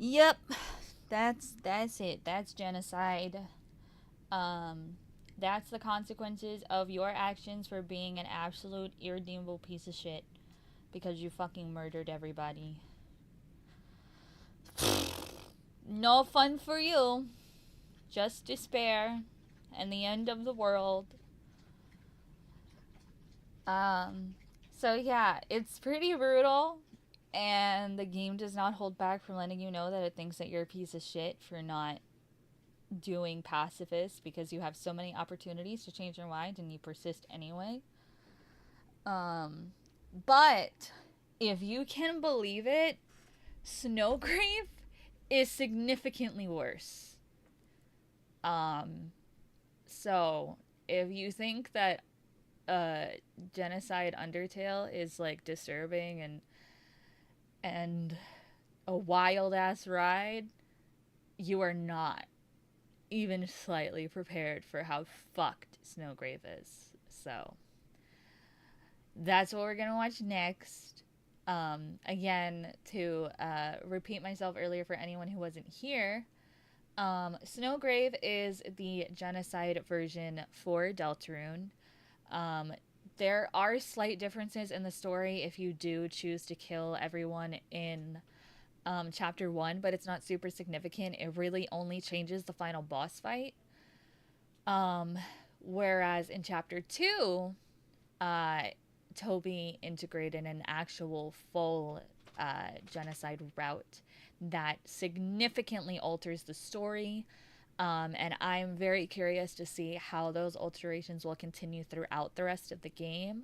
Yep, that's it. That's genocide. That's the consequences of your actions for being an absolute irredeemable piece of shit because you fucking murdered everybody. No fun for you. Just despair and the end of the world. So yeah, it's pretty brutal, and the game does not hold back from letting you know that it thinks that you're a piece of shit for not doing pacifist because you have so many opportunities to change your mind and you persist anyway. But if you can believe it, Snowgrave is significantly worse. So if you think that genocide Undertale is like disturbing and a wild ass ride, you are not even slightly prepared for how fucked Snowgrave is. So that's what we're gonna watch next. Again, to repeat myself earlier for anyone who wasn't here, Snowgrave is the genocide version for Deltarune. There are slight differences in the story if you do choose to kill everyone in chapter 1, but it's not super significant. It really only changes the final boss fight. Whereas in chapter 2, Toby integrated an actual full genocide route that significantly alters the story. And I'm very curious to see how those alterations will continue throughout the rest of the game,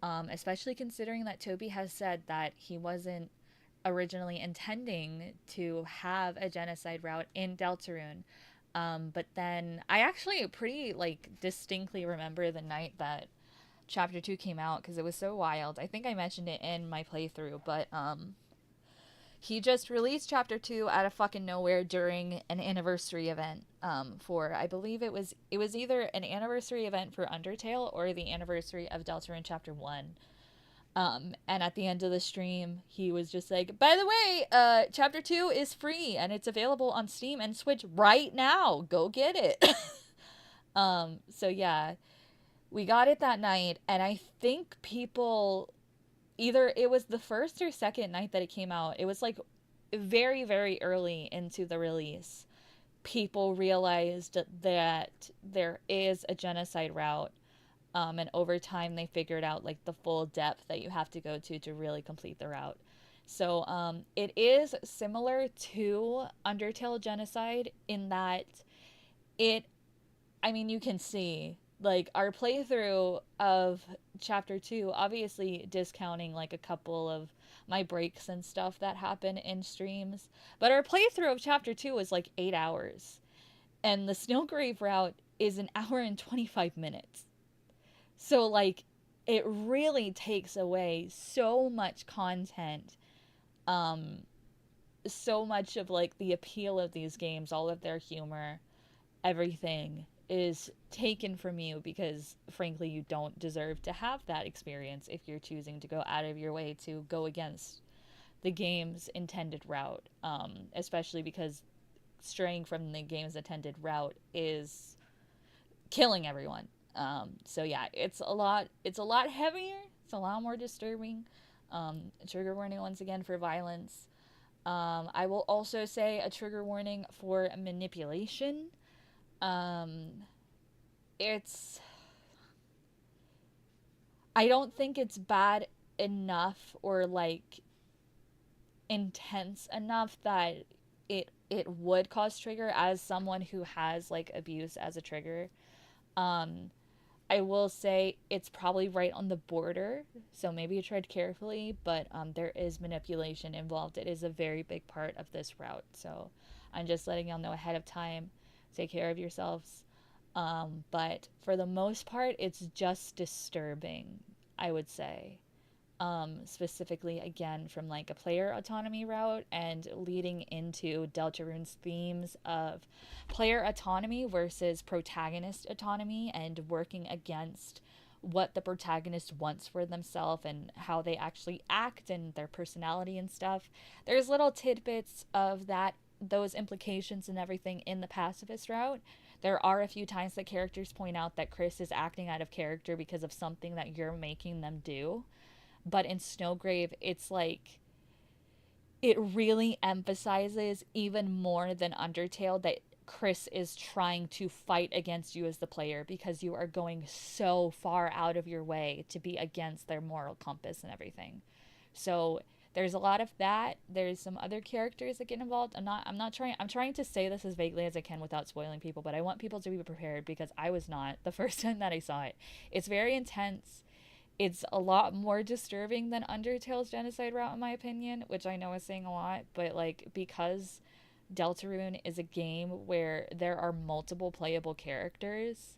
especially considering that Toby has said that he wasn't originally intending to have a genocide route in Deltarune. But then I actually pretty like distinctly remember the night that chapter 2 came out because it was so wild. I think I mentioned it in my playthrough, but he just released chapter 2 out of fucking nowhere during an anniversary event for, I believe it was either an anniversary event for Undertale or the anniversary of Deltarune chapter 1. And at the end of the stream, he was just like, by the way, chapter 2 is free and it's available on Steam and Switch right now. Go get it. So yeah, we got it that night, and I think people, either it was the first or second night that it came out, it was like very, very early into the release, people realized that there is a genocide route. And over time, they figured out like the full depth that you have to go to really complete the route. So it is similar to Undertale Genocide in that you can see like our playthrough of chapter 2, obviously discounting like a couple of my breaks and stuff that happen in streams, but our playthrough of chapter 2 is like 8 hours, and the Snowgrave route is an hour and 25 minutes. So like it really takes away so much content, so much of like the appeal of these games, all of their humor, everything is taken from you because frankly you don't deserve to have that experience if you're choosing to go out of your way to go against the game's intended route, especially because straying from the game's intended route is killing everyone. So yeah, it's a lot heavier, it's a lot more disturbing. Trigger warning once again for violence. I will also say a trigger warning for manipulation. It's, I don't think it's bad enough or like intense enough that it would cause trigger as someone who has like abuse as a trigger. I will say it's probably right on the border, so maybe you tread carefully, but there is manipulation involved. It is a very big part of this route, so I'm just letting y'all know ahead of time. Take care of yourselves. But for the most part, it's just disturbing, I would say. Specifically, again, from like a player autonomy route and leading into Deltarune's themes of player autonomy versus protagonist autonomy and working against what the protagonist wants for themselves and how they actually act and their personality and stuff. There's little tidbits of that, those implications and everything in the pacifist route. There are a few times that characters point out that Chris is acting out of character because of something that you're making them do. But in Snowgrave, it's like it really emphasizes even more than Undertale that Chris is trying to fight against you as the player because you are going so far out of your way to be against their moral compass and everything. So there's a lot of that. There's some other characters that get involved. I'm trying to say this as vaguely as I can without spoiling people, but I want people to be prepared because I was not the first time that I saw it. It's very intense. It's a lot more disturbing than Undertale's genocide route, in my opinion, which I know is saying a lot, but like because Deltarune is a game where there are multiple playable characters,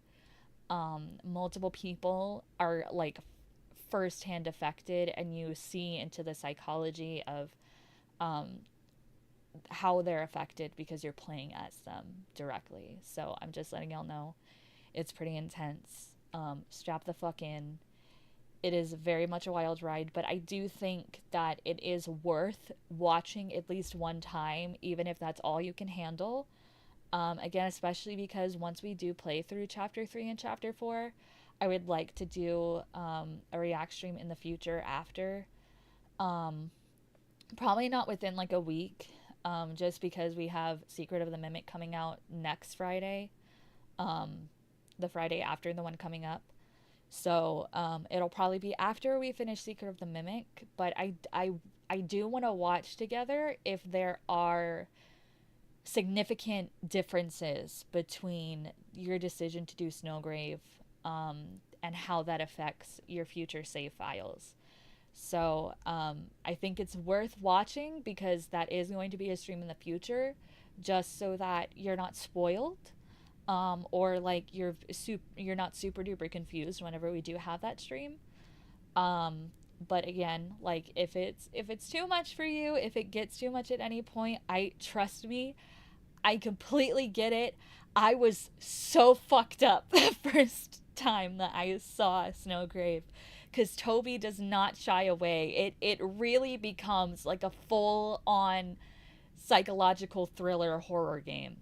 multiple people are like firsthand affected, and you see into the psychology of how they're affected because you're playing as them directly. So I'm just letting y'all know it's pretty intense. Strap the fuck in. It is very much a wild ride, but I do think that it is worth watching at least one time, even if that's all you can handle. Again, especially because once we do play through Chapter 3 and Chapter 4, I would like to do a react stream in the future after. Probably not within like a week, just because we have Secret of the Mimic coming out next Friday, the Friday after the one coming up. So it'll probably be after we finish Secret of the Mimic, but I do want to watch together if there are significant differences between your decision to do Snowgrave and how that affects your future save files. So I think it's worth watching because that is going to be a stream in the future, just so that you're not spoiled. Or like you're not super duper confused whenever we do have that stream. But again, like if it's too much for you, if it gets too much at any point, trust me, I completely get it. I was so fucked up the first time that I saw Snowgrave, because Toby does not shy away. It really becomes like a full on psychological thriller horror game.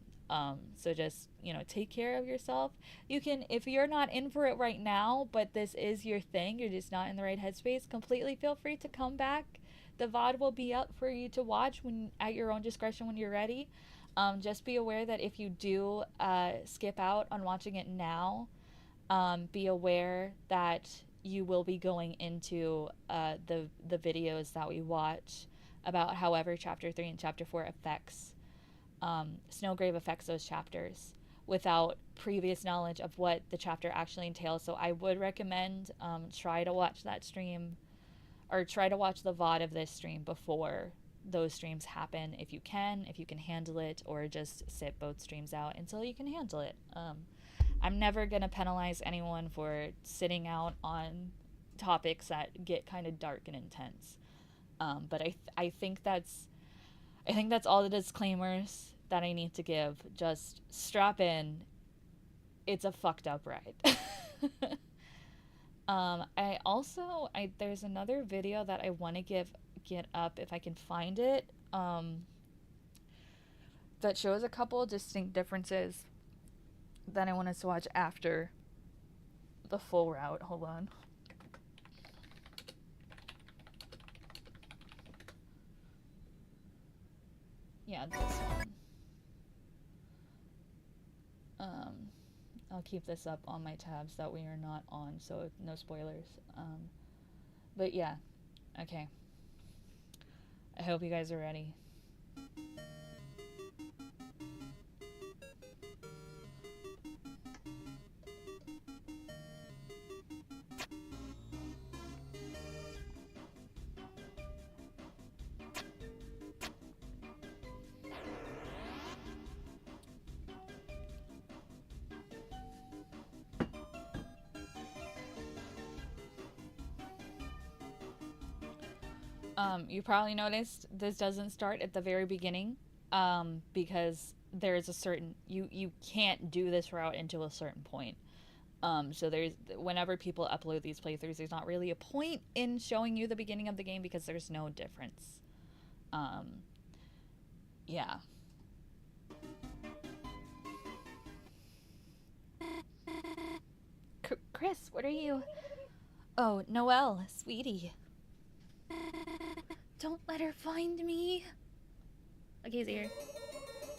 So just, take care of yourself. You can, if you're not in for it right now, but this is your thing, you're just not in the right headspace, completely feel free to come back. The VOD will be up for you to watch when at your own discretion when you're ready. Just be aware that if you do skip out on watching it now, be aware that you will be going into the videos that we watch about however Chapter 3 and Chapter 4 affects Snowgrave affects those chapters without previous knowledge of what the chapter actually entails. So I would recommend try to watch that stream, or try to watch the VOD of this stream before those streams happen if you can handle it, or just sit both streams out until you can handle it. I'm never going to penalize anyone for sitting out on topics that get kind of dark and intense. But I think that's all the disclaimers that I need to give. Just strap in. It's a fucked up ride. There's another video that I want to get up if I can find it, that shows a couple of distinct differences that I want us to watch after the full route. Hold on. Yeah, this one. I'll keep this up on my tabs that we are not on, so no spoilers. But yeah, okay. I hope you guys are ready. You probably noticed this doesn't start at the very beginning, because there's a certain, you can't do this route until a certain point. So whenever people upload these playthroughs, there's not really a point in showing you the beginning of the game because there's no difference. Yeah. Chris, what are you? Oh, Noelle, sweetie. Don't let her find me. Okay, he's here.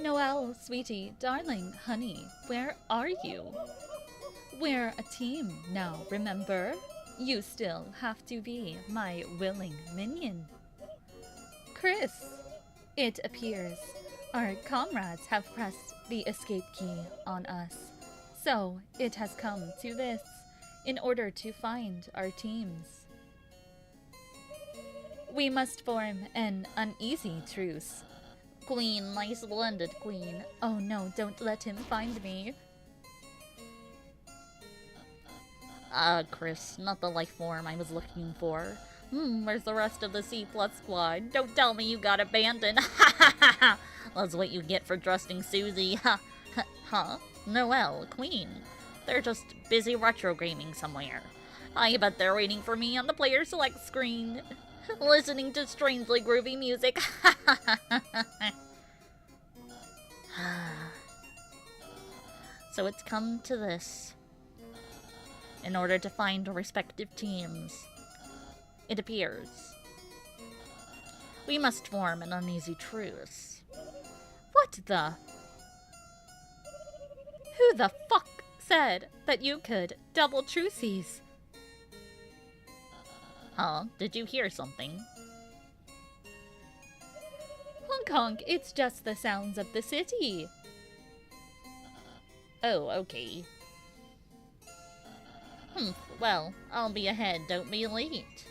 Noelle, sweetie, darling, honey, where are you? We're a team now, remember? You still have to be my willing minion. Chris, it appears our comrades have pressed the escape key on us. So it has come to this in order to find our teams. We must form an uneasy truce. Queen, my splendid queen. Oh no, don't let him find me. Chris, not the life form I was looking for. Where's the rest of the C+ squad? Don't tell me you got abandoned. That's what you get for trusting Susie. Huh? Noelle, Queen. They're just busy retro gaming somewhere. I bet they're waiting for me on the player select screen, listening to strangely groovy music. So it's come to this. In order to find our respective teams, it appears we must form an uneasy truce. What the? Who the fuck said that you could double truces? Huh? Did you hear something? Honk honk, it's just the sounds of the city. Oh, okay. Well, I'll be ahead, don't be late.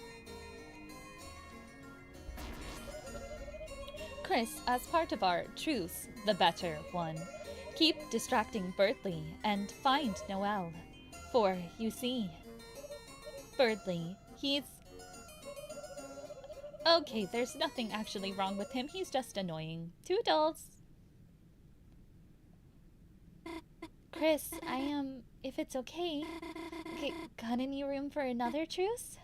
Chris, as part of our truce, the better one, keep distracting Birdley and find Noelle. For, you see, Birdley, he's... Okay, there's nothing actually wrong with him, he's just annoying. Toodles! Chris, if it's okay, got any room for another truce?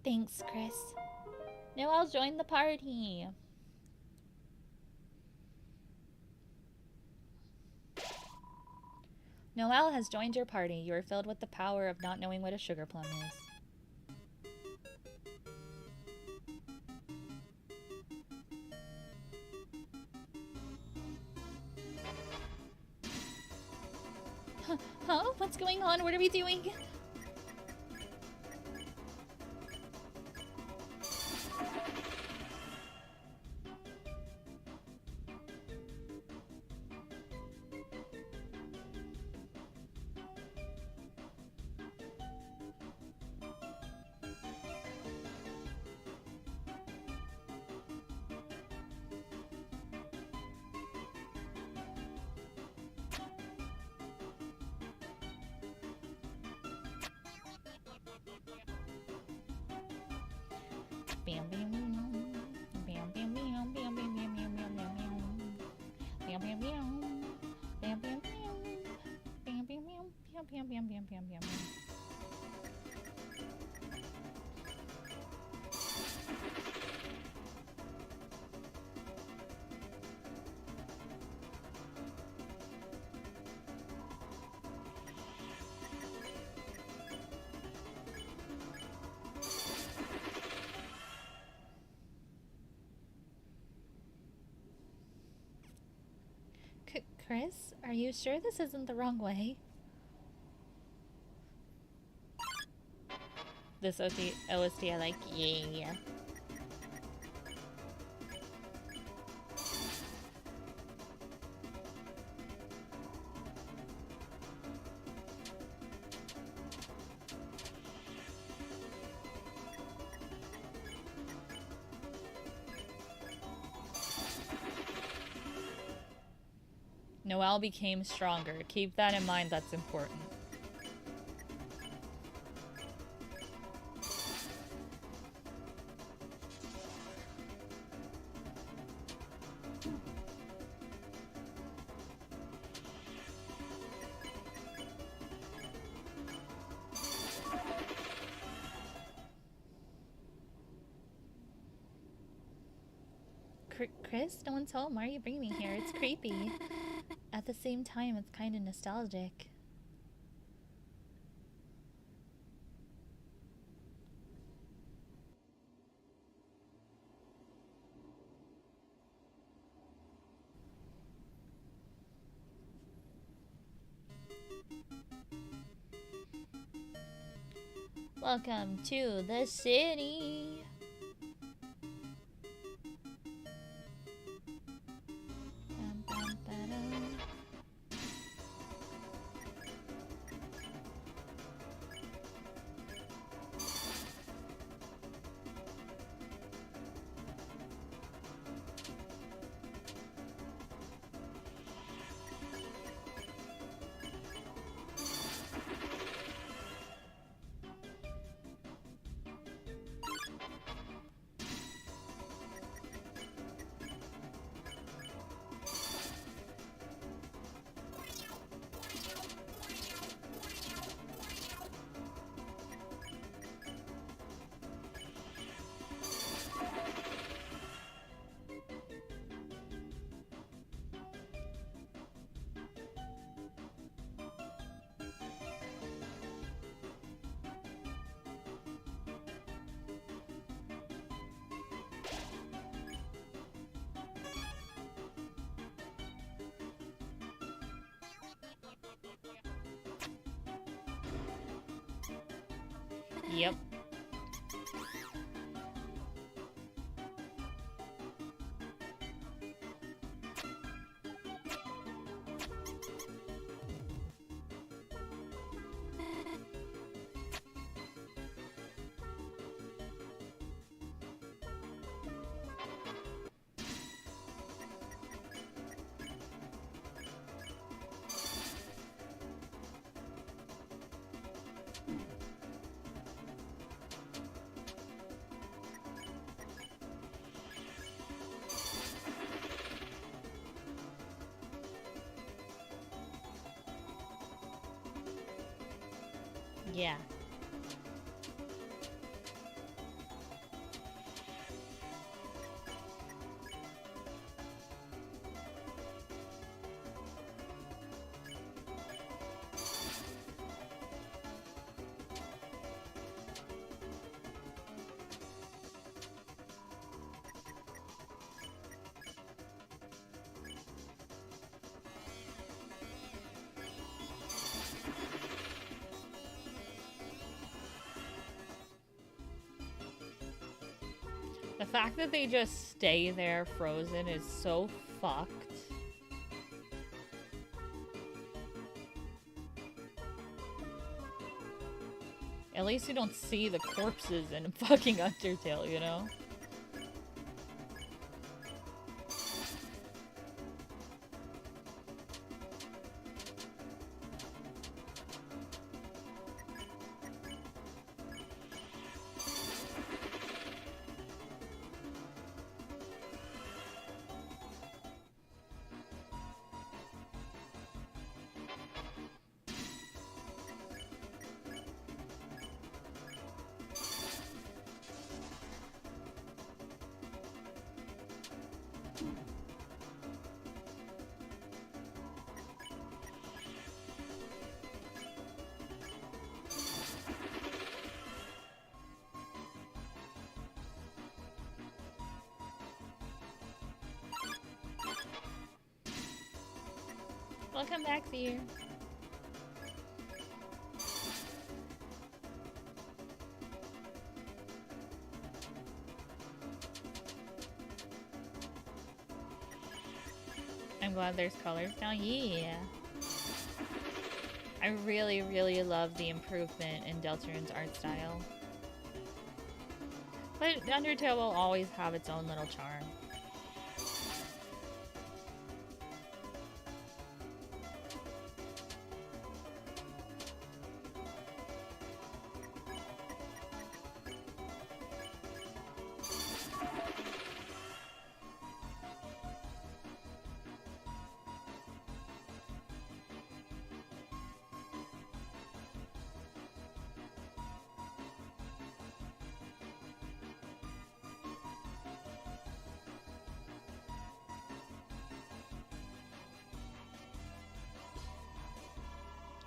Thanks, Chris. Noelle joined the party. Noelle has joined your party. You are filled with the power of not knowing what a sugar plum is. Huh? What's going on? What are we doing? Chris, are you sure this isn't the wrong way? This OST I like, yeah. Noelle became stronger. Keep that in mind, that's important. Chris, no one's home. Why are you bringing me here? It's creepy. At the same time, it's kind of nostalgic. Welcome to the city. Yep. Yeah. The fact that they just stay there frozen is so fucked. At least you don't see the corpses in fucking Undertale, you know? Welcome back, Fear. I'm glad there's colors now. Yeah. I really, really love the improvement in Deltarune's art style. But Undertale will always have its own little charm.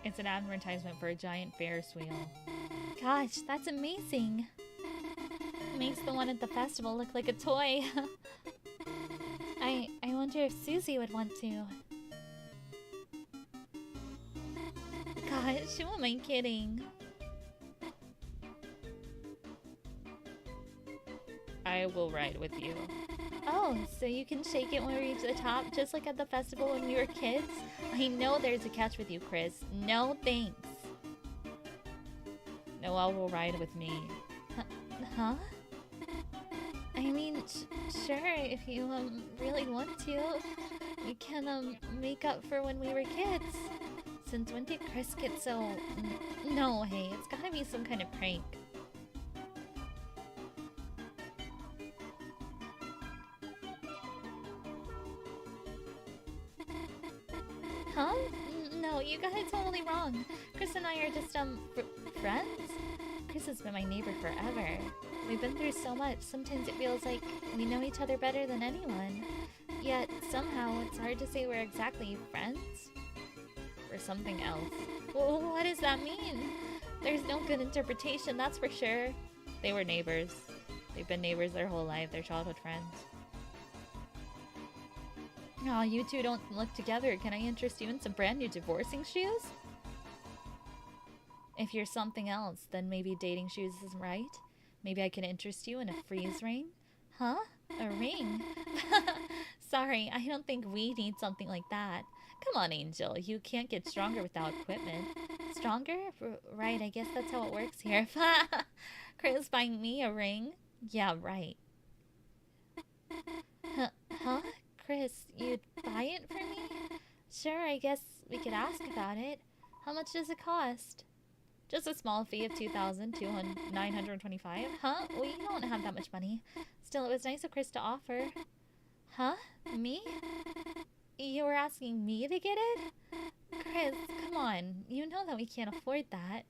It's an advertisement for a giant Ferris wheel. Gosh, that's amazing. Makes the one at the festival look like a toy. I wonder if Susie would want to. Gosh, who am I kidding? I will ride with you. Oh, so you can shake it when we reach the top, just like at the festival when we were kids? I know there's a catch with you, Chris. No thanks. Noelle will ride with me. Huh? I mean, sure, if you really want to. You can make up for when we were kids. Since when did Chris get so... No, hey, it's gotta be some kind of prank. Huh? No, you got it totally wrong. Chris and I are just, friends? Chris has been my neighbor forever. We've been through so much, sometimes it feels like we know each other better than anyone. Yet, somehow, it's hard to say we're exactly friends. Or something else. Well, what does that mean? There's no good interpretation, that's for sure. They were neighbors. They've been neighbors their whole life, they're childhood friends. Aw, you two don't look together. Can I interest you in some brand new divorcing shoes? If you're something else, then maybe dating shoes isn't right. Maybe I can interest you in a freeze ring? Huh? A ring? Sorry, I don't think we need something like that. Come on, Angel. You can't get stronger without equipment. Stronger? Right, I guess that's how it works here. Chris buying me a ring? Yeah, right. Huh? Chris, you'd buy it for me? Sure, I guess we could ask about it. How much does it cost? Just a small fee of $2,925. Huh? We don't have that much money. Still, it was nice of Chris to offer. Huh? Me? You were asking me to get it? Chris, come on. You know that we can't afford that.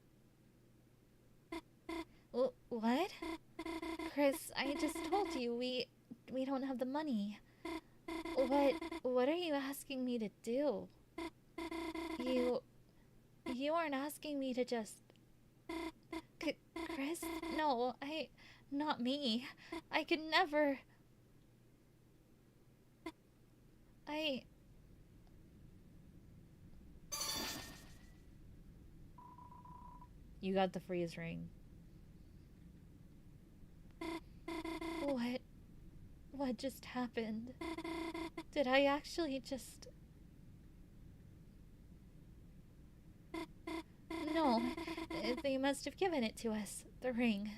What? Chris, I just told you we don't have the money. What are you asking me to do? You aren't asking me to just... Chris? No, not me. I could never... You got the freeze ring. What just happened? Did I actually just... No, they must have given it to us, the ring.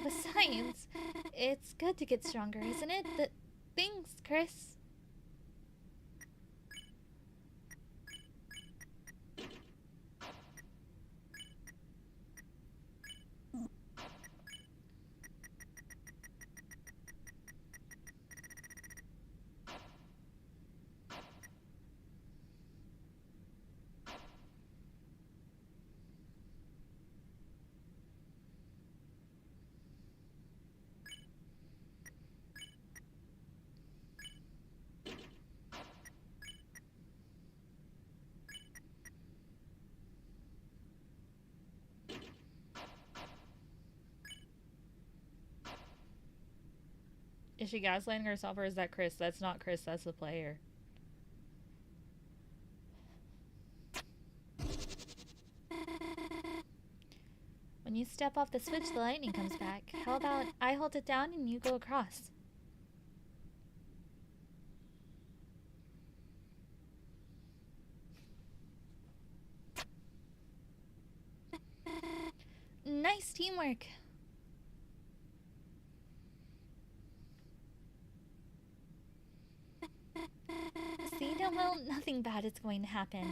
Besides, it's good to get stronger, isn't it? Thanks, Chris. Is she gaslighting herself or is that Chris? That's not Chris, that's the player. When you step off the switch, the lightning comes back. How about I hold it down and you go across? Nice teamwork. See, well, nothing bad is going to happen.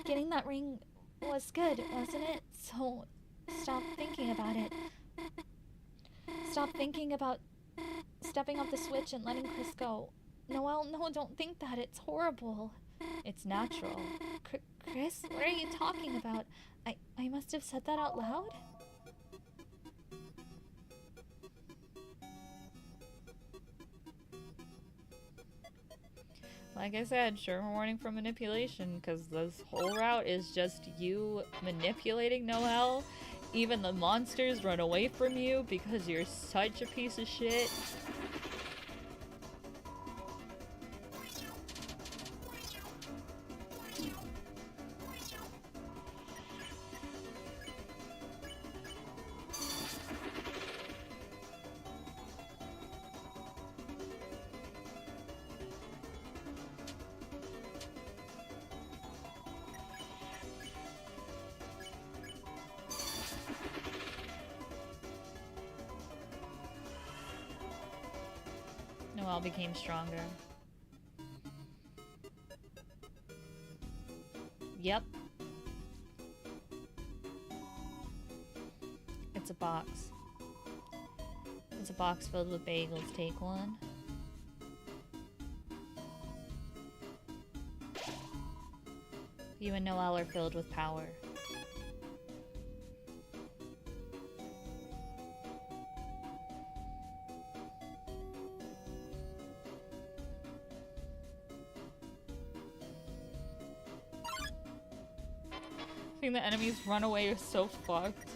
Getting that ring was good, wasn't it? So, stop thinking about it. Stop thinking about stepping off the switch and letting Chris go. Noelle, no, don't think that. It's horrible. It's natural. Chris, what are you talking about? I must have said that out loud? Like I said, sure, warning for manipulation, because this whole route is just you manipulating Noelle. Even the monsters run away from you because you're such a piece of shit. Noelle became stronger. Yep. It's a box. It's a box filled with bagels. Take one. You and Noelle are filled with power. Seeing the enemies run away is so fucked.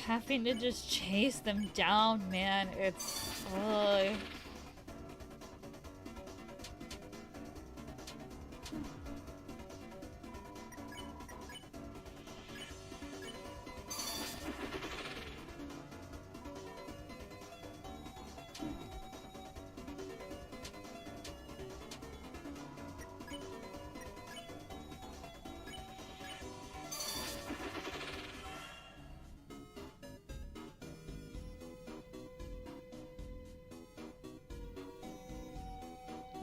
Having to just chase them down, man, it's... ugh.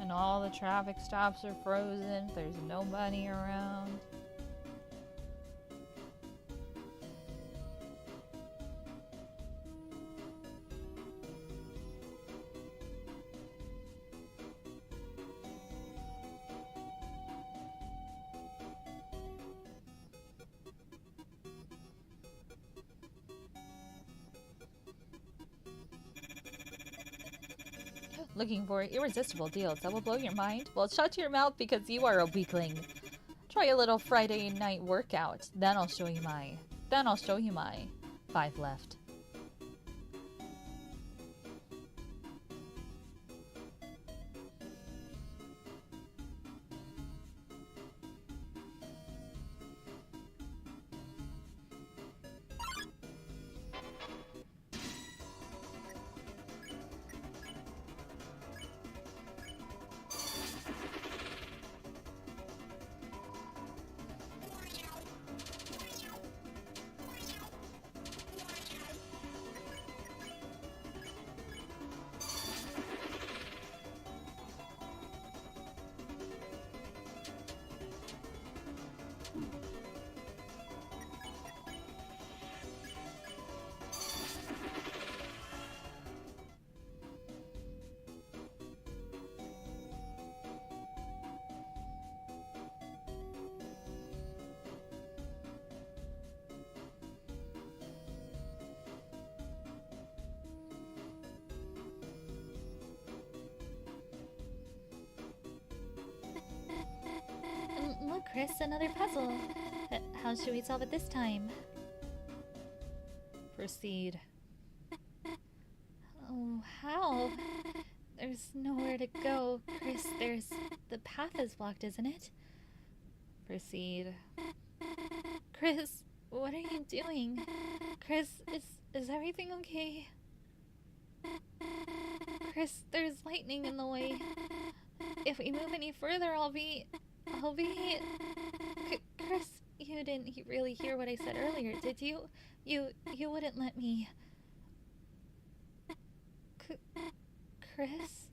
And all the traffic stops are frozen. There's nobody around. Looking for irresistible deals that will blow your mind? Well, shut your mouth because you are a weakling. Try a little Friday night workout. Then I'll show you my 5 left. Chris, another puzzle. How should we solve it this time? Proceed. Oh, how? There's nowhere to go. Chris, the path is blocked, isn't it? Proceed. Chris, what are you doing? Chris, is everything okay? Chris, there's lightning in the way. If we move any further, I'll be... Chris, you didn't really hear what I said earlier, did you? You wouldn't let me... Chris?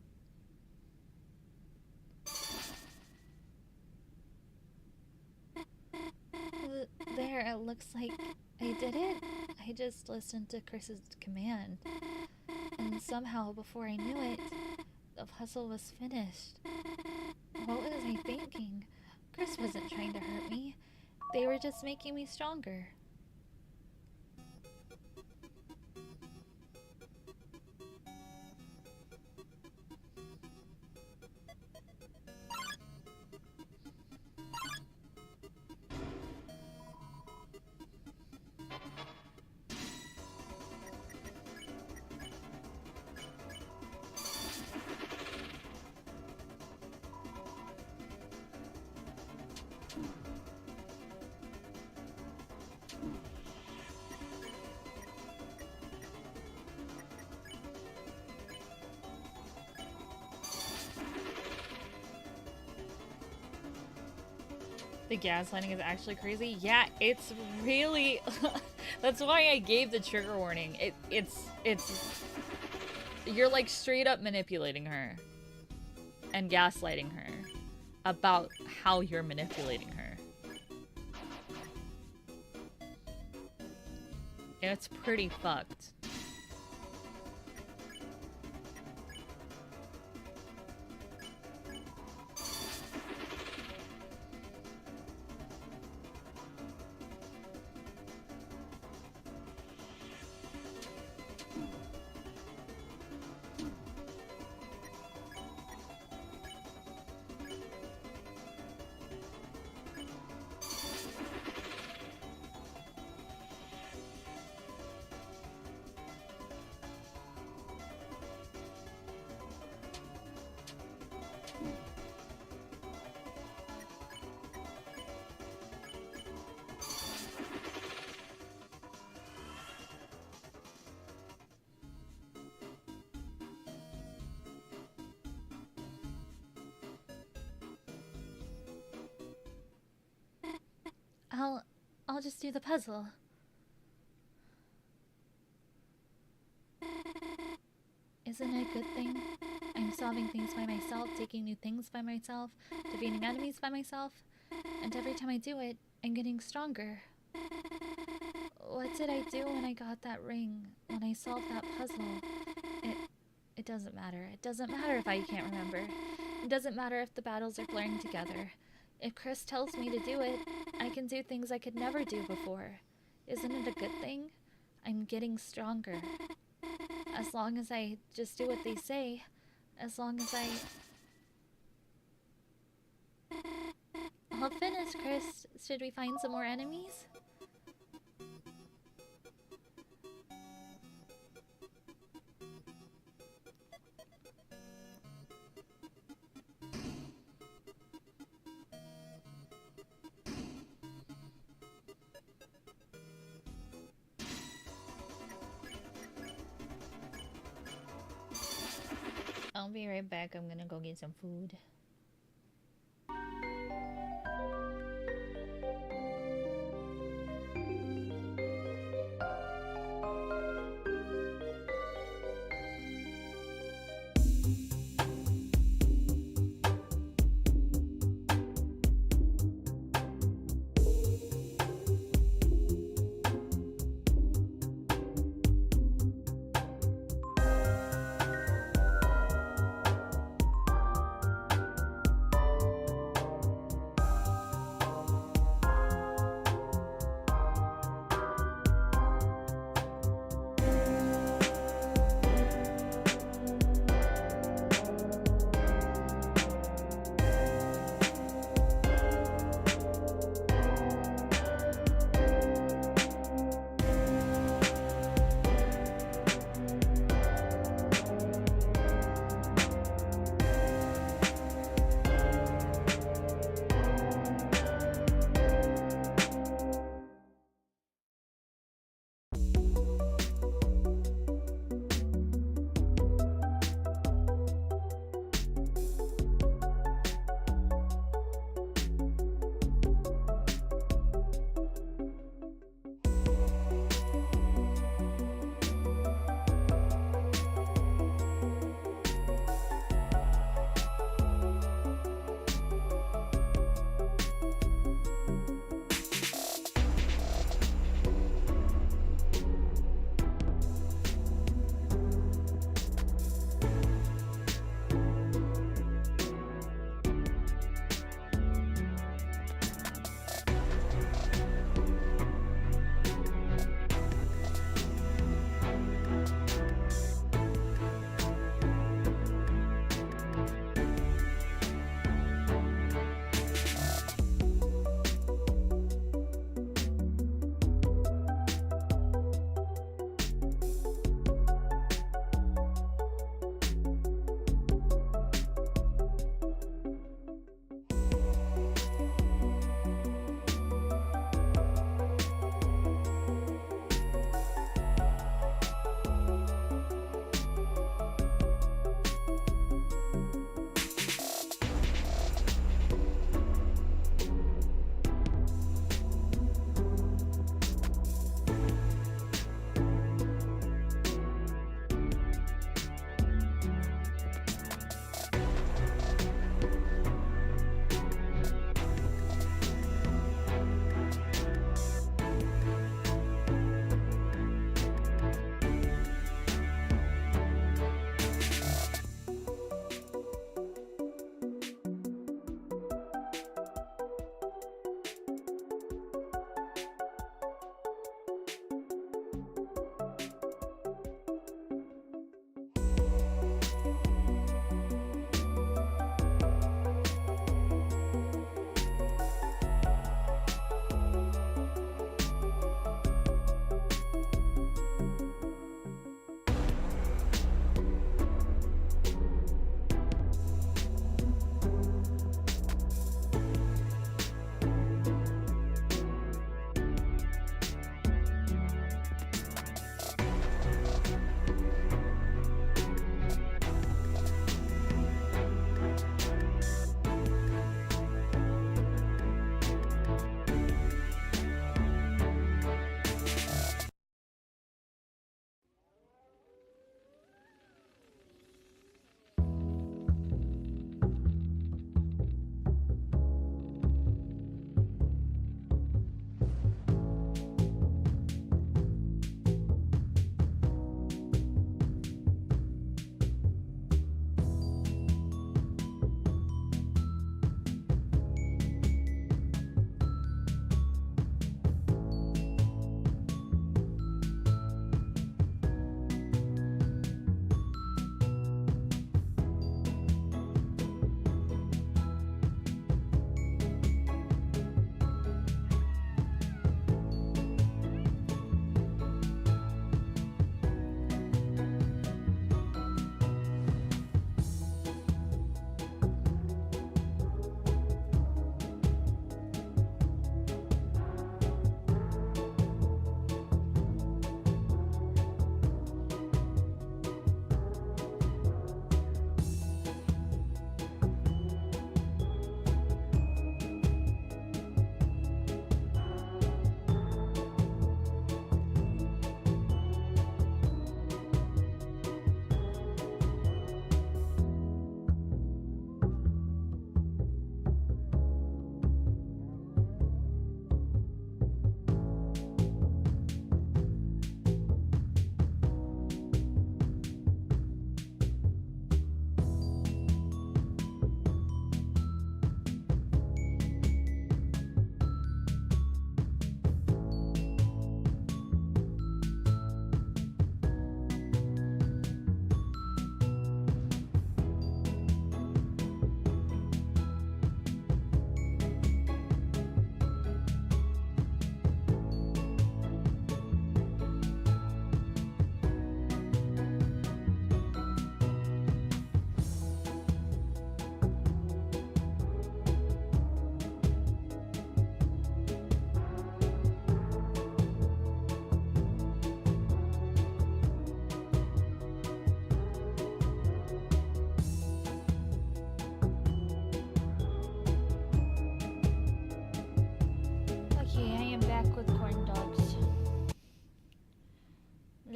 There, it looks like I did it. I just listened to Chris's command. And somehow, before I knew it, the puzzle was finished. What was I thinking? Chris wasn't trying to hurt me. They were just making me stronger. The gaslighting is actually crazy. Yeah, it's really... That's why I gave the trigger warning. It's... You're like straight up manipulating her. And gaslighting her. About how you're manipulating her. It's pretty fucked. I'll just do the puzzle. Isn't it a good thing? I'm solving things by myself, taking new things by myself, defeating enemies by myself, and every time I do it, I'm getting stronger. What did I do when I got that ring? When I solved that puzzle? It doesn't matter. It doesn't matter if I can't remember. It doesn't matter if the battles are blurring together. If Chris tells me to do it, I can do things I could never do before. Isn't it a good thing? I'm getting stronger. As long as I just do what they say. As long as I'll finish, Chris. Should we find some more enemies? I'll be right back. I'm gonna go get some food.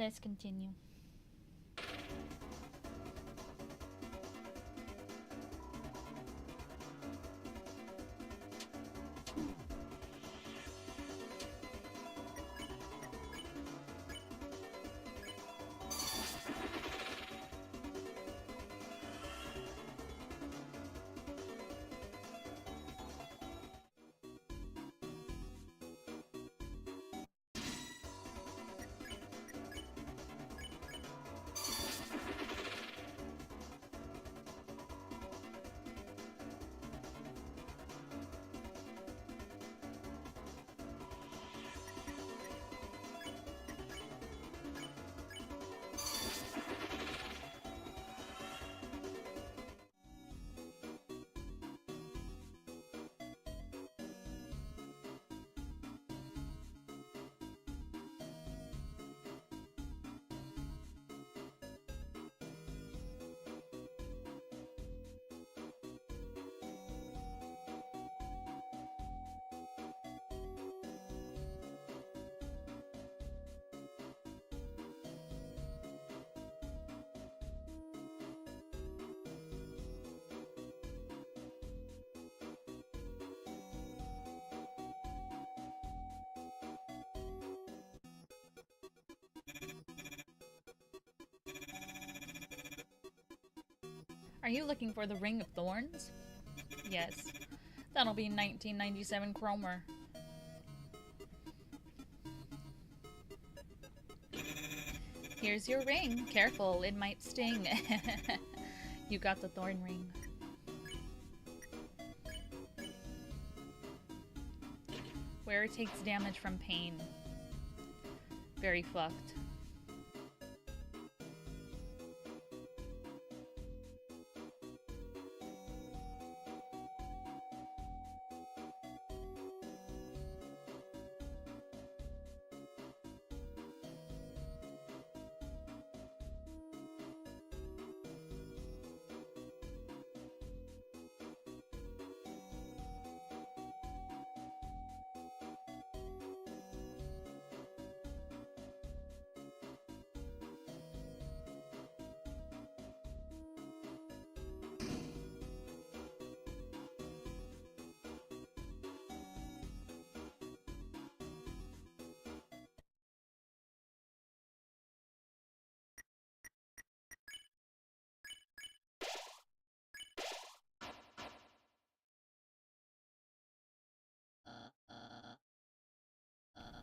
Let's continue. Are you looking for the Ring of Thorns? Yes. That'll be 1997 Cromer. Here's your ring. Careful, it might sting. You got the thorn ring. Where takes damage from pain. Very fucked.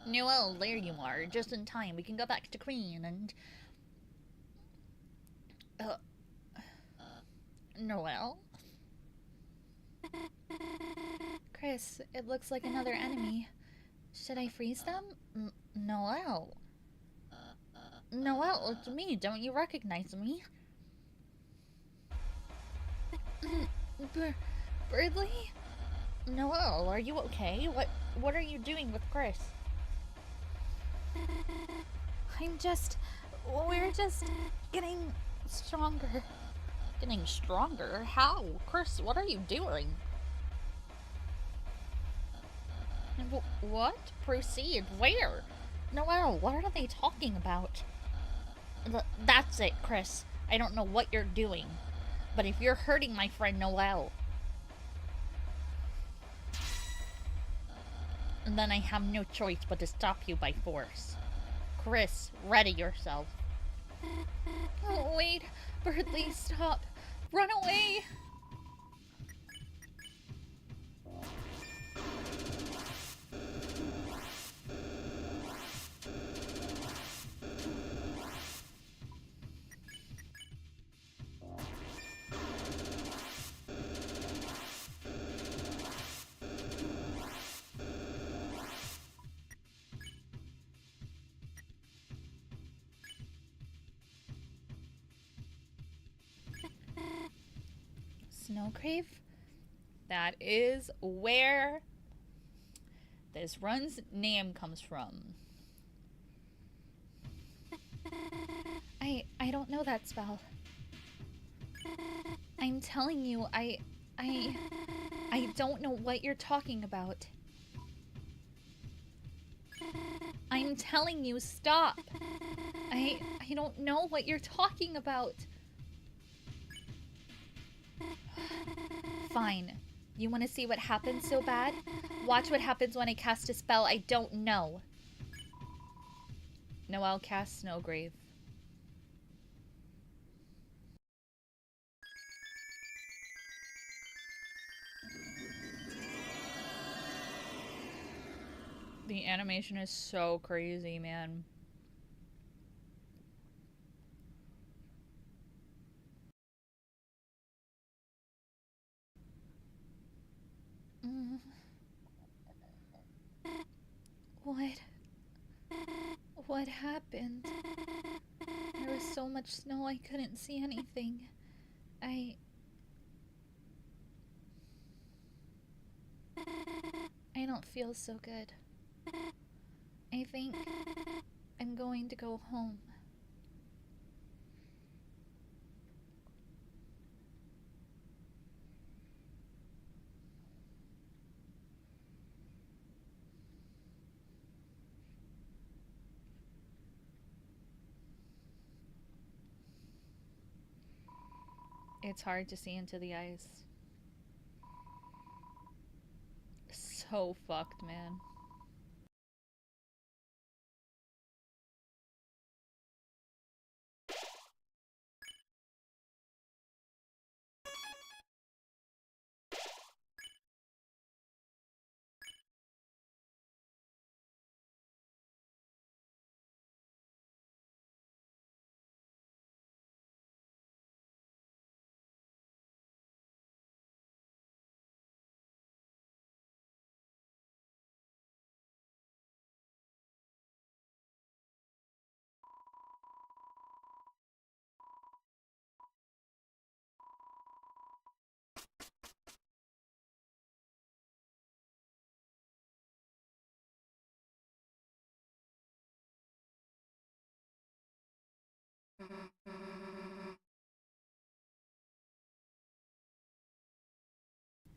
Noel, there you are, just in time. We can go back to Queen and... Noel? Chris, it looks like another enemy. Should I freeze them? Noel? Noel, it's me. Don't you recognize me? Birdly? Noel, are you okay? What are you doing with Chris? We're just getting stronger. Getting stronger? How? Chris, what are you doing? What? Proceed? Where? Noel, what are they talking about? That's it, Chris. I don't know what you're doing. But if you're hurting my friend Noel, then I have no choice but to stop you by force. Chris, ready yourself. Oh, wait. Birdly, stop. Run away. Snowcrave? That is where this run's name comes from. I don't know that spell. I'm telling you, I don't know what you're talking about. I'm telling you, stop. I don't know what you're talking about. Fine. You want to see what happens so bad? Watch what happens when I cast a spell I don't know. No, I'll cast Snowgrave. The animation is so crazy, man. What? What happened? There was so much snow I couldn't see anything. I don't feel so good. I think I'm going to go home. It's hard to see into the ice. So fucked, man.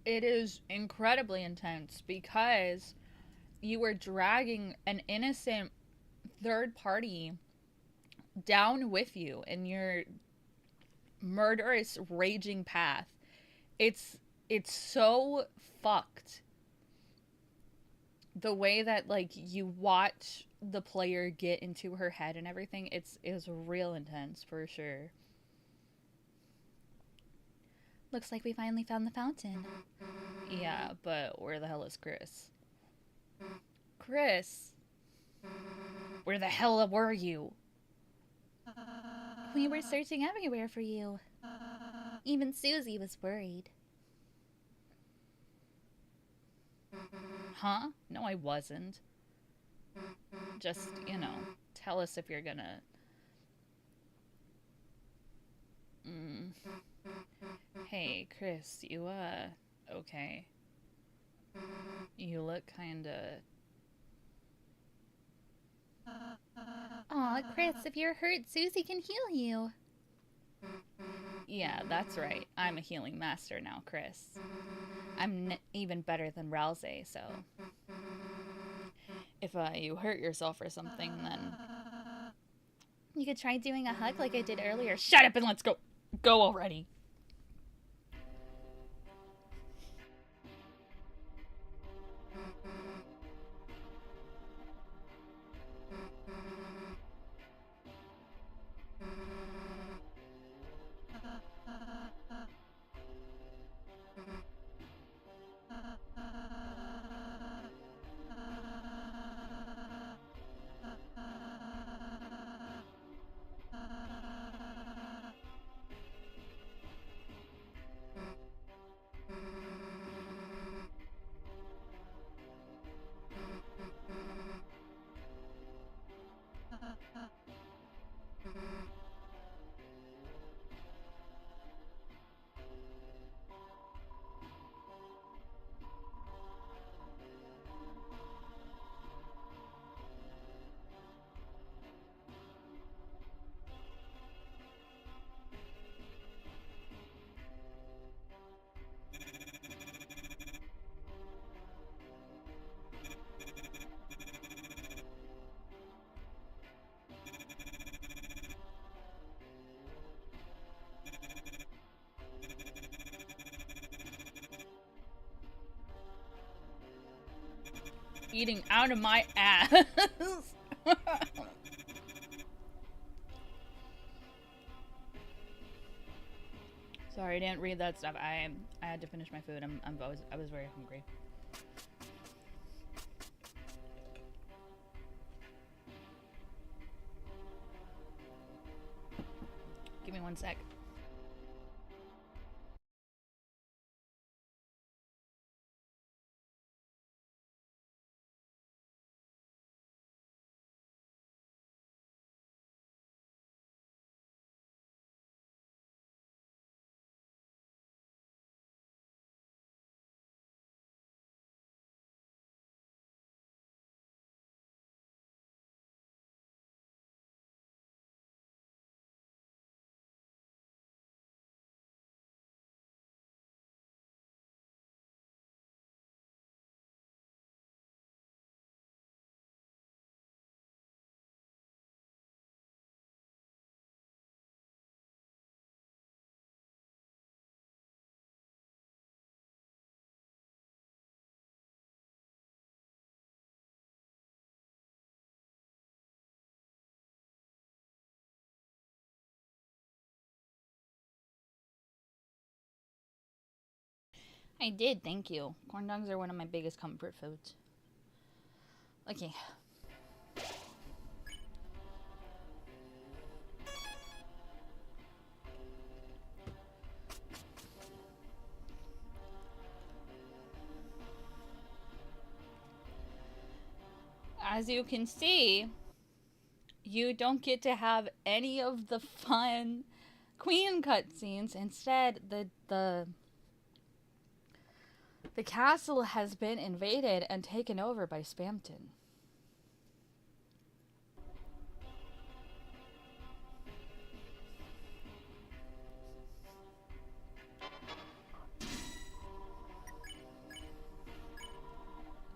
It is incredibly intense because you were dragging an innocent third party down with you in your murderous raging path. It's it's so fucked. The way that like you watch the player get into her head and everything, it's is real intense for sure. Looks like we finally found the fountain. Yeah, but where the hell is Chris? Chris, where the hell were you? We were searching everywhere for you. Even Susie was worried. Huh? No, I wasn't. Just, tell us if you're gonna. Mm. Hey, Chris, okay. You look kinda. Aw, Chris, if you're hurt, Susie can heal you. Yeah, that's right. I'm a healing master now, Chris. I'm even better than Rousey, so. If you hurt yourself or something, then. You could try doing a hug like I did earlier. Shut up and let's go! Go already! eating out of my ass. Sorry, I didn't read that stuff. I had to finish my food. I was very hungry. Give me 1 sec. I did, thank you. Corn dogs are one of my biggest comfort foods. Okay. As you can see, you don't get to have any of the fun queen cutscenes. Instead, the castle has been invaded and taken over by Spamton.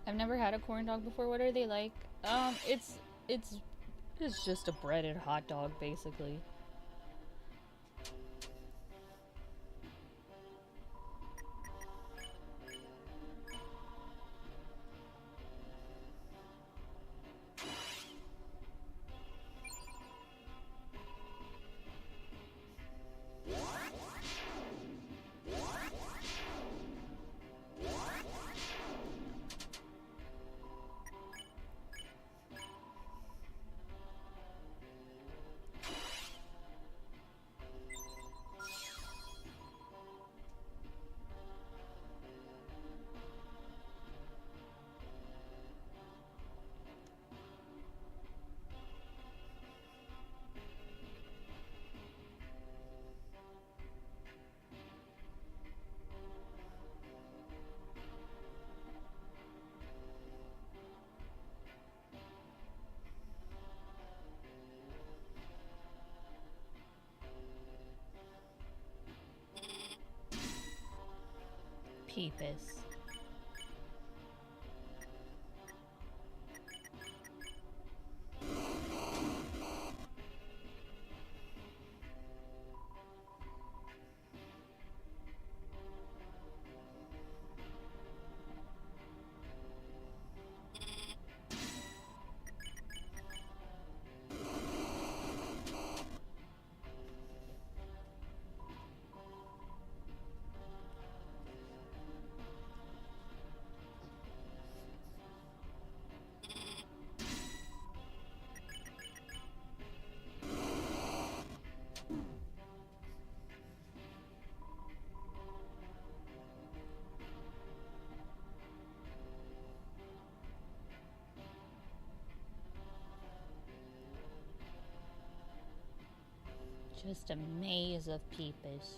I've never had a corn dog before. What are they like? It's just a breaded hot dog, basically. Peepus. Just a maze of peepers.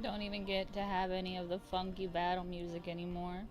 Don't even get to have any of the funky battle music anymore.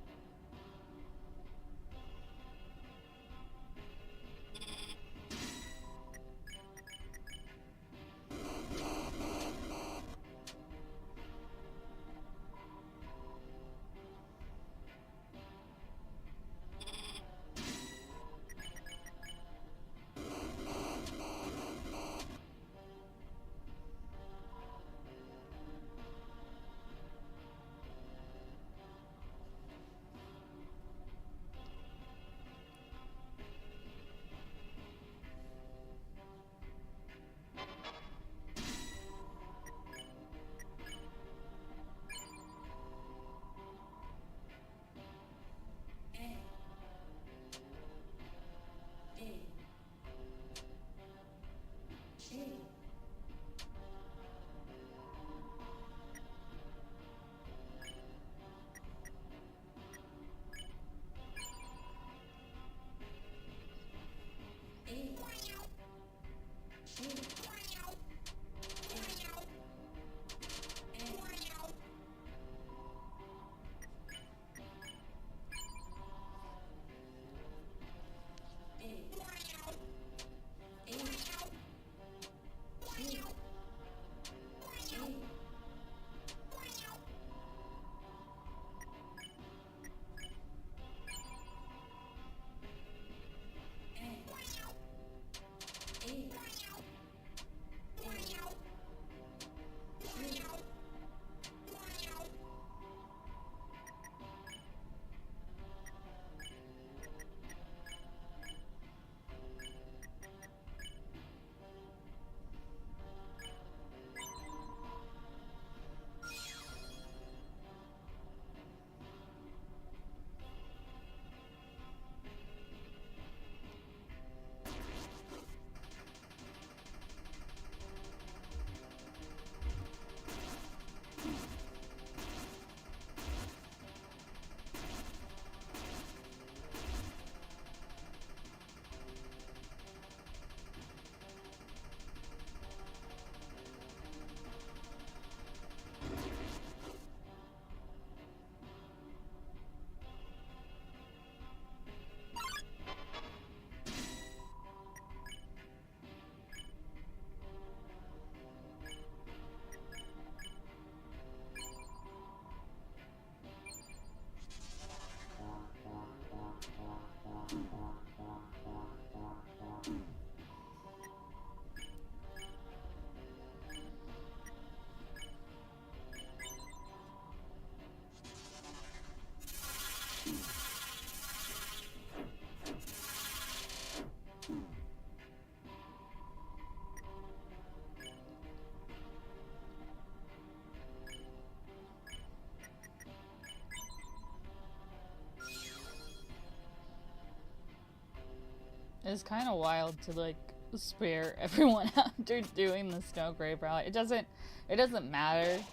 It's kind of wild to like spare everyone after doing the Snowgrave route. It doesn't matter.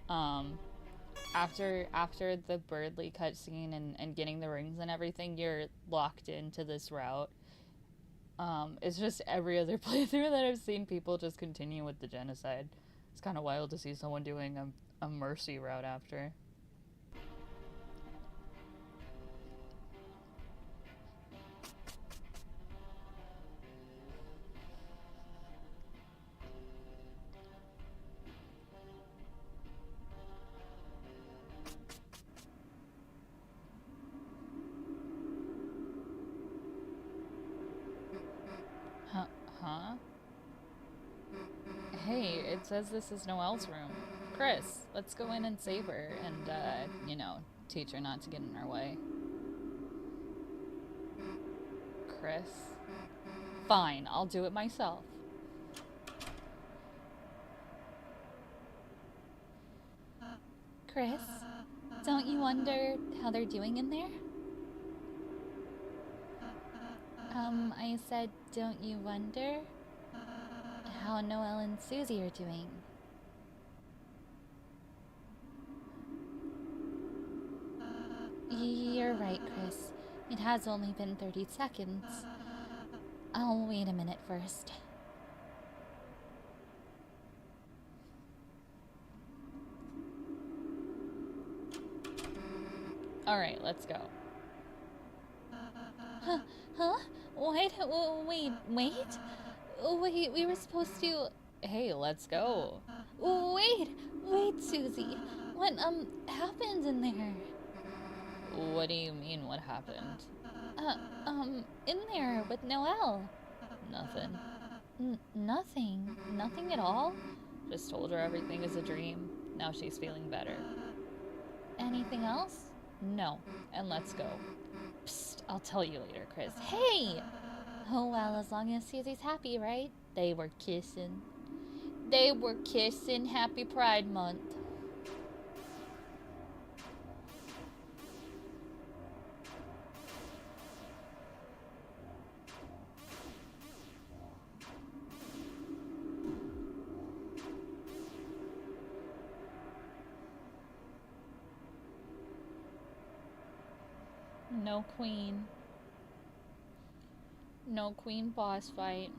Um, after the Birdly cutscene and getting the rings and everything, you're locked into this route. It's just every other playthrough that I've seen people just continue with the genocide. It's kind of wild to see someone doing a mercy route after. Huh? Hey, it says this is Noelle's room. Chris, let's go in and save her and, teach her not to get in our way. Chris? Fine, I'll do it myself. Chris, don't you wonder how they're doing in there? I said, don't you wonder how Noelle and Susie are doing? You're right, Chris. It has only been 30 seconds. I'll wait a minute first. Alright, let's go. Huh? What? Wait, we were supposed to... Hey, let's go. Wait, Susie. What, happened in there? What do you mean, what happened? In there with Noelle. Nothing. Nothing? Nothing at all? Just told her everything is a dream. Now she's feeling better. Anything else? No, and let's go. Psst, I'll tell you later, Chris. Hey! Oh, well, as long as Susie's happy, right? They were kissing. Happy Pride Month. No queen. No queen boss fight.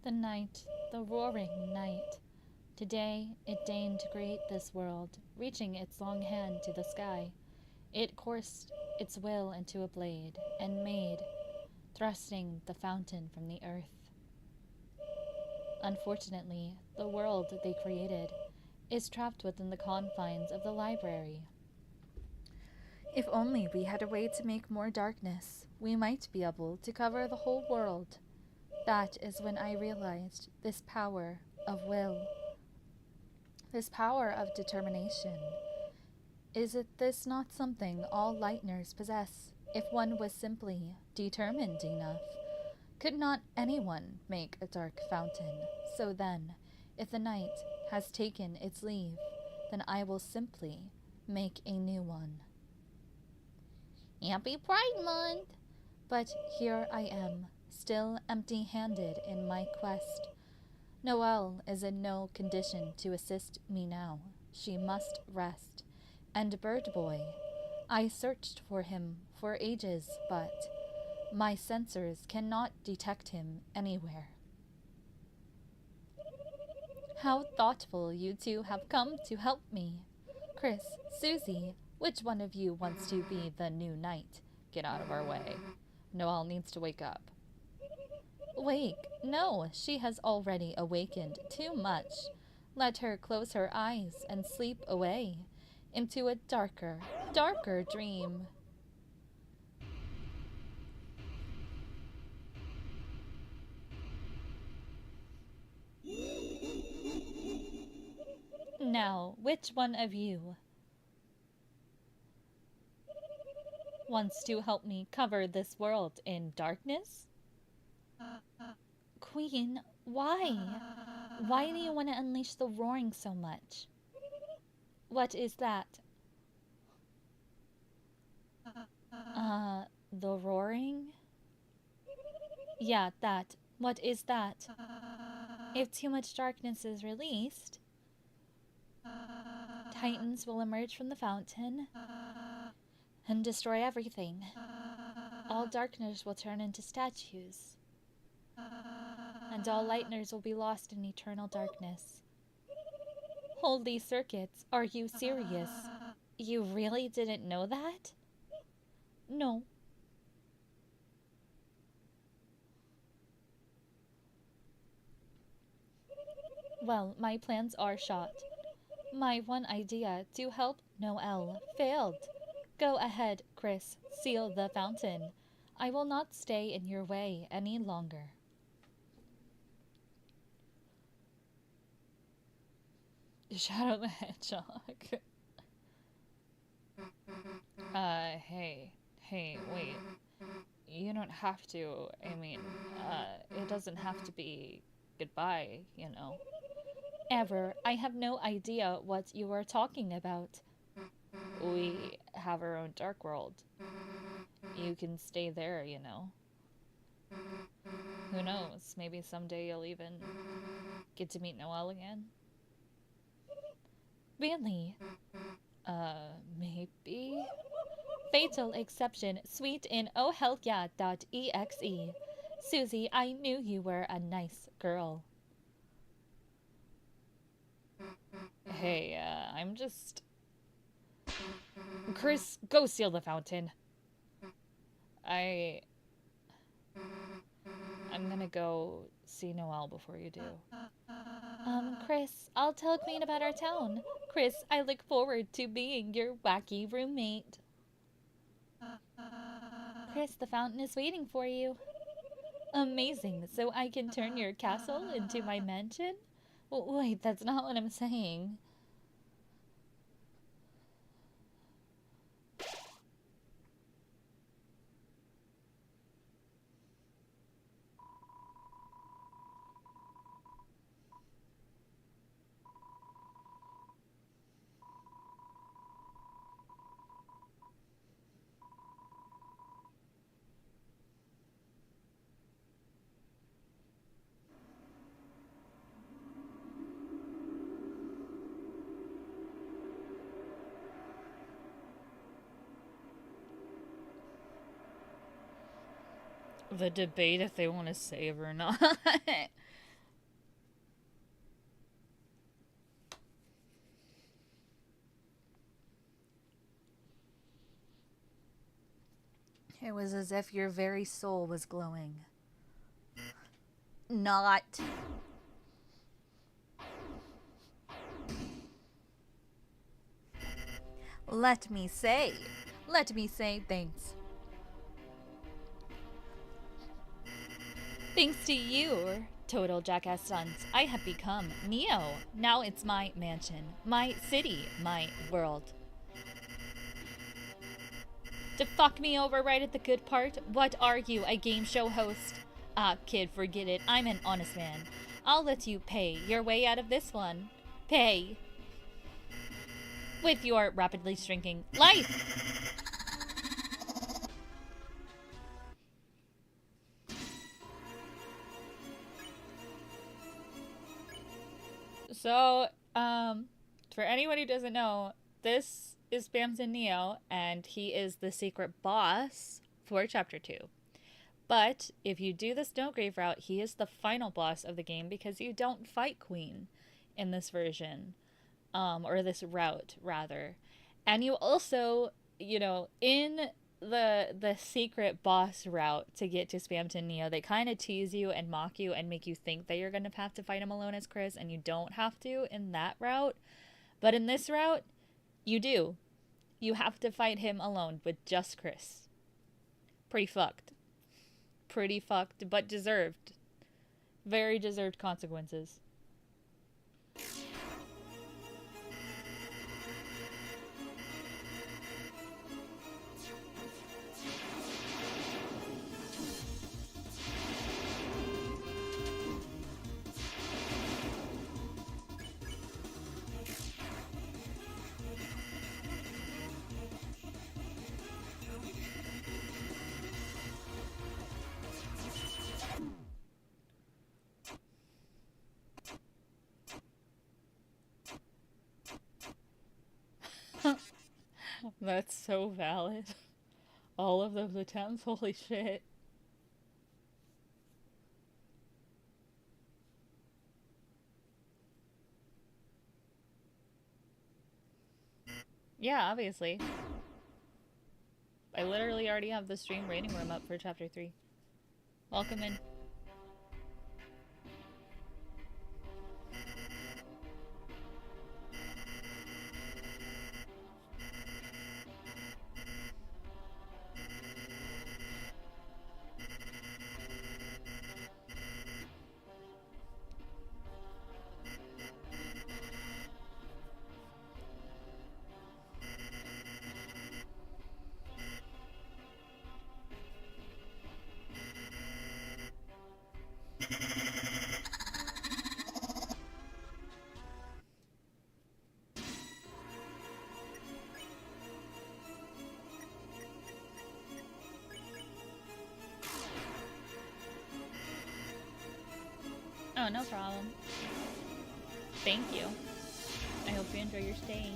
The night, the roaring night. Today it deigned to create this world, reaching its long hand to the sky. It coursed its will into a blade, and made, thrusting the fountain from the earth. Unfortunately, the world they created is trapped within the confines of the library. If only we had a way to make more darkness, we might be able to cover the whole world. That is when I realized this power of will, this power of determination. Is it this not something all Lightners possess, if one was simply determined enough? Could not anyone make a dark fountain? So then, if the night has taken its leave, then I will simply make a new one. Happy Pride Month! But here I am, still empty-handed in my quest. Noelle is in no condition to assist me now. She must rest. And Bird Boy, I searched for him for ages, but my sensors cannot detect him anywhere. How thoughtful you two have come to help me. Chris, Susie, which one of you wants to be the new knight? Get out of our way. Noelle needs to wake up. Wake? No, she has already awakened too much. Let her close her eyes and sleep away into a darker, darker dream. Now, which one of you wants to help me cover this world in darkness? Queen, why? Why do you want to unleash the roaring so much? What is that? The roaring? Yeah, that. What is that? If too much darkness is released, titans will emerge from the fountain and destroy everything. All darkness will turn into statues, and all lightners will be lost in eternal darkness. Holy circuits, are you serious? You really didn't know that? No. Well, my plans are shot. My one idea to help Noelle failed. Go ahead, Chris. Seal the fountain. I will not stay in your way any longer. Shadow the Hedgehog. Hey, wait. You don't have to. I mean, it doesn't have to be goodbye, you know. Ever. I have no idea what you are talking about. We have our own dark world. You can stay there, you know. Who knows? Maybe someday you'll even get to meet Noelle again. Really? Maybe? Fatal exception. Sweet in oh hell yeah.exe. Susie, I knew you were a nice girl. Hey, I'm just... Chris, go seal the fountain. I'm gonna go see Noelle before you do. Chris, I'll tell Queen about our town. Chris, I look forward to being your wacky roommate. Chris, the fountain is waiting for you. Amazing, so I can turn your castle into my mansion? Wait, that's not what I'm saying. The debate if they want to save or not. It was as if your very soul was glowing. Not. Let me say thanks. Thanks to you, total jackass sons, I have become Neo. Now it's my mansion, my city, my world. To fuck me over right at the good part? What are you, a game show host? Ah, kid, forget it. I'm an honest man. I'll let you pay your way out of this one. Pay. With your rapidly shrinking life. So, for anyone who doesn't know, this is Bamson Neo, and he is the secret boss for Chapter 2. But if you do the Snowgrave route, he is the final boss of the game because you don't fight Queen in this version, or this route, rather. And you also, you know, in the secret boss route to get to Spamton Neo, they kind of tease you and mock you and make you think that you're going to have to fight him alone as Chris, and you don't have to in that route. But in this route, you do. You have to fight him alone with just Chris. Pretty fucked. Pretty fucked, but deserved. Very deserved consequences. That's so valid. All of those attempts, holy shit. Yeah, obviously. I literally already have the stream rating room up for chapter 3. Welcome in. Oh, no problem. Thank you. I hope you enjoy your stay.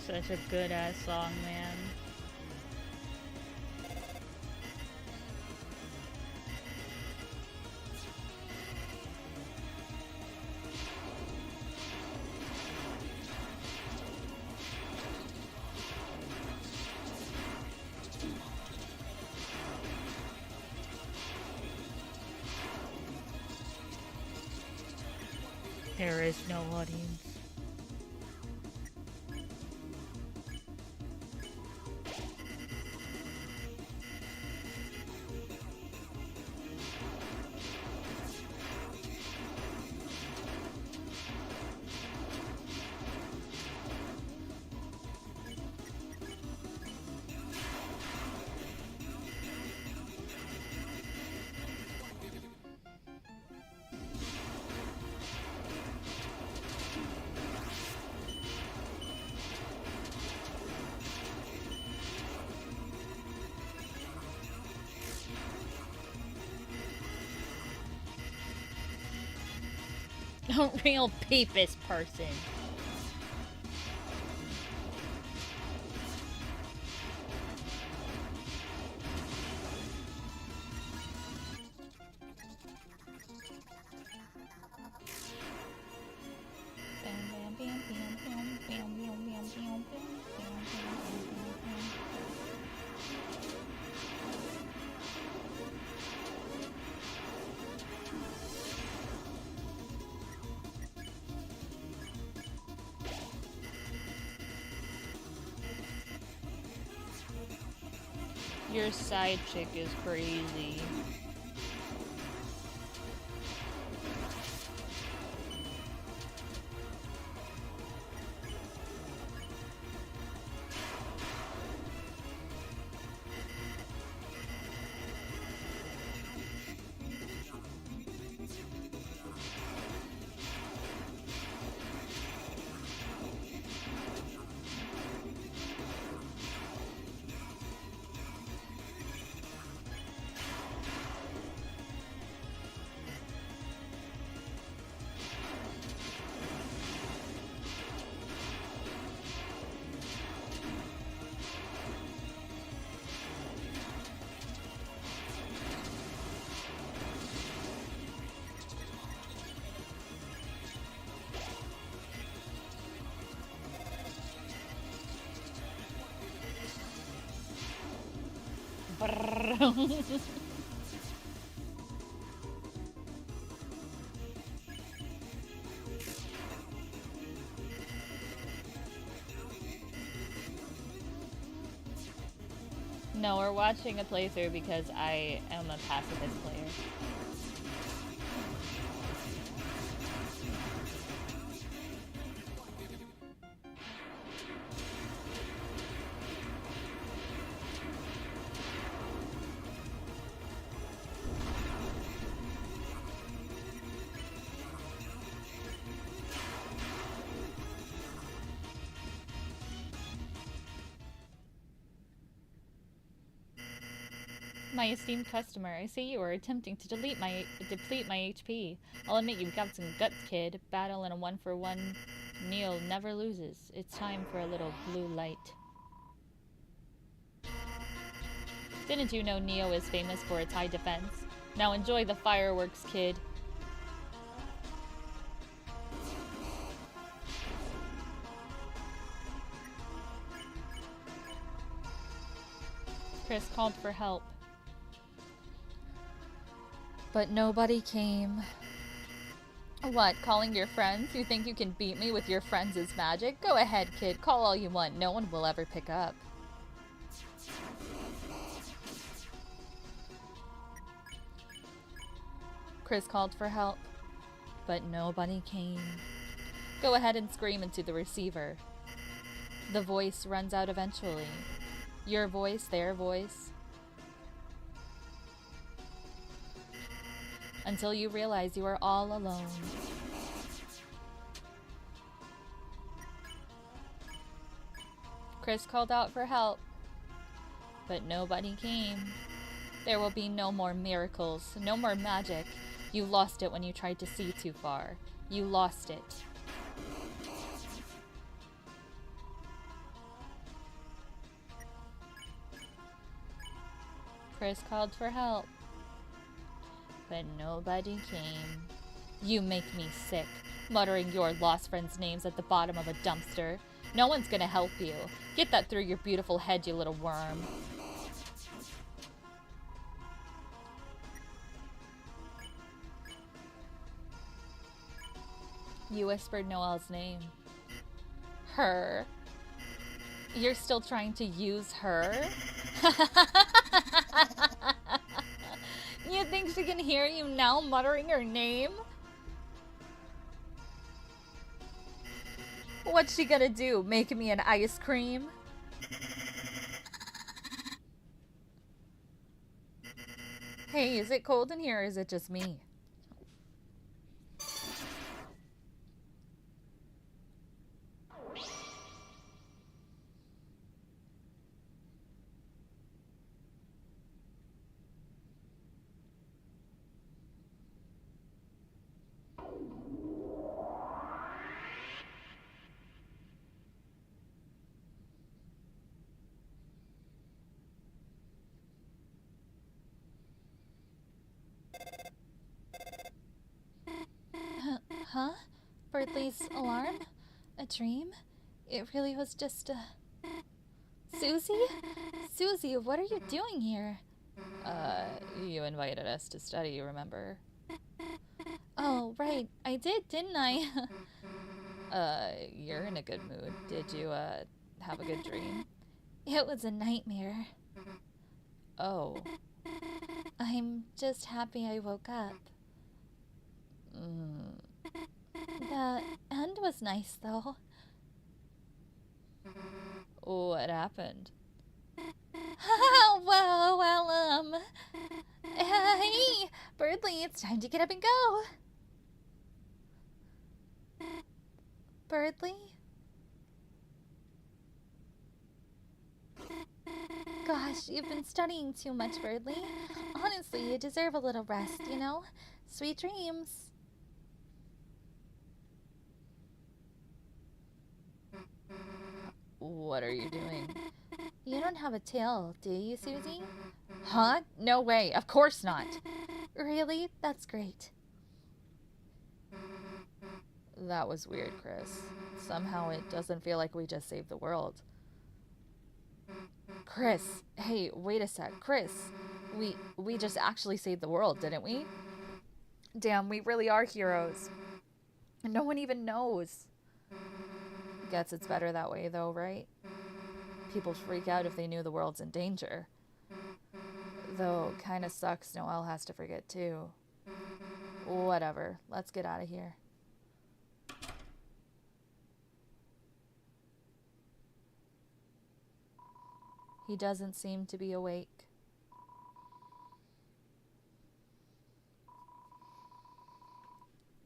Such a good ass song, man. There is no audience. A real papist person. Your side chick is crazy. No, we're watching a playthrough because I am a pacifist player. My esteemed customer, I see you are attempting to deplete my HP. I'll admit you've got some guts, kid. Battle in a 1-for-1. Neil never loses. It's time for a little blue light. Didn't you know Neo is famous for its high defense? Now enjoy the fireworks, kid. Chris called for help. But nobody came. What, calling your friends? You think you can beat me with your friends' magic? Go ahead, kid. Call all you want. No one will ever pick up. Chris called for help. But nobody came. Go ahead and scream into the receiver. The voice runs out eventually. Your voice, their voice. Until you realize you are all alone. Chris called out for help, but nobody came. There will be no more miracles, no more magic. You lost it when you tried to see too far. You lost it. Chris called for help, but nobody came. You make me sick, muttering your lost friends' names at the bottom of a dumpster. No one's gonna help you. Get that through your beautiful head, you little worm. You whispered Noelle's name. Her. You're still trying to use her? You think she can hear you now muttering her name? What's she gonna do? Make me an ice cream? Hey, is it cold in here or is it just me? Huh? Bertley's alarm? A dream? It really was just a... Susie? Susie, what are you doing here? You invited us to study, remember? Oh, right. I did, didn't I? You're in a good mood. Did you, have a good dream? It was a nightmare. Oh. I'm just happy I woke up. The end was nice, though. What happened? Hey, Birdley, it's time to get up and go. Birdley? Gosh, you've been studying too much, Birdley. Honestly, you deserve a little rest, you know? Sweet dreams. What are you doing? You don't have a tail, do you, Susie? Huh? No way. Of course not. Really? That's great. That was weird, Chris. Somehow it doesn't feel like we just saved the world. Chris, hey, wait a sec. Chris, we just actually saved the world, didn't we? Damn, we really are heroes. And no one even knows. Guess it's better that way, though, right? People freak out if they knew the world's in danger. Though, kinda sucks Noelle has to forget too. Whatever, let's get out of here. He doesn't seem to be awake.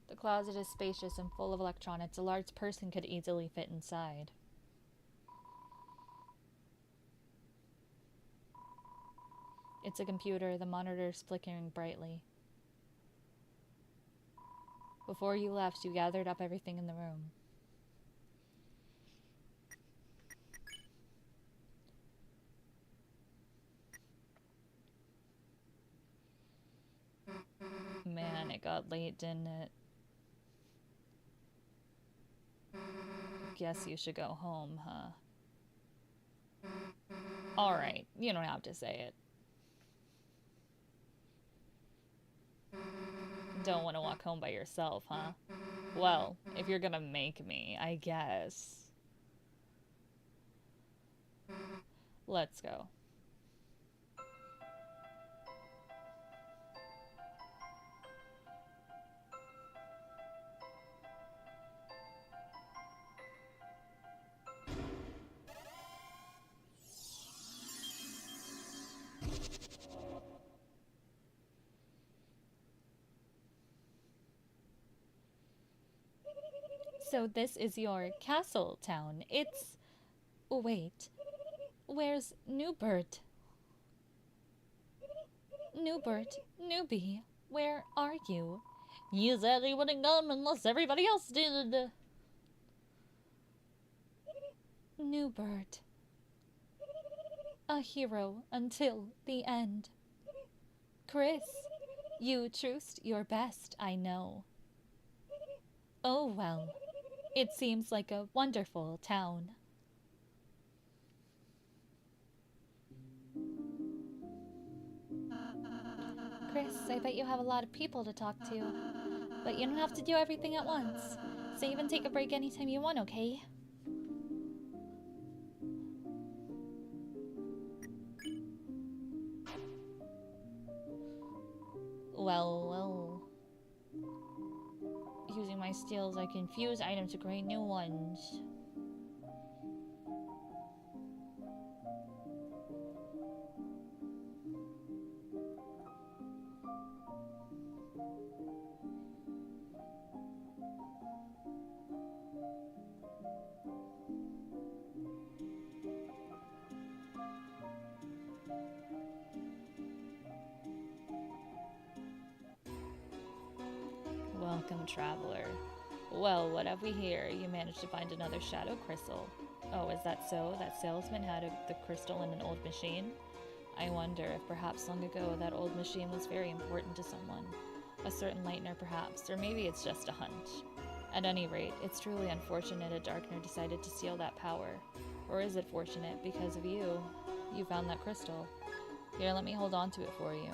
The closet is spacious and full of electronics. A large person could easily fit inside. It's a computer, the monitor is flickering brightly. Before you left, you gathered up everything in the room. Man, it got late, didn't it? Guess you should go home, huh? Alright, you don't have to say it. Don't want to walk home by yourself, huh? Well, if you're gonna make me, I guess. Let's go. So this is your castle town. It's... Wait. Where's Newbert? Newbert, newbie, where are you? You said he wouldn't come unless everybody else did. Newbert. A hero until the end. Chris, you truced your best, I know. Oh well. It seems like a wonderful town. Chris, I bet you have a lot of people to talk to. But you don't have to do everything at once. So even take a break anytime you want, okay? Well. Using my skills, I can fuse items to create new ones. Welcome, traveler. Well, what have we here? You managed to find another shadow crystal. Oh, is that so? That salesman had the crystal in an old machine? I wonder if perhaps long ago that old machine was very important to someone. A certain lightener perhaps, or maybe it's just a hunch. At any rate, it's truly unfortunate a Darkner decided to steal that power. Or is it fortunate because of you? You found that crystal. Here, let me hold on to it for you.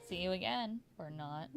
See you again, or not.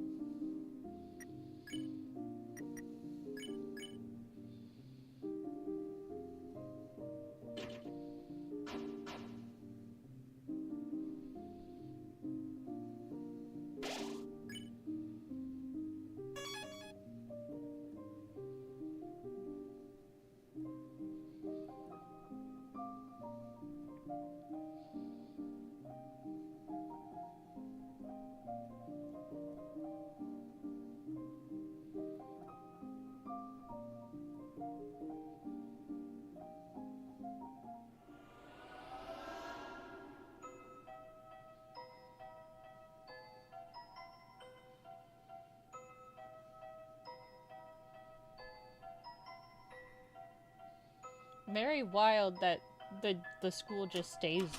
Very wild that the school just stays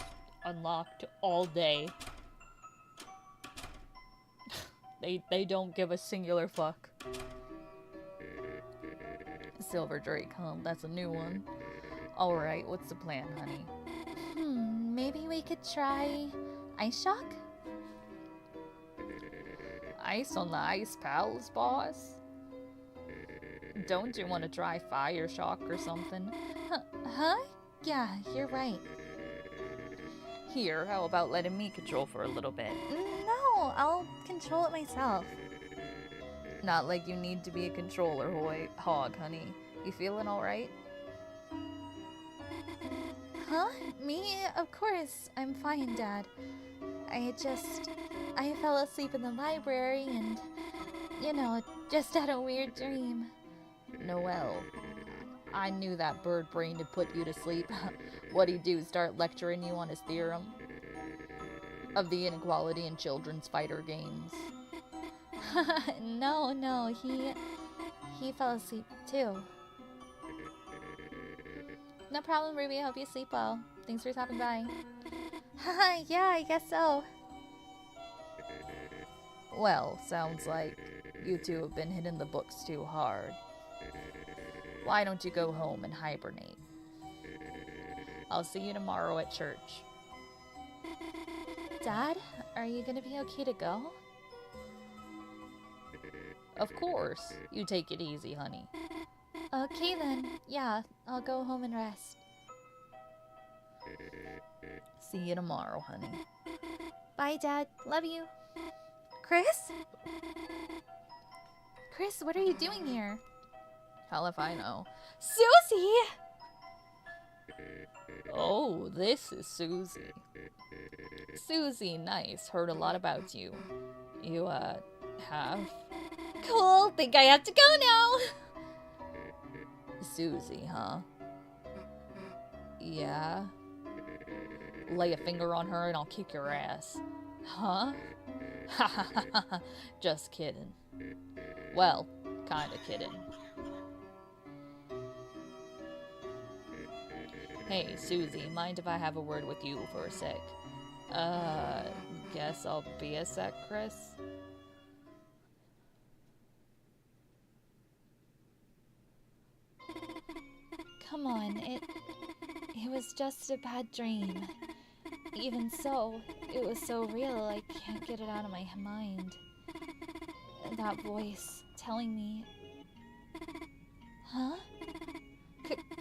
unlocked all day. They don't give a singular fuck. Silver Drake, huh? That's a new one. Alright, what's the plan, honey? Maybe we could try Ice Shock? Ice on the ice palace, boss? Don't you want to try Fire Shock or something? Huh? Yeah, you're right. Here, how about letting me control for a little bit? No, I'll control it myself. Not like you need to be a controller hog, honey. You feeling alright? Huh? Me? Of course. I'm fine, Dad. I fell asleep in the library and, just had a weird dream. Noelle, I knew that bird brain had put you to sleep. What'd he do, start lecturing you on his theorem? Of the inequality in children's fighter games? No, he fell asleep too. No problem, Ruby. I hope you sleep well. Thanks for stopping by. Haha, yeah, I guess so. Well, sounds like you two have been hitting the books too hard. Why don't you go home and hibernate? I'll see you tomorrow at church. Dad, are you gonna be okay to go? Of course. You take it easy, honey. Okay then. Yeah, I'll go home and rest. See you tomorrow, honey. Bye, Dad. Love you. Chris? Chris, what are you doing here? Hell if I know. Susie! Oh, this is Susie. Susie, nice. Heard a lot about you. You, have? Cool, think I have to go now! Susie, huh? Yeah? Lay a finger on her and I'll kick your ass. Huh? Ha ha ha ha. Just kidding. Well, kinda kidding. Hey, Susie, mind if I have a word with you for a sec? Guess I'll be a sec, Chris? Come on, it was just a bad dream. Even so, it was so real I can't get it out of my mind. That voice telling me... Huh?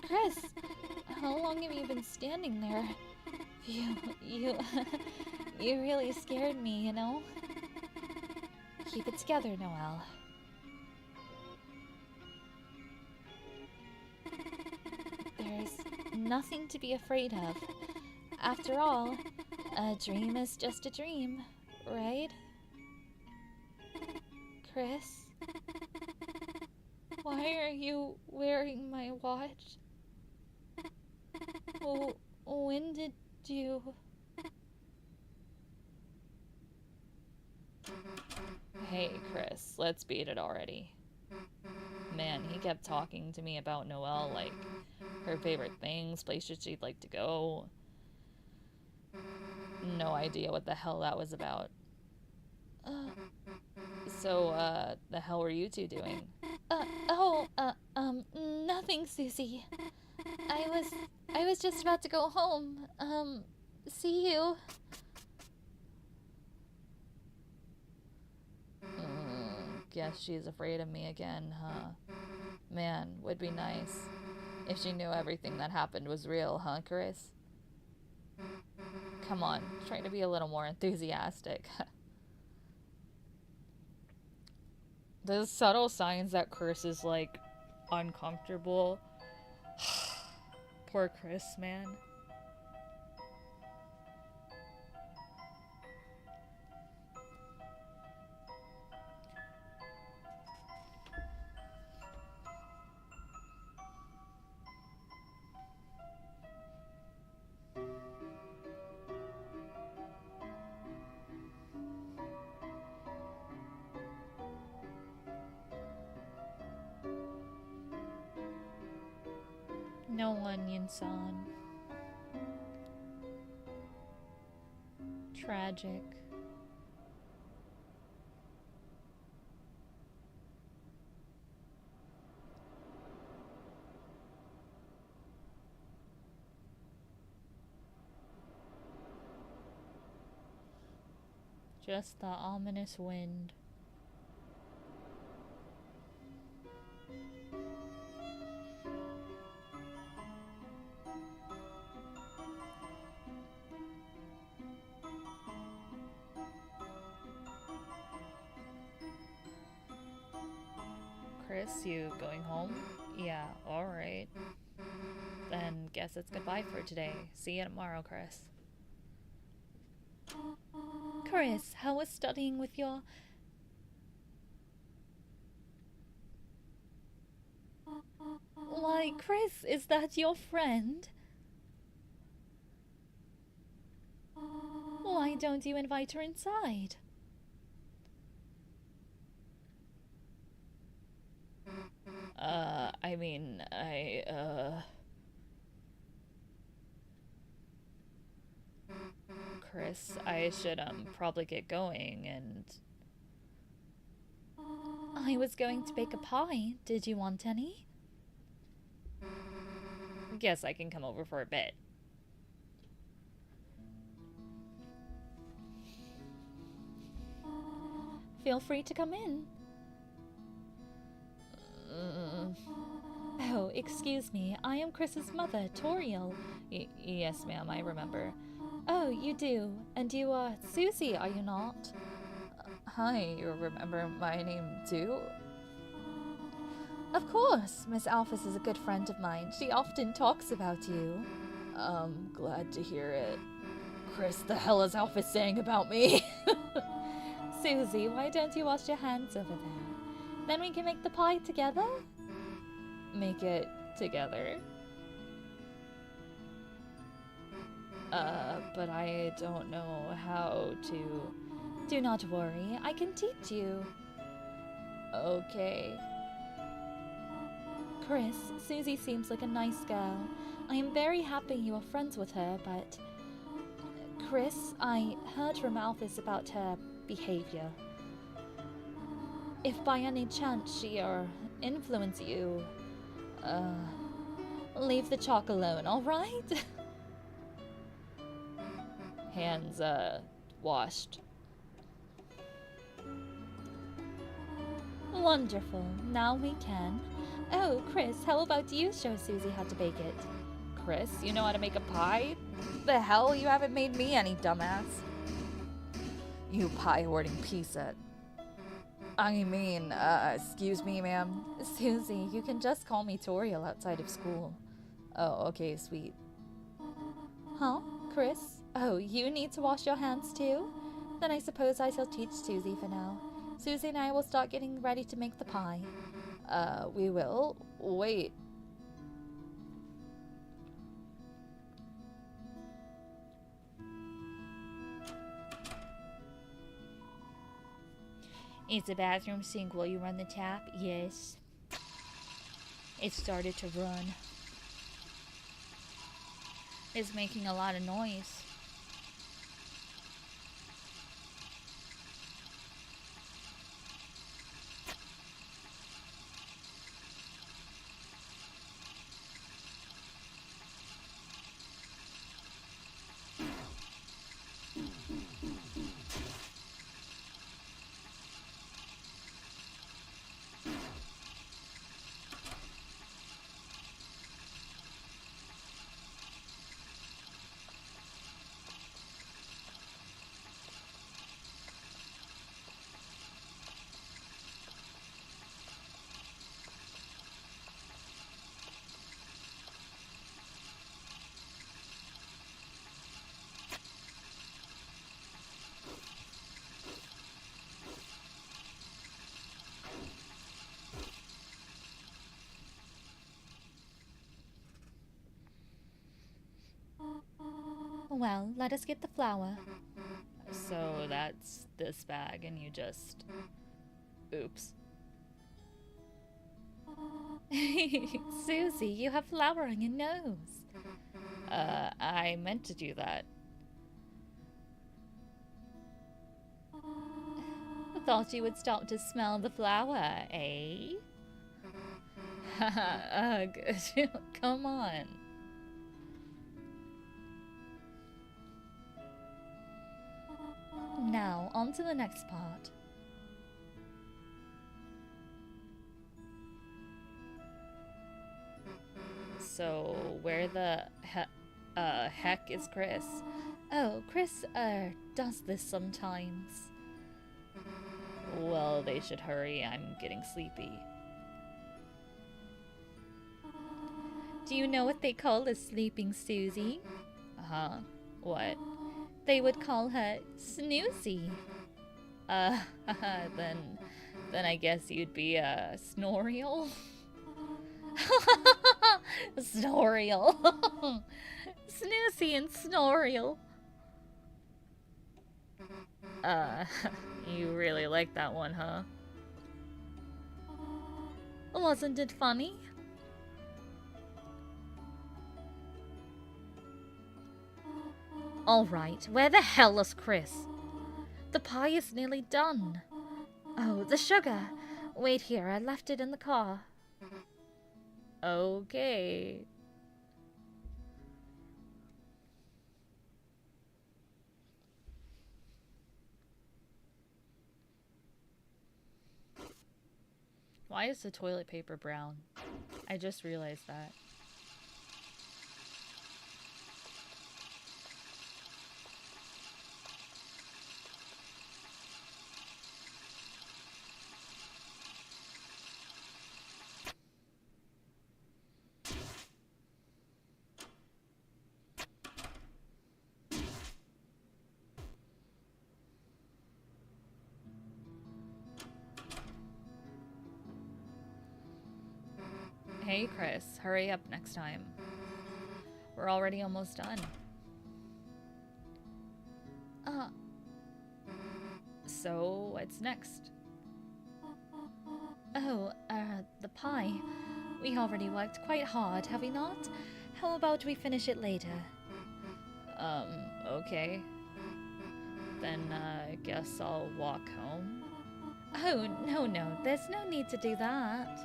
Chris, how long have you been standing there? You really scared me, you know? Keep it together, Noelle. There's nothing to be afraid of. After all, a dream is just a dream, right? Chris? Why are you wearing my watch? Oh, when did you... Hey, Chris, let's beat it already. Man, he kept talking to me about Noelle, like her favorite things, places she'd like to go. No idea what the hell that was about. So, the hell were you two doing? Nothing, Susie. I was just about to go home. See you. Guess she's afraid of me again, huh? Man, would be nice if she knew everything that happened was real, huh, Chris? Come on, try to be a little more enthusiastic. There's subtle signs that Chris is, like, uncomfortable. Poor Chris, man. No onion-san. Tragic. Just the ominous wind. Chris, you going home? Yeah, alright. Then guess it's goodbye for today. See you tomorrow, Chris. Chris, how was studying with your... Why, Chris, is that your friend? Why don't you invite her inside? Chris, I should, probably get going and... I was going to bake a pie. Did you want any? Guess I can come over for a bit. Feel free to come in. Oh, excuse me. I am Chris's mother, Toriel. Yes, ma'am, I remember. Oh, you do. And you are Susie, are you not? Hi, you remember my name too? Of course. Miss Alphys is a good friend of mine. She often talks about you. Glad to hear it. Chris, the hell is Alphys saying about me? Susie, why don't you wash your hands over there? Then we can make the pie together? Make it together? But I don't know how to... Do not worry, I can teach you. Okay. Chris, Susie seems like a nice girl. I am very happy you are friends with her, but... Chris, I heard from Alphys about her behavior. If by any chance she influence you, leave the chalk alone, alright? Hands, washed. Wonderful. Now we can. Oh, Chris, how about you show Susie how to bake it? Chris, you know how to make a pie? The hell? You haven't made me any, dumbass. You pie-hoarding piece of... I mean, excuse me, ma'am. Susie, you can just call me Toriel outside of school. Oh, okay, sweet. Huh? Chris? Oh, you need to wash your hands too? Then I suppose I shall teach Susie for now. Susie and I will start getting ready to make the pie. We will? Wait. Is the bathroom sink while you run the tap? Yes. It started to run. It's making a lot of noise. Well, let us get the flour. So that's this bag and you just... Oops. Susie, you have flour on your nose. I meant to do that. I thought you would stop to smell the flour, eh? Ugh, come on. Now, on to the next part. So, where the heck is Chris? Oh, Chris, does this sometimes. Well, they should hurry. I'm getting sleepy. Do you know what they call a sleeping Susie? Huh? What? They would call her Snoozy. Uh, then I guess you'd be a Snorial? Snorial. Snoozy and Snorial. You really like that one, huh? Wasn't it funny? All right, where the hell is Chris? The pie is nearly done. Oh, the sugar. Wait here, I left it in the car. Okay. Why is the toilet paper brown? I just realized that. Hey, Chris, hurry up next time. We're already almost done. So, what's next? Oh, the pie. We already worked quite hard, have we not? How about we finish it later? Okay. Then, I guess I'll walk home. Oh, no, there's no need to do that.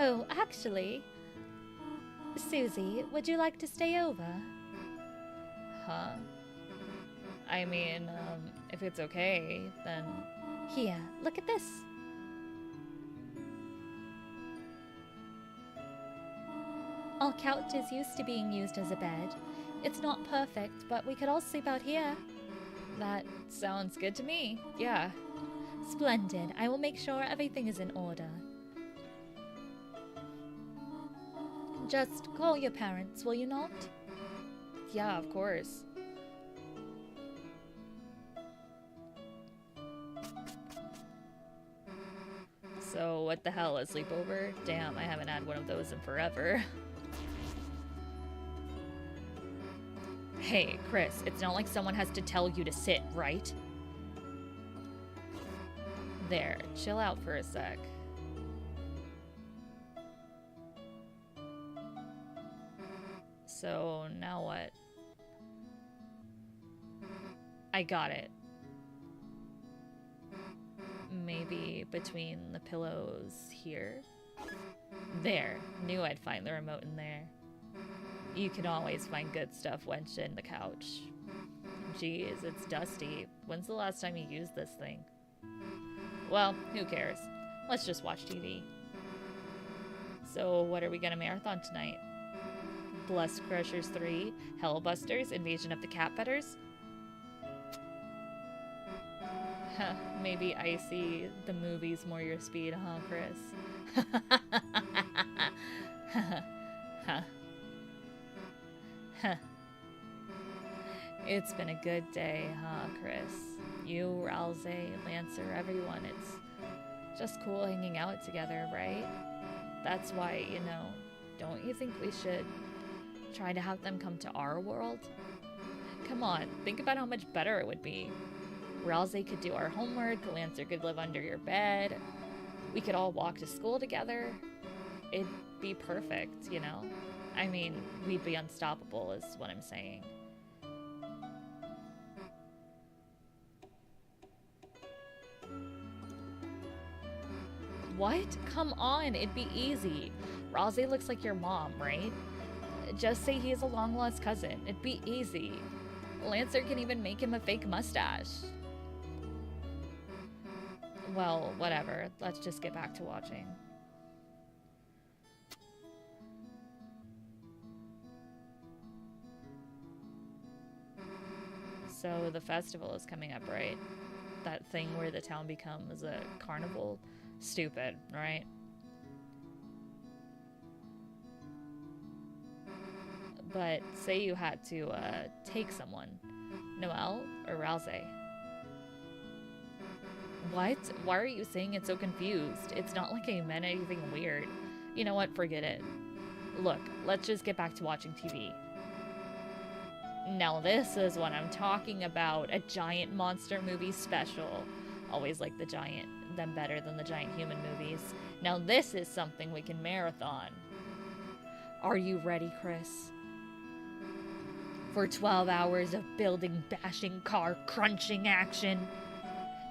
Oh, actually, Susie, would you like to stay over? Huh? I mean, if it's okay, then... Here, look at this. Our couch is used to being used as a bed. It's not perfect, but we could all sleep out here. That sounds good to me, yeah. Splendid. I will make sure everything is in order. Just call your parents, will you not? Yeah, of course. So, what the hell, a sleepover? Damn, I haven't had one of those in forever. Hey, Chris, it's not like someone has to tell you to sit, right? There, chill out for a sec. So, now what? I got it. Maybe between the pillows here? There, knew I'd find the remote in there. You can always find good stuff wedged in the couch. Geez, it's dusty. When's the last time you used this thing? Well, who cares? Let's just watch TV. So, what are we gonna marathon tonight? Bless Crushers 3, Hellbusters, Invasion of the Catbetters? Huh, maybe Icy, the movie's more your speed, huh, Chris? Huh. Huh. It's been a good day, huh, Chris? You, Ralze, Lancer, everyone, it's just cool hanging out together, right? That's why, don't you think we should try to have them come to our world? Come on, think about how much better it would be. Ralze could do our homework, Lancer could live under your bed, we could all walk to school together. It'd be perfect, I mean, we'd be unstoppable is what I'm saying. What? Come on, it'd be easy. Ralze looks like your mom, right? Just say he's a long-lost cousin. It'd be easy. Lancer can even make him a fake mustache. Well, whatever. Let's just get back to watching. So the festival is coming up, right? That thing where the town becomes a carnival? Stupid, right? But say you had to take someone, Noelle or Rouse? What? Why are you saying it so confused? It's not like I meant anything weird. You know what? Forget it. Look, let's just get back to watching TV. Now this is what I'm talking about. A giant monster movie special. Always like them better than the giant human movies. Now this is something we can marathon. Are you ready, Chris? For 12 hours of building, bashing, car crunching action?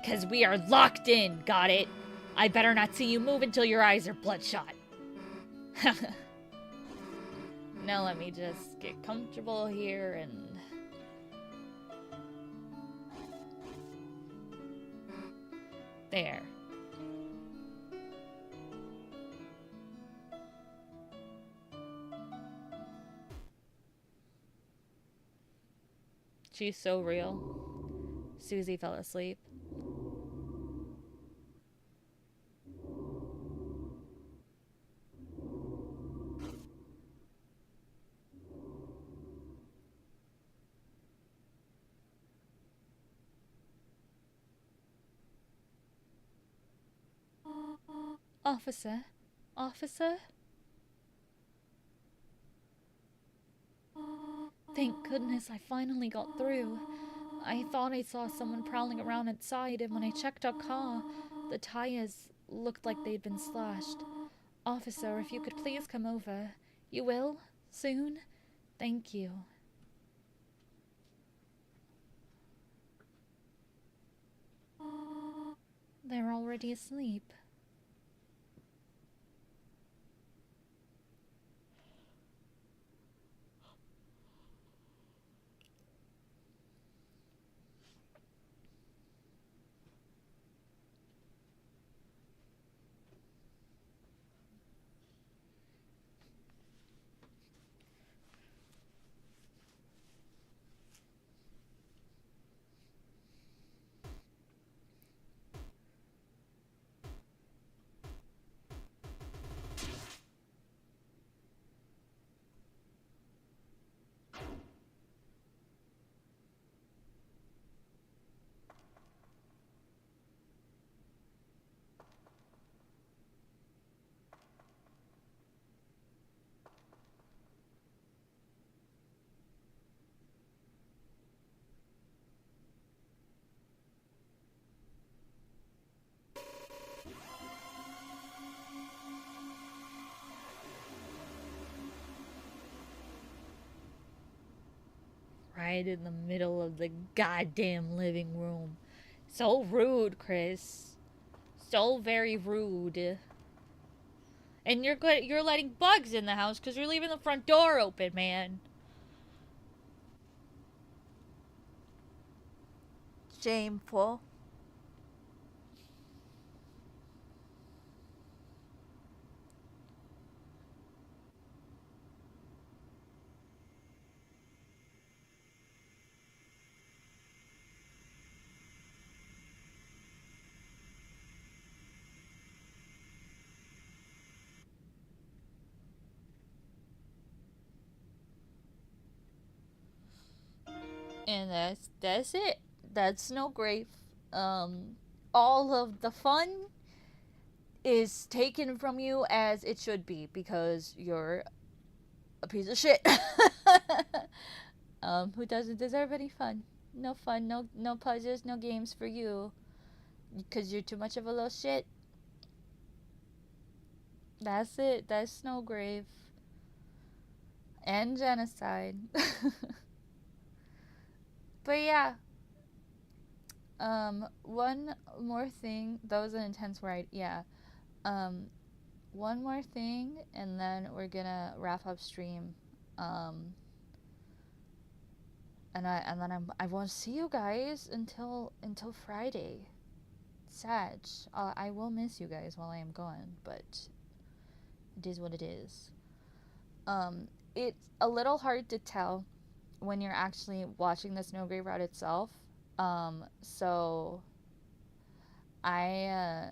'Cause we are locked in, got it? I better not see you move until your eyes are bloodshot. Now let me just get comfortable here and... There. She's so real. Susie fell asleep. Officer? Officer? Thank goodness I finally got through. I thought I saw someone prowling around outside, and when I checked our car, the tires looked like they'd been slashed. Officer, if you could please come over. You will? Soon? Thank you. They're already asleep. Right in the middle of the goddamn living room. So rude, Chris. So very rude. And you're letting bugs in the house because you're leaving the front door open, man. Shameful. And that's it. That's Snowgrave. All of the fun is taken from you as it should be because you're a piece of shit. Who doesn't deserve any fun? No fun, no pleasures, no games for you. Because you're too much of a little shit. That's it. That's Snowgrave. And genocide. But yeah. One more thing. That was an intense ride. Yeah. One more thing, and then we're gonna wrap up stream. I won't see you guys until Friday. Sad. I will miss you guys while I am gone, but it is what it is. It's a little hard to tell when you're actually watching the Snowgrave route itself. So I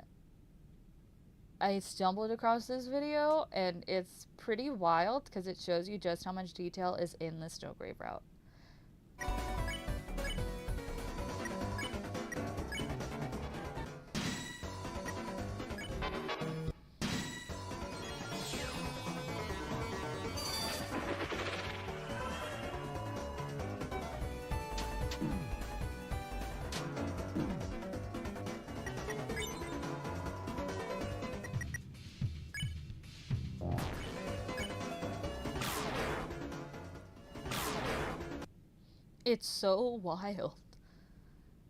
I stumbled across this video, and it's pretty wild because it shows you just how much detail is in the Snowgrave route. It's so wild.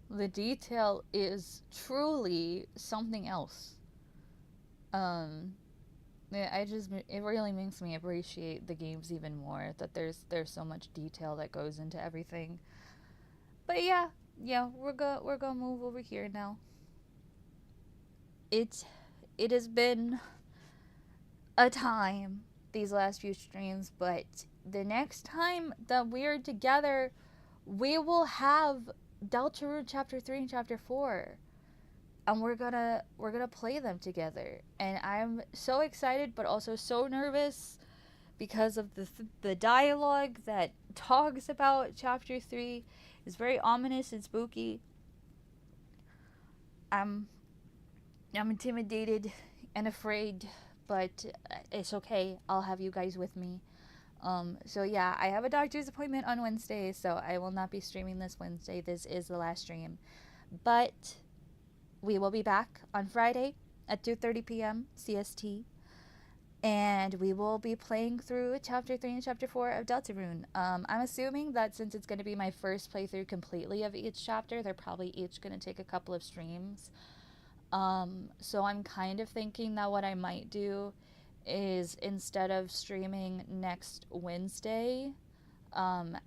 The detail is truly something else. It really makes me appreciate the games even more, that there's so much detail that goes into everything. But yeah, we're gonna move over here now. It has been a time these last few streams, but the next time that we're together, we will have Deltarune Chapter 3 and Chapter 4. And we're gonna play them together. And I'm so excited but also so nervous because of the dialogue that talks about Chapter 3 is very ominous and spooky. I'm intimidated and afraid, but it's okay. I'll have you guys with me. So yeah, I have a doctor's appointment on Wednesday, so I will not be streaming this Wednesday. This is the last stream. But we will be back on Friday at 2:30 p.m. CST. And we will be playing through Chapter 3 and Chapter 4 of Deltarune. I'm assuming that since it's going to be my first playthrough completely of each chapter, they're probably each going to take a couple of streams. So I'm kind of thinking that what I might do is, instead of streaming next Wednesday, the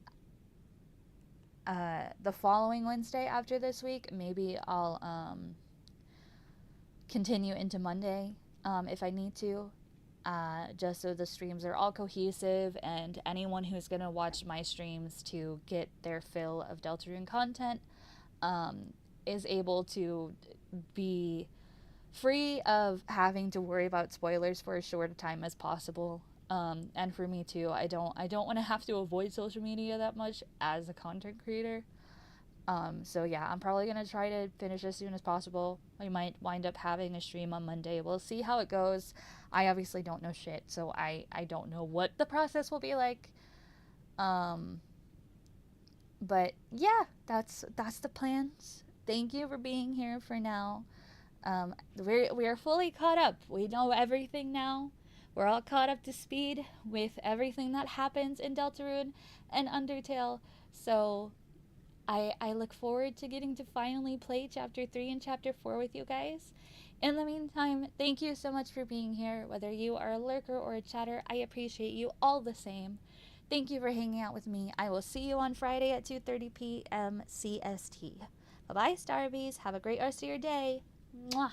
following Wednesday after this week, maybe I'll continue into Monday if I need to. Just so the streams are all cohesive and anyone who's going to watch my streams to get their fill of Deltarune content is able to be free of having to worry about spoilers for as short a time as possible. And for me too, I don't want to have to avoid social media that much as a content creator. So yeah, I'm probably going to try to finish as soon as possible. I might wind up having a stream on Monday. We'll see how it goes. I obviously don't know shit, so I don't know what the process will be like. But yeah, that's the plans. Thank you for being here for now. We are fully caught up. We know everything now. We're all caught up to speed with everything that happens in Deltarune and Undertale. So I look forward to getting to finally play Chapter 3 and Chapter 4 with you guys. In the meantime, thank you so much for being here. Whether you are a lurker or a chatter, I appreciate you all the same. Thank you for hanging out with me. I will see you on Friday at 2:30 p.m. CST. Bye-bye, Starbies. Have a great rest of your day. Mwah.